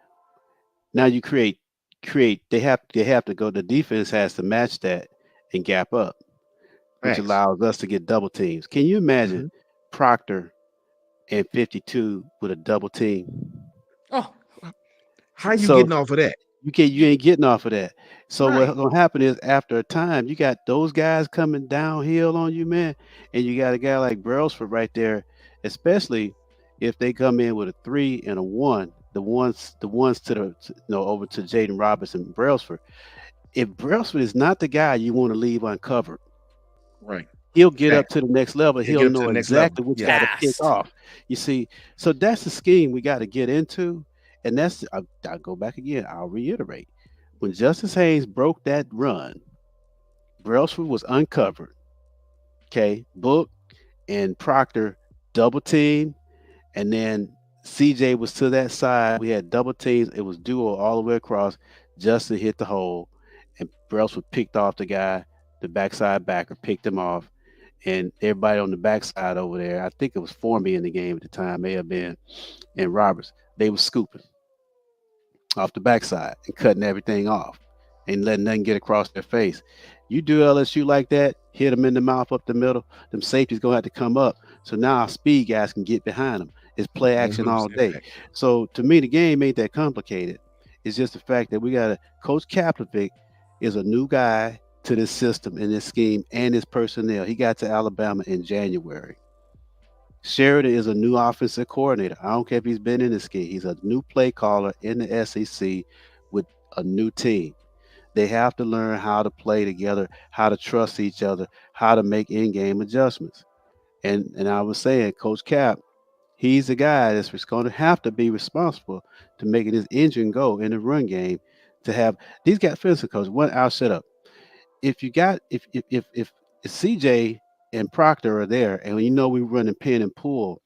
now you create. They have to go. The defense has to match that and gap up, which allows us to get double teams. Can you imagine Proctor and 52 with a double team? Oh, how are you getting off of that? You ain't getting off of that. So what's gonna happen is, after a time, you got those guys coming downhill on you, man, and you got a guy like Brailsford right there, especially if they come in with a 3 and a 1. The ones to the over to Jaden Robinson and Brailsford. If Brailsford is not the guy you want to leave uncovered, right, he'll get up to the next level. He'll know exactly which guy to pick off. You see, so that's the scheme we got to get into. And that's, I'll go back again. I'll reiterate. When Justice Haynes broke that run, Brailsford was uncovered. Okay, Book and Proctor double team, and then CJ was to that side. We had double teams. It was duo all the way across. Justin hit the hole, and Brailsford picked off the guy, the backside backer, picked him off. And everybody on the backside over there, I think it was Formby in the game at the time, may have been, and Roberts, they were scooping off the backside and cutting everything off and letting nothing get across their face. You do LSU like that, hit them in the mouth up the middle, them safeties going to have to come up. So now our speed guys can get behind them. It's play action all day. So to me, the game ain't that complicated. It's just the fact that we got to, Coach Kaplivic is a new guy to this system and this scheme and his personnel. He got to Alabama in January. Sheridan is a new offensive coordinator. I don't care if he's been in the scheme. He's a new play caller in the SEC with a new team. They have to learn how to play together, how to trust each other, how to make in-game adjustments. And I was saying, Coach Cap, he's the guy that's going to have to be responsible to making his engine go in the run game. To have these guys, physical coach. One, I'll shut up. If CJ and Proctor are there, and we're running pin and pull,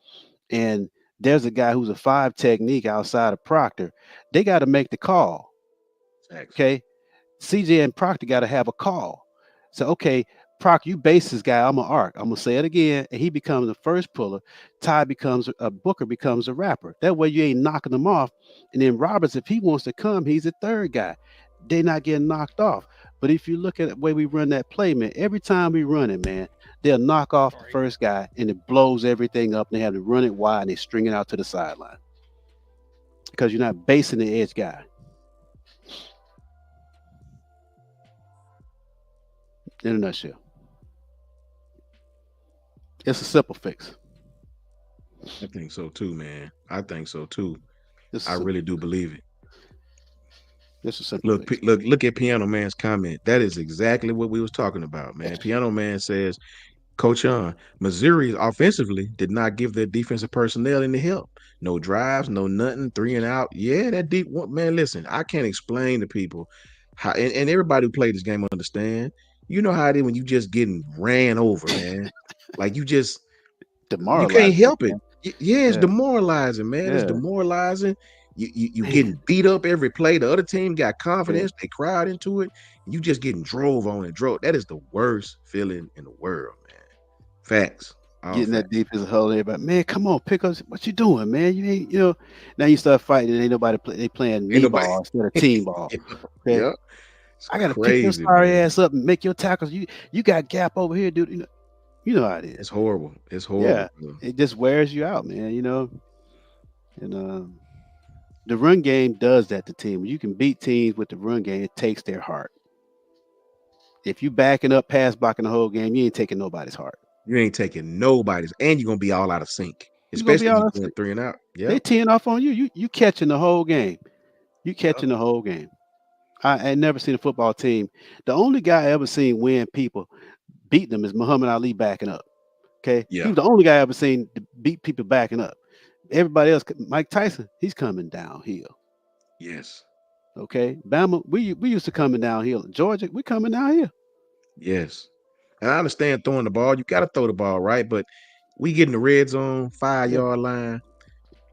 and there's a guy who's a 5 technique outside of Proctor, they got to make the call. Okay, CJ and Proctor got to have a call. So okay, Proctor, you base this guy. I'm an arc. I'm gonna say it again, and he becomes the first puller. Ty becomes a Booker, becomes a rapper. That way you ain't knocking them off. And then Roberts, if he wants to come, he's the third guy. They're not getting knocked off. But if you look at the way we run that play, man, every time we run it, man, they'll knock off the first guy, and it blows everything up. And they have to run it wide, and they string it out to the sideline because you're not basing the edge guy. In a nutshell. It's a simple fix. I think so too, man. I think so too. I really do believe it. This is simple. Look at Piano Man's comment. That is exactly what we was talking about, man. Piano Man says, Coach Missouri offensively did not give their defensive personnel any help. No drives, no nothing, 3 and out. Yeah, that deep one, man. Listen, I can't explain to people how, and everybody who played this game understand. You know how it is when you just getting ran over, man. Like you can't help it. Yeah, it's demoralizing, man. Yeah. It's demoralizing. You getting beat up every play. The other team got confidence. They crowd into it. And you just getting drove on and drove. That is the worst feeling in the world, man. Facts. All Getting facts. that defensive hold, everybody, man, come on, pick up. What you doing, man? You ain't, now you start fighting and ain't nobody play. They playing Ain't knee nobody. ball instead of team ball. Okay, Yeah. It's I gotta pick your crazy, sorry man. ass up and make your tackles. You got gap over here, dude. You know how it is. It's horrible. It's horrible. Yeah, it just wears you out, man. And the run game does that to teams. You can beat teams with the run game. It takes their heart. If you backing up, pass blocking the whole game, you ain't taking nobody's heart. You ain't taking nobody's, and you're gonna be all out of sync, You're gonna be especially if all you're out of going sync. 3 and out. Yeah. They teeing off on you. You catching the whole game. You catching the whole game. I never seen a football team. The only guy I ever seen win people beat them is Muhammad Ali backing up. Okay, Yeah. he was the only guy I ever seen to beat people backing up. Everybody else, Mike Tyson, he's coming downhill. Yes. Okay, Bama, we used to coming downhill. Georgia, we coming downhill. Yes. And I understand throwing the ball. You got to throw the ball right, but we get in the red zone, 5-yard line.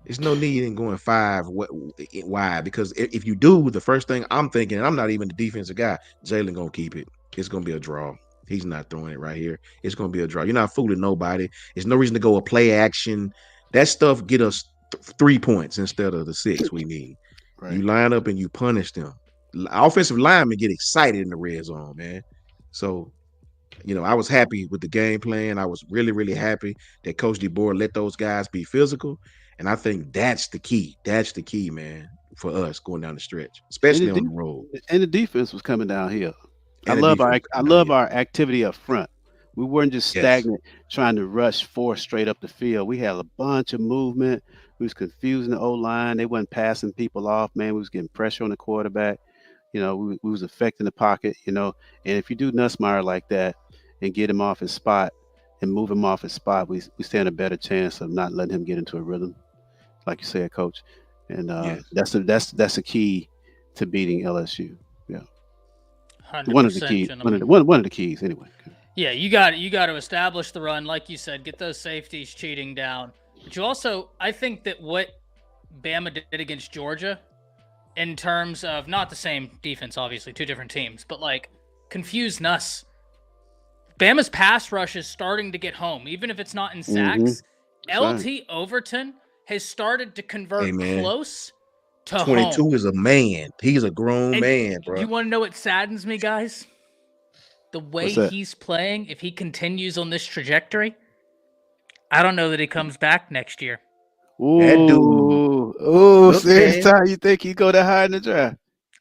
There's no need in going 5 wide, because if you do, the first thing I'm thinking, and I'm not even the defensive guy, Jalen gonna keep it. It's gonna be a draw. He's not throwing it right here. It's gonna be a draw. You're not fooling nobody. There's no reason to go a play action. That stuff get us 3 points instead of the 6 we need. Right. You line up and you punish them. Offensive linemen get excited in the red zone, man. So, I was happy with the game plan. I was really, really happy that Coach DeBoer let those guys be physical. And I think that's the key. That's the key, man, for us going down the stretch, especially on the road. And the defense was coming downhill. I And love our activity up front. We weren't just Yes. stagnant trying to rush 4 straight up the field. We had a bunch of movement. We was confusing the O-line. They wasn't passing people off, man. We was getting pressure on the quarterback. We was affecting the pocket, and if you do Nussmeier like that and get him off his spot and move him off his spot, we stand a better chance of not letting him get into a rhythm, like you said, Coach. And Yes. that's the key to beating LSU. Yeah, 100%, one of the keys. One of the keys, anyway. Yeah, you got to establish the run, like you said, get those safeties cheating down. But you also, I think that what Bama did against Georgia, in terms of not the same defense, obviously, 2 different teams, but like confused Nuss. Bama's pass rush is starting to get home, even if it's not in sacks. LT Overton has started to convert close to 22 home. is a man. He's a grown man, bro. You want to know what saddens me, guys? The way he's playing, if he continues on this trajectory, I don't know that he comes back next year. That dude. Serious time you think he'd go that high in the draft?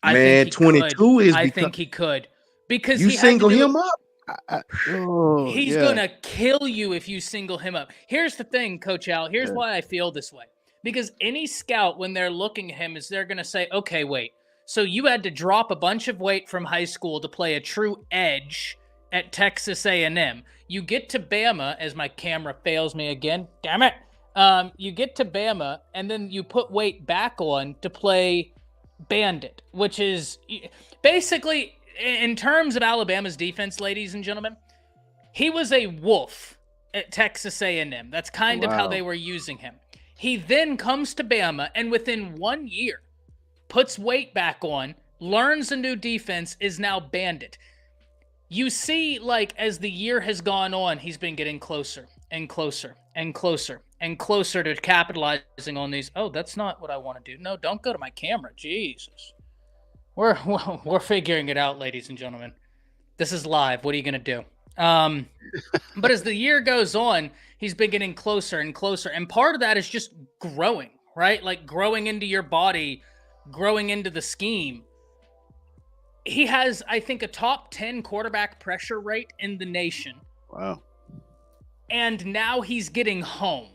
Man, 22 is. I think he could, because you single him up. He's gonna kill you if you single him up. Here's the thing, Coach Al. Here's why I feel this way. Because any scout, when they're looking at him, they're gonna say, "Okay, wait. So you had to drop a bunch of weight from high school to play a true edge at Texas A&M. You get to Bama," as my camera fails me again. Damn it. You get to Bama, and then you put weight back on to play Bandit, which is basically, in terms of Alabama's defense, ladies and gentlemen, he was a wolf at Texas A&M. That's kind of how they were using him. He then comes to Bama, and within 1 year, puts weight back on, learns a new defense, is now Bandit. You see, like, as the year has gone on, he's been getting closer and closer and closer and closer to capitalizing on these. Oh, that's not what I want to do. No, don't go to my camera. Jesus. We're figuring it out, ladies and gentlemen. This is live. What are you going to do? But as the year goes on, he's been getting closer and closer. And part of that is just growing, right? Like growing into your body, growing into the scheme. He has, I think, a top 10 quarterback pressure rate in the nation. Wow. And now he's getting home.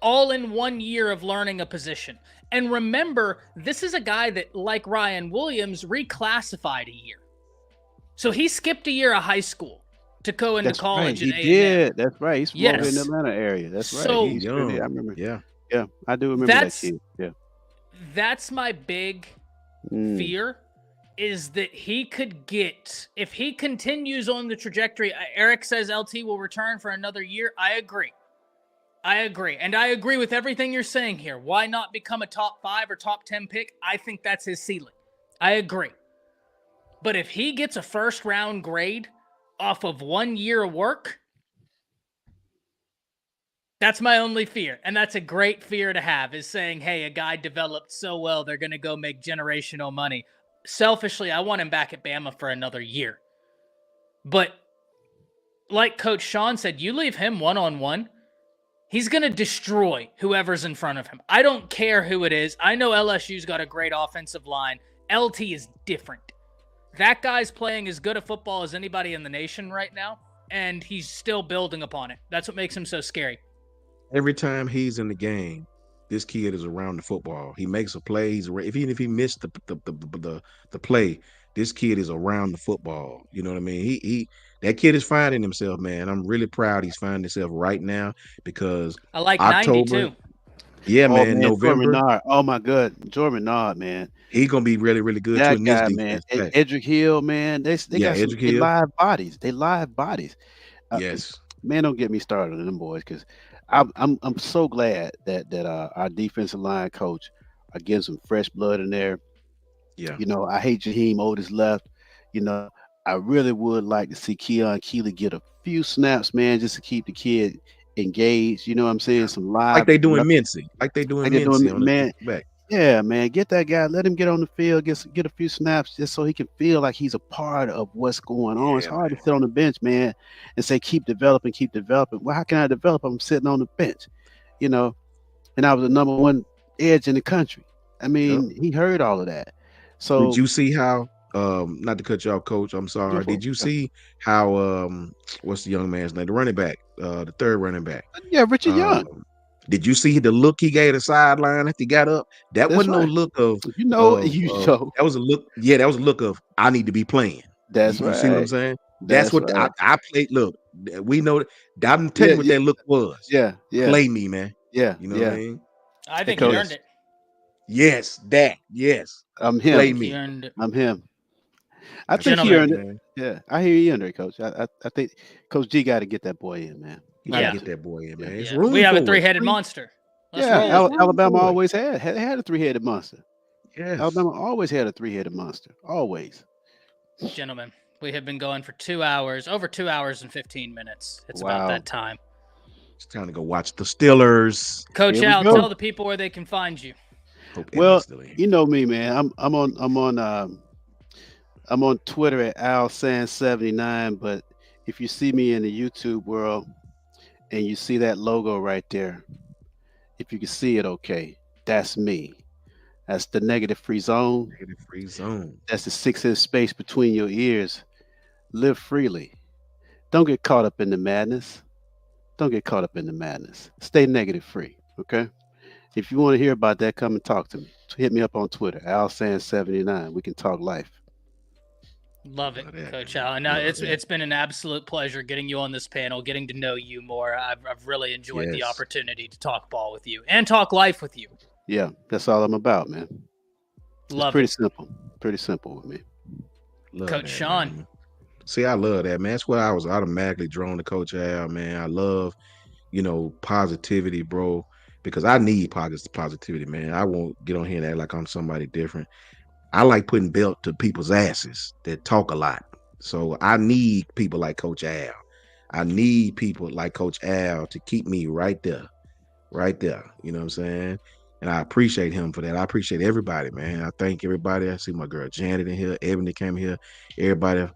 All in 1 year of learning a position. And remember, this is a guy that, like Ryan Williams, reclassified a year. So he skipped a year of high school to go into college. Right. He did. That's right. He's from over in the Atlanta area. That's right. So, he's young. I remember. Yeah, I do remember that kid. Yeah. That's my big fear, is that he could get, if he continues on the trajectory, Eric says LT will return for another year. I agree. I agree. And I agree with everything you're saying here. Why not become a top 5 or top 10 pick? I think that's his ceiling. I agree. But if he gets a first round grade off of 1 year of work, that's my only fear. And that's a great fear to have, is saying, hey, a guy developed so well, they're going to go make generational money. Selfishly, I want him back at Bama for another year. But like Coach Sean said, you leave him one-on-one, he's going to destroy whoever's in front of him. I don't care who it is. I know LSU's got a great offensive line. LT is different. That guy's playing as good a football as anybody in the nation right now, and he's still building upon it. That's what makes him so scary. Every time he's in the game, this kid is around the football. He makes a play. Even if he missed the play, this kid is around the football. You know what I mean? He that kid is finding himself, man. I'm really proud he's finding himself right now, because I like October, 92. yeah, Oh, man, man, November, Jordan Menard. Oh my God, Jordan Menard, man. he's gonna be really, really good too That in this guy, man. defense. Edric Hill, man. They Yeah, got some Edric Hill. live bodies. They live bodies. Yes. Man, don't get me started on them boys, because I'm so glad that our defensive line coach are getting some fresh blood in there. Yeah. You know, I hate Jaheim Otis left. You know, I really would like to see Keon Keeley get a few snaps, man, just to keep the kid engaged. You know what I'm saying? Some live, Like they doing Mincy. Like they doing like they're doing, Mincy on the man. back. Yeah, man, get that guy. Let him get on the field, get a few snaps, just so he can feel like he's a part of what's going on. It's Yeah, hard man. to sit on the bench, man, and say keep developing, keep developing. Well, how can I develop? I'm sitting on the bench, you know. And I was the number one edge in the country. I mean, he heard all of that. So Did you see how? Not to cut you off, Coach. I'm sorry. Did you see how? What's the young man's name? The running back, the third running back. Yeah, Richard Young. Did you see the look he gave the sideline after he got up? That That's wasn't no right. look of, You know, that was a look. Yeah, that was a look of, I need to be playing. That's You see what I'm right. saying? That's That's what right. I played. Look, we know. I'm telling you what that look was. Yeah. Play me, man. Yeah. You know what I mean? I think Coach. he earned it. Yes, that. Yes. I'm Play him. He me. earned it. I'm him. I That's think he Gentlemen. earned it. man. Yeah, I hear you under it, Coach. I think Coach G got to get that boy in, man. You Yeah. gotta get that boy in, man. It's Yeah. room We have for a it. three-headed monster. Let's Yeah, roll. Alabama for it. always had a three-headed monster. Yes. Alabama always had a three-headed monster. Always. Gentlemen, we have been going for 2 hours, over 2 hours and 15 minutes. It's Wow. about that time. It's time to go watch the Steelers. Coach Here we Al, go. tell the people where they can find you. Hope Well, Evan's still in. you know me, man. I'm on Twitter at AlSan79, but if you see me in the YouTube world and you see that logo right there, if you can see it, okay, that's me. That's the negative free zone. Negative free zone. That's the 6-inch space between your ears. Live freely. Don't get caught up in the madness. Don't get caught up in the madness. Stay negative free, okay? If you want to hear about that, come and talk to me. Hit me up on Twitter, AlSan79. We can talk life. Love it, Love that, Coach man. Al. And Love it's that. it's been an absolute pleasure getting you on this panel, getting to know you more. I've really enjoyed the Yes. opportunity to talk ball with you and talk life with you. Yeah, that's all I'm about, man. Love It's pretty it. simple. Pretty simple with me. Love Coach that, Sean. man. See, I love that, man. That's why I was automatically drawn to Coach Al, man. I love, positivity, bro, because I need positivity, man. I won't get on here and act like I'm somebody different. I like putting belt to people's asses that talk a lot. So I need people like Coach Al. I need people like Coach Al to keep me right there. Right there. You know what I'm saying? And I appreciate him for that. I appreciate everybody, man. I thank everybody. I see my girl Janet in here, Evan that came here. Everybody,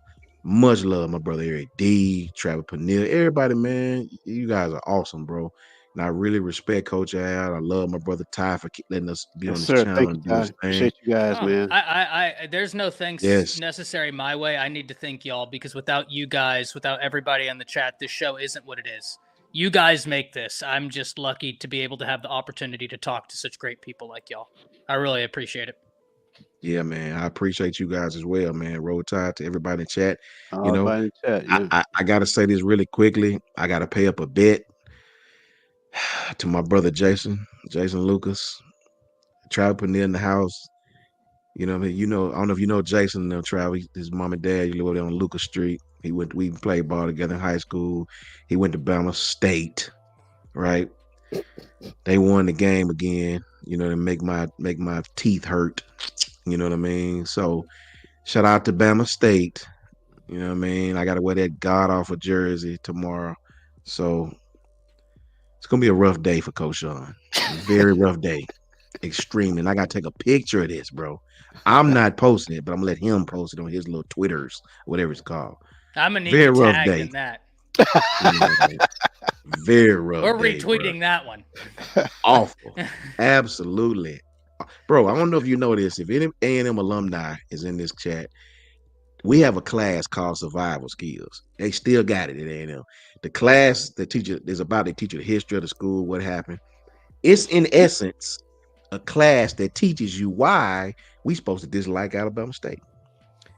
much love. My brother Eric D, Travis Peniel, everybody, man. You guys are awesome, bro. And I really respect Coach Al. I love my brother Ty for letting us be on Yes, this sir. channel Thank you, and do his Ty. thing. Appreciate you guys, Oh, man. I there's no thanks Yes. necessary my way. I need to thank y'all because without you guys, without everybody in the chat, this show isn't what it is. You guys make this. I'm just lucky to be able to have the opportunity to talk to such great people like y'all. I really appreciate it. Yeah, man. I appreciate you guys as well, man. Roll Tide to everybody in chat. Everybody in the chat, yeah. I gotta say this really quickly. I gotta pay up a bet to my brother Jason Lucas, Travis Peniel in the house. You know what I mean? I don't know if you know Jason, Travis, his mom and dad, you live over there on Lucas Street. We played ball together in high school. He went to Bama State, right? They won the game again, you know, to make my teeth hurt. You know what I mean? So shout out to Bama State. You know what I mean? I gotta wear that god awful jersey tomorrow. So it's gonna be a rough day for Coach Sean. Very rough day. Extreme. And I gotta take a picture of this, bro. I'm not posting it, but I'm gonna let him post it on his little Twitters, whatever it's called. I'm gonna need Very you rough tagged day. in that. You know, very rough. We're day, retweeting that one. Awful. Absolutely. Bro, I don't know if you know this. If any A&M alumni is in this chat, we have a class called Survival Skills. They still got it at A&M. The class that teacher is about to teach you the history of the school, what happened. It's in essence a class that teaches you why we supposed to dislike Alabama State.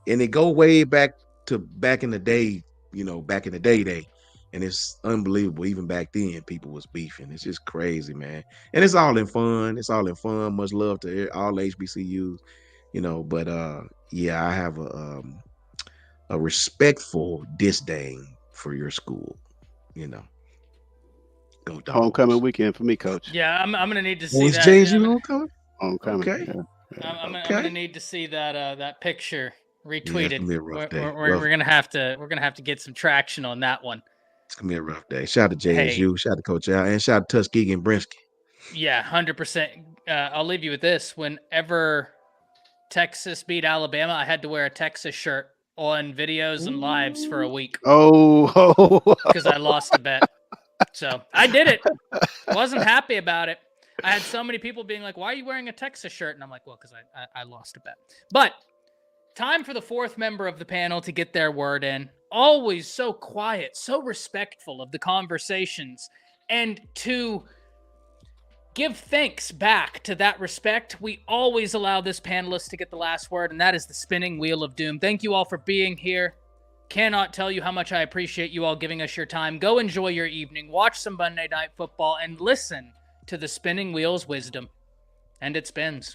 And it go way back to back in the day, you know, back in the day. And it's unbelievable. Even back then, people was beefing. It's just crazy, man. And it's all in fun. It's all in fun. Much love to all HBCUs, you know. But yeah, I have a respectful disdain for your school, you know. Go Dogs. Homecoming weekend for me, Coach. Yeah, I'm gonna need to see Was that. Jay-Z homecoming? Homecoming. Okay. Yeah. I'm gonna need to see that picture retweeted. Yeah, it's gonna be a rough day. We're gonna have to get some traction on that one. It's gonna be a rough day. Shout out to JSU, shout out to Coach Al, and shout out to Tuskegee and Brinsky. Yeah, 100%. I'll leave you with this. Whenever Texas beat Alabama, I had to wear a Texas shirt on videos and lives for a week. Oh, because I lost a bet. So I did it. Wasn't happy about it. I had so many people being like, "Why are you wearing a Texas shirt?" And I'm like, "Well, because I lost a bet." But time for the fourth member of the panel to get their word in. Always so quiet, so respectful of the conversations, and to give thanks back to that respect, we always allow this panelist to get the last word, and that is the spinning wheel of doom. Thank you all for being here. Cannot tell you how much I appreciate you all giving us your time. Go enjoy your evening, watch some Monday Night Football, and listen to the spinning wheel's wisdom. And it spins.